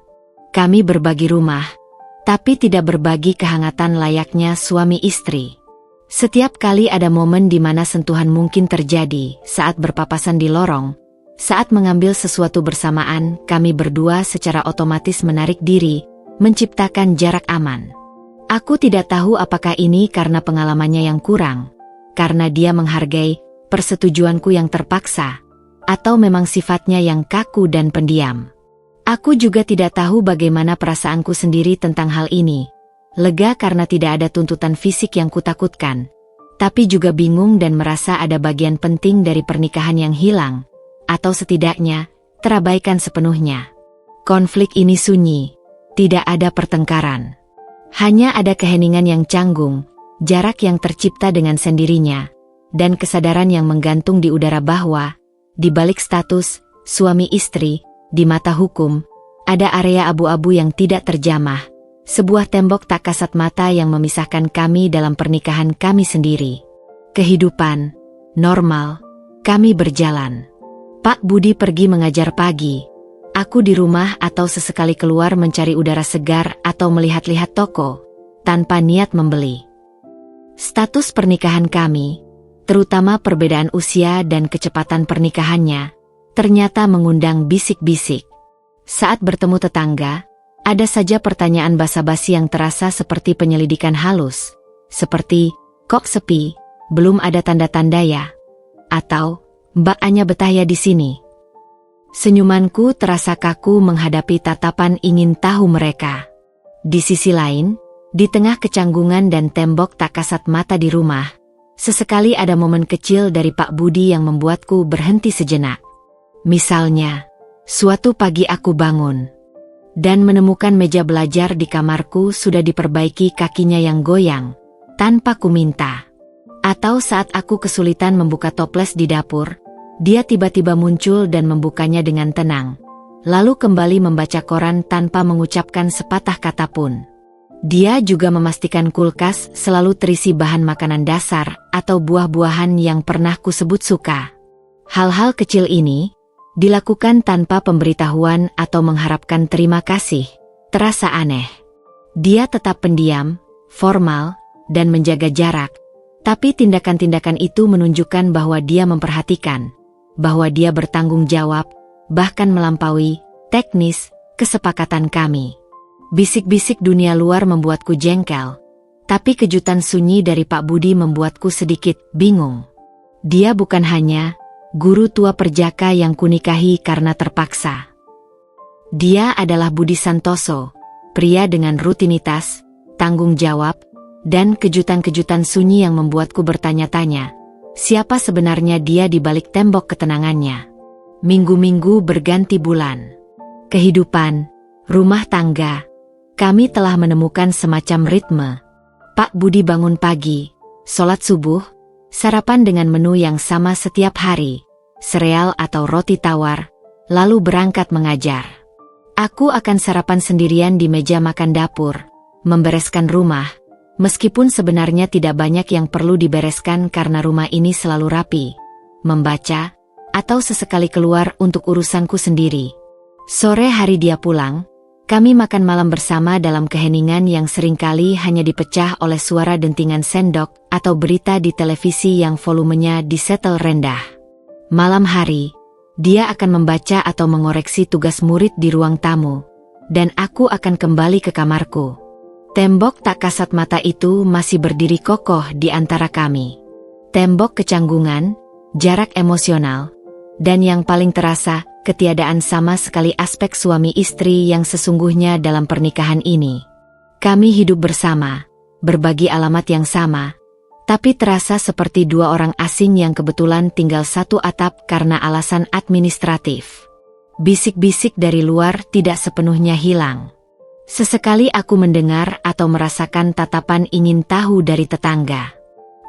Kami berbagi rumah, tapi tidak berbagi kehangatan layaknya suami istri. Setiap kali ada momen di mana sentuhan mungkin terjadi saat berpapasan di lorong, saat mengambil sesuatu bersamaan, kami berdua secara otomatis menarik diri, menciptakan jarak aman. Aku tidak tahu apakah ini karena pengalamannya yang kurang, karena dia menghargai persetujuanku yang terpaksa, atau memang sifatnya yang kaku dan pendiam. Aku juga tidak tahu bagaimana perasaanku sendiri tentang hal ini. Lega karena tidak ada tuntutan fisik yang kutakutkan, tapi juga bingung dan merasa ada bagian penting dari pernikahan yang hilang, atau setidaknya terabaikan sepenuhnya. Konflik ini sunyi, tidak ada pertengkaran. Hanya ada keheningan yang canggung, jarak yang tercipta dengan sendirinya, dan kesadaran yang menggantung di udara bahwa, di balik status suami istri, di mata hukum, ada area abu-abu yang tidak terjamah, sebuah tembok tak kasat mata yang memisahkan kami dalam pernikahan kami sendiri. Kehidupan normal, kami berjalan. Pak Budi pergi mengajar pagi. Aku di rumah atau sesekali keluar mencari udara segar atau melihat-lihat toko, tanpa niat membeli. Status pernikahan kami, terutama perbedaan usia dan kecepatan pernikahannya, ternyata mengundang bisik-bisik. Saat bertemu tetangga, Ada saja pertanyaan basa-basi yang terasa seperti penyelidikan halus. Seperti, kok sepi, belum ada tanda-tanda ya? Atau, Mbak Anya betah ya di sini? Senyumanku terasa kaku menghadapi tatapan ingin tahu mereka. Di sisi lain, di tengah kecanggungan dan tembok tak kasat mata di rumah, sesekali ada momen kecil dari Pak Budi yang membuatku berhenti sejenak. Misalnya, suatu pagi aku bangun dan menemukan meja belajar di kamarku sudah diperbaiki kakinya yang goyang, tanpa ku minta. Atau saat aku kesulitan membuka toples di dapur, dia tiba-tiba muncul dan membukanya dengan tenang, lalu kembali membaca koran tanpa mengucapkan sepatah kata pun. Dia juga memastikan kulkas selalu terisi bahan makanan dasar atau buah-buahan yang pernah kusebut suka. Hal-hal kecil ini dilakukan tanpa pemberitahuan atau mengharapkan terima kasih. Terasa aneh. Dia tetap pendiam, formal, dan menjaga jarak. Tapi tindakan-tindakan itu menunjukkan bahwa dia memperhatikan, bahwa dia bertanggung jawab, bahkan melampaui teknis kesepakatan kami. Bisik-bisik dunia luar membuatku jengkel, tapi kejutan sunyi dari Pak Budi membuatku sedikit bingung. Dia bukan hanya guru tua perjaka yang kunikahi karena terpaksa. Dia adalah Budi Santoso, pria dengan rutinitas, tanggung jawab, dan kejutan-kejutan sunyi yang membuatku bertanya-tanya, siapa sebenarnya dia di balik tembok ketenangannya. Minggu-minggu berganti bulan. Kehidupan, rumah tangga, kami telah menemukan semacam ritme. Pak Budi bangun pagi, sholat subuh, sarapan dengan menu yang sama setiap hari, sereal atau roti tawar, lalu berangkat mengajar. Aku akan sarapan sendirian di meja makan dapur, membereskan rumah, meskipun sebenarnya tidak banyak yang perlu dibereskan karena rumah ini selalu rapi, membaca, atau sesekali keluar untuk urusanku sendiri. Sore hari dia pulang, kami makan malam bersama dalam keheningan yang seringkali hanya dipecah oleh suara dentingan sendok atau berita di televisi yang volumenya disetel rendah. Malam hari, dia akan membaca atau mengoreksi tugas murid di ruang tamu, dan aku akan kembali ke kamarku. Tembok tak kasat mata itu masih berdiri kokoh di antara kami. Tembok kecanggungan, jarak emosional, dan yang paling terasa, ketiadaan sama sekali aspek suami istri yang sesungguhnya dalam pernikahan ini. Kami hidup bersama, berbagi alamat yang sama, tapi terasa seperti dua orang asing yang kebetulan tinggal satu atap karena alasan administratif. Bisik-bisik dari luar tidak sepenuhnya hilang. Sesekali aku mendengar atau merasakan tatapan ingin tahu dari tetangga.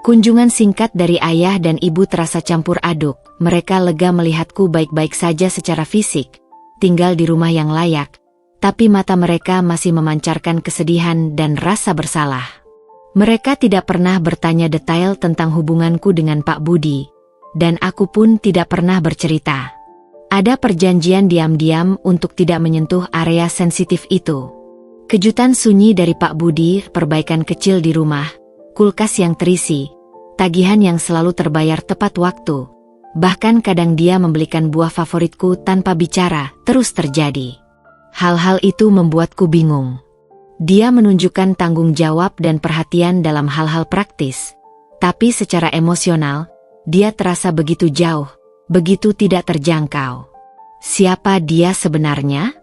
Kunjungan singkat dari ayah dan ibu terasa campur aduk. Mereka lega melihatku baik-baik saja secara fisik, tinggal di rumah yang layak, tapi mata mereka masih memancarkan kesedihan dan rasa bersalah. Mereka tidak pernah bertanya detail tentang hubunganku dengan Pak Budi, dan aku pun tidak pernah bercerita. Ada perjanjian diam-diam untuk tidak menyentuh area sensitif itu. Kejutan sunyi dari Pak Budi, perbaikan kecil di rumah, kulkas yang terisi, tagihan yang selalu terbayar tepat waktu. Bahkan kadang dia membelikan buah favoritku tanpa bicara, terus terjadi. Hal-hal itu membuatku bingung. Dia menunjukkan tanggung jawab dan perhatian dalam hal-hal praktis. Tapi secara emosional, dia terasa begitu jauh, begitu tidak terjangkau. Siapa dia sebenarnya?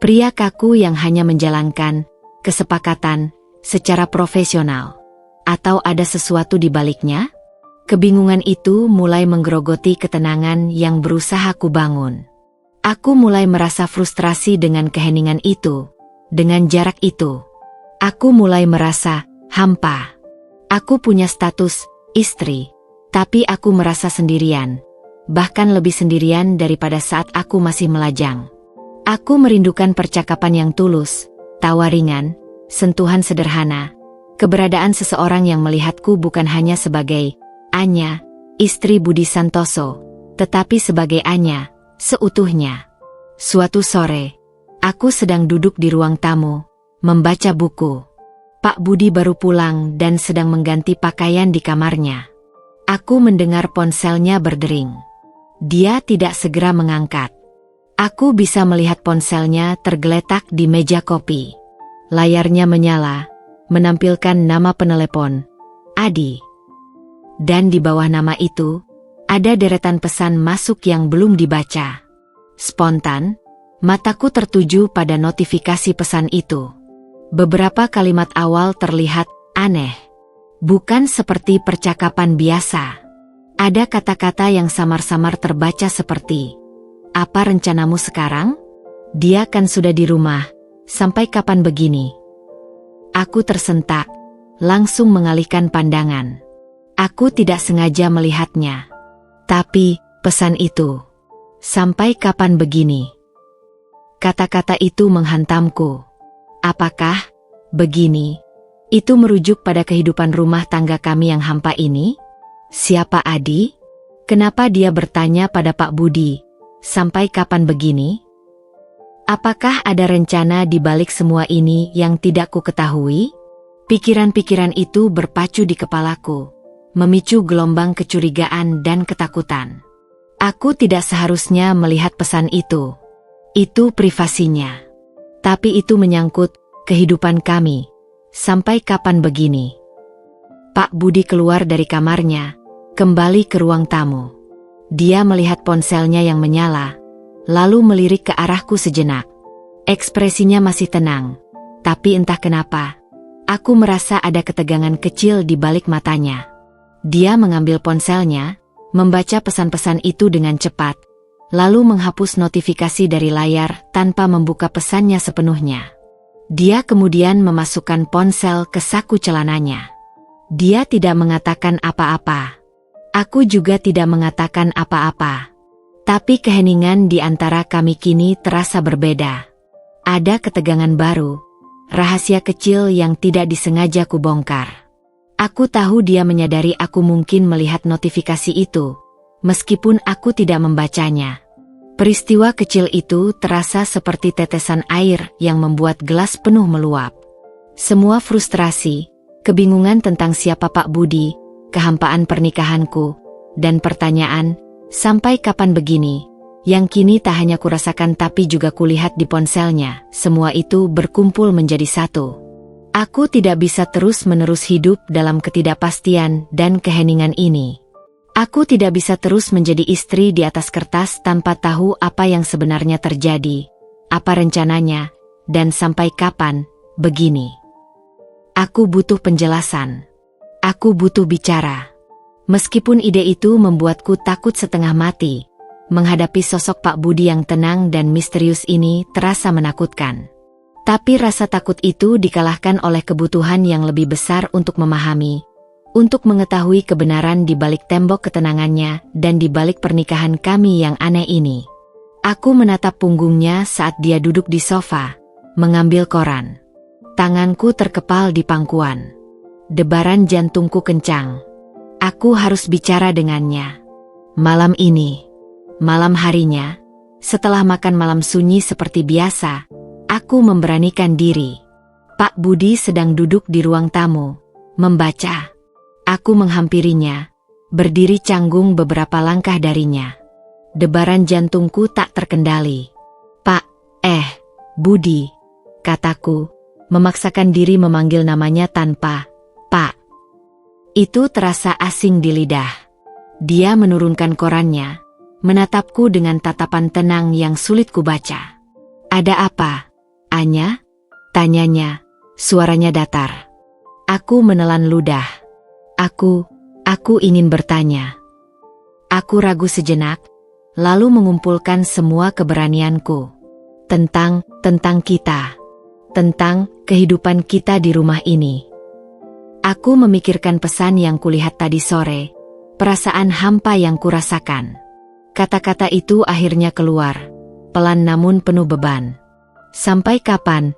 Pria kaku yang hanya menjalankan kesepakatan secara profesional. Atau ada sesuatu di baliknya? Kebingungan itu mulai menggerogoti ketenangan yang berusaha kubangun. Aku mulai merasa frustrasi dengan keheningan itu, dengan jarak itu. Aku mulai merasa hampa. Aku punya status istri, tapi aku merasa sendirian, bahkan lebih sendirian daripada saat aku masih melajang. Aku merindukan percakapan yang tulus, tawa ringan, sentuhan sederhana, keberadaan seseorang yang melihatku bukan hanya sebagai Anya, istri Budi Santoso, tetapi sebagai Anya, seutuhnya. Suatu sore, aku sedang duduk di ruang tamu, membaca buku. Pak Budi baru pulang dan sedang mengganti pakaian di kamarnya. Aku mendengar ponselnya berdering. Dia tidak segera mengangkat. Aku bisa melihat ponselnya tergeletak di meja kopi. Layarnya menyala, menampilkan nama penelepon, Adi. Dan di bawah nama itu, ada deretan pesan masuk yang belum dibaca. Spontan, mataku tertuju pada notifikasi pesan itu. Beberapa kalimat awal terlihat aneh. Bukan seperti percakapan biasa. Ada kata-kata yang samar-samar terbaca seperti, "Apa rencanamu sekarang? Dia kan sudah di rumah, sampai kapan begini?" Aku tersentak, langsung mengalihkan pandangan. Aku tidak sengaja melihatnya. Tapi, pesan itu, "Sampai kapan begini?" Kata-kata itu menghantamku. Apakah begini? Itu merujuk pada kehidupan rumah tangga kami yang hampa ini? Siapa Adi? Kenapa dia bertanya pada Pak Budi, "Sampai kapan begini?" Apakah ada rencana di balik semua ini yang tidak ku ketahui? Pikiran-pikiran itu berpacu di kepalaku, memicu gelombang kecurigaan dan ketakutan. Aku tidak seharusnya melihat pesan itu. Itu privasinya. Tapi itu menyangkut kehidupan kami. Sampai kapan begini? Pak Budi keluar dari kamarnya, kembali ke ruang tamu. Dia melihat ponselnya yang menyala, lalu melirik ke arahku sejenak. Ekspresinya masih tenang, tapi entah kenapa, aku merasa ada ketegangan kecil di balik matanya. Dia mengambil ponselnya, membaca pesan-pesan itu dengan cepat, lalu menghapus notifikasi dari layar tanpa membuka pesannya sepenuhnya. Dia kemudian memasukkan ponsel ke saku celananya. Dia tidak mengatakan apa-apa. Aku juga tidak mengatakan apa-apa. Tapi keheningan di antara kami kini terasa berbeda. Ada ketegangan baru, rahasia kecil yang tidak disengaja kubongkar. Aku tahu dia menyadari aku mungkin melihat notifikasi itu, meskipun aku tidak membacanya. Peristiwa kecil itu terasa seperti tetesan air yang membuat gelas penuh meluap. Semua frustrasi, kebingungan tentang siapa Pak Budi, kehampaan pernikahanku, dan pertanyaan, "Sampai kapan begini?" yang kini tak hanya kurasakan tapi juga kulihat di ponselnya, semua itu berkumpul menjadi satu. Aku tidak bisa terus-menerus hidup dalam ketidakpastian dan keheningan ini. Aku tidak bisa terus menjadi istri di atas kertas tanpa tahu apa yang sebenarnya terjadi, apa rencananya, dan sampai kapan begini. Aku butuh penjelasan. Aku butuh bicara. Meskipun ide itu membuatku takut setengah mati, menghadapi sosok Pak Budi yang tenang dan misterius ini terasa menakutkan. Tapi rasa takut itu dikalahkan oleh kebutuhan yang lebih besar untuk memahami, untuk mengetahui kebenaran di balik tembok ketenangannya dan di balik pernikahan kami yang aneh ini. Aku menatap punggungnya saat dia duduk di sofa, mengambil koran. Tanganku terkepal di pangkuan. Debaran jantungku kencang. Aku harus bicara dengannya. Malam ini, malam harinya, setelah makan malam sunyi seperti biasa, aku memberanikan diri. Pak Budi sedang duduk di ruang tamu, membaca. Aku menghampirinya, berdiri canggung beberapa langkah darinya. Debaran jantungku tak terkendali. "Pak, Budi," kataku, memaksakan diri memanggil namanya tanpa "Pak". Itu terasa asing di lidah. Dia menurunkan korannya, menatapku dengan tatapan tenang yang sulit kubaca. "Ada apa, Anya?" tanyanya, suaranya datar. Aku menelan ludah. Aku ingin bertanya. Aku ragu sejenak, lalu mengumpulkan semua keberanianku. Tentang kita. Tentang kehidupan kita di rumah ini. Aku memikirkan pesan yang kulihat tadi sore, perasaan hampa yang kurasakan. Kata-kata itu akhirnya keluar, pelan namun penuh beban. Sampai kapan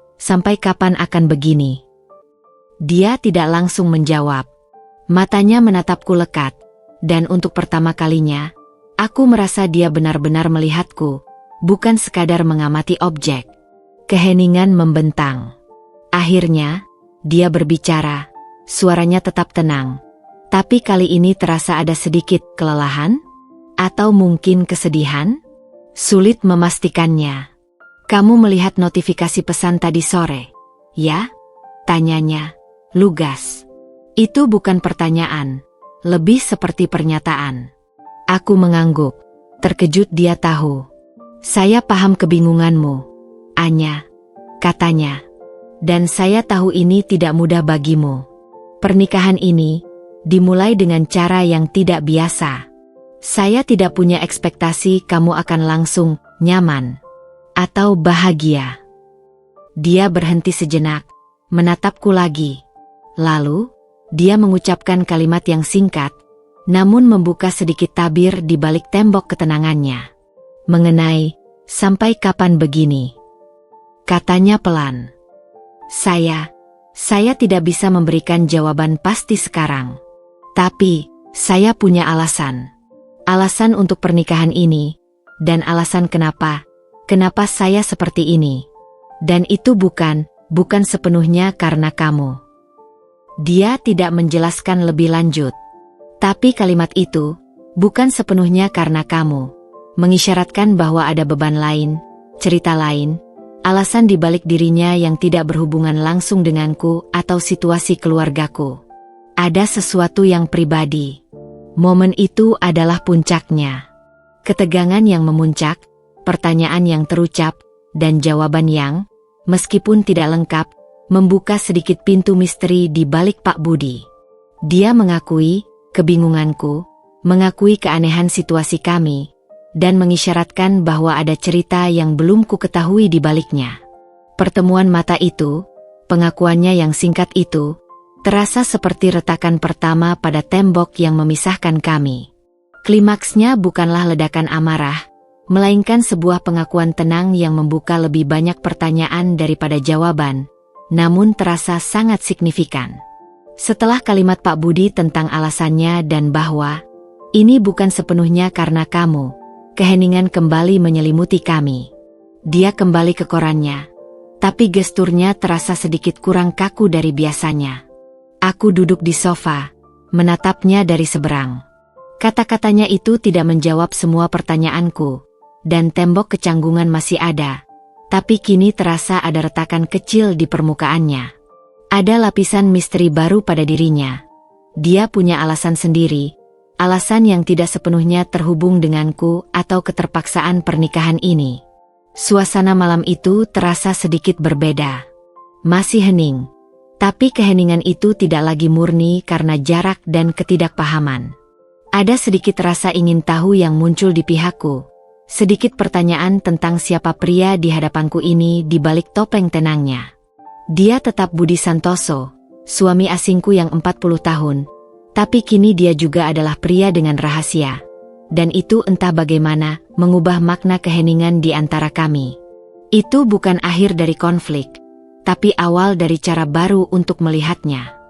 akan begini?" Dia tidak langsung menjawab. Matanya menatapku lekat, dan untuk pertama kalinya, aku merasa dia benar-benar melihatku, bukan sekadar mengamati objek. Keheningan membentang. Akhirnya, dia berbicara, suaranya tetap tenang. Tapi kali ini terasa ada sedikit kelelahan? Atau mungkin kesedihan? Sulit memastikannya. Kamu melihat notifikasi pesan tadi sore, ya? Tanyanya, lugas. Itu bukan pertanyaan, lebih seperti pernyataan. Aku mengangguk. Terkejut dia tahu. Saya paham kebingunganmu, Anya, katanya. Dan saya tahu ini tidak mudah bagimu. Pernikahan ini dimulai dengan cara yang tidak biasa. Saya tidak punya ekspektasi kamu akan langsung nyaman atau bahagia. Dia berhenti sejenak, menatapku lagi. Lalu, dia mengucapkan kalimat yang singkat, namun membuka sedikit tabir di balik tembok ketenangannya. Mengenai, sampai kapan begini? Katanya pelan. Saya tidak bisa memberikan jawaban pasti sekarang. Tapi, saya punya alasan. Alasan untuk pernikahan ini, dan alasan kenapa saya seperti ini. Dan itu bukan sepenuhnya karena kamu. Dia tidak menjelaskan lebih lanjut. Tapi kalimat itu, bukan sepenuhnya karena kamu, mengisyaratkan bahwa ada beban lain, cerita lain, alasan di balik dirinya yang tidak berhubungan langsung denganku atau situasi keluargaku. Ada sesuatu yang pribadi. Momen itu adalah puncaknya. Ketegangan yang memuncak, pertanyaan yang terucap, dan jawaban yang, meskipun tidak lengkap, membuka sedikit pintu misteri di balik Pak Budi. Dia mengakui kebingunganku, mengakui keanehan situasi kami, dan mengisyaratkan bahwa ada cerita yang belum ku ketahui di baliknya. Pertemuan mata itu, pengakuannya yang singkat itu, terasa seperti retakan pertama pada tembok yang memisahkan kami. Klimaksnya bukanlah ledakan amarah, melainkan sebuah pengakuan tenang yang membuka lebih banyak pertanyaan daripada jawaban, namun terasa sangat signifikan. Setelah kalimat Pak Budi tentang alasannya dan bahwa ini bukan sepenuhnya karena kamu, keheningan kembali menyelimuti kami. Dia kembali ke korannya, tapi gesturnya terasa sedikit kurang kaku dari biasanya. Aku duduk di sofa, menatapnya dari seberang. Kata-katanya itu tidak menjawab semua pertanyaanku, dan tembok kecanggungan masih ada, tapi kini terasa ada retakan kecil di permukaannya. Ada lapisan misteri baru pada dirinya. Dia punya alasan sendiri, alasan yang tidak sepenuhnya terhubung denganku atau keterpaksaan pernikahan ini. Suasana malam itu terasa sedikit berbeda. Masih hening, tapi keheningan itu tidak lagi murni karena jarak dan ketidakpahaman. Ada sedikit rasa ingin tahu yang muncul di pihakku, sedikit pertanyaan tentang siapa pria di hadapanku ini di balik topeng tenangnya. Dia tetap Budi Santoso, suami asingku yang 40 tahun, tapi kini dia juga adalah pria dengan rahasia. Dan itu entah bagaimana mengubah makna keheningan di antara kami. Itu bukan akhir dari konflik, tapi awal dari cara baru untuk melihatnya.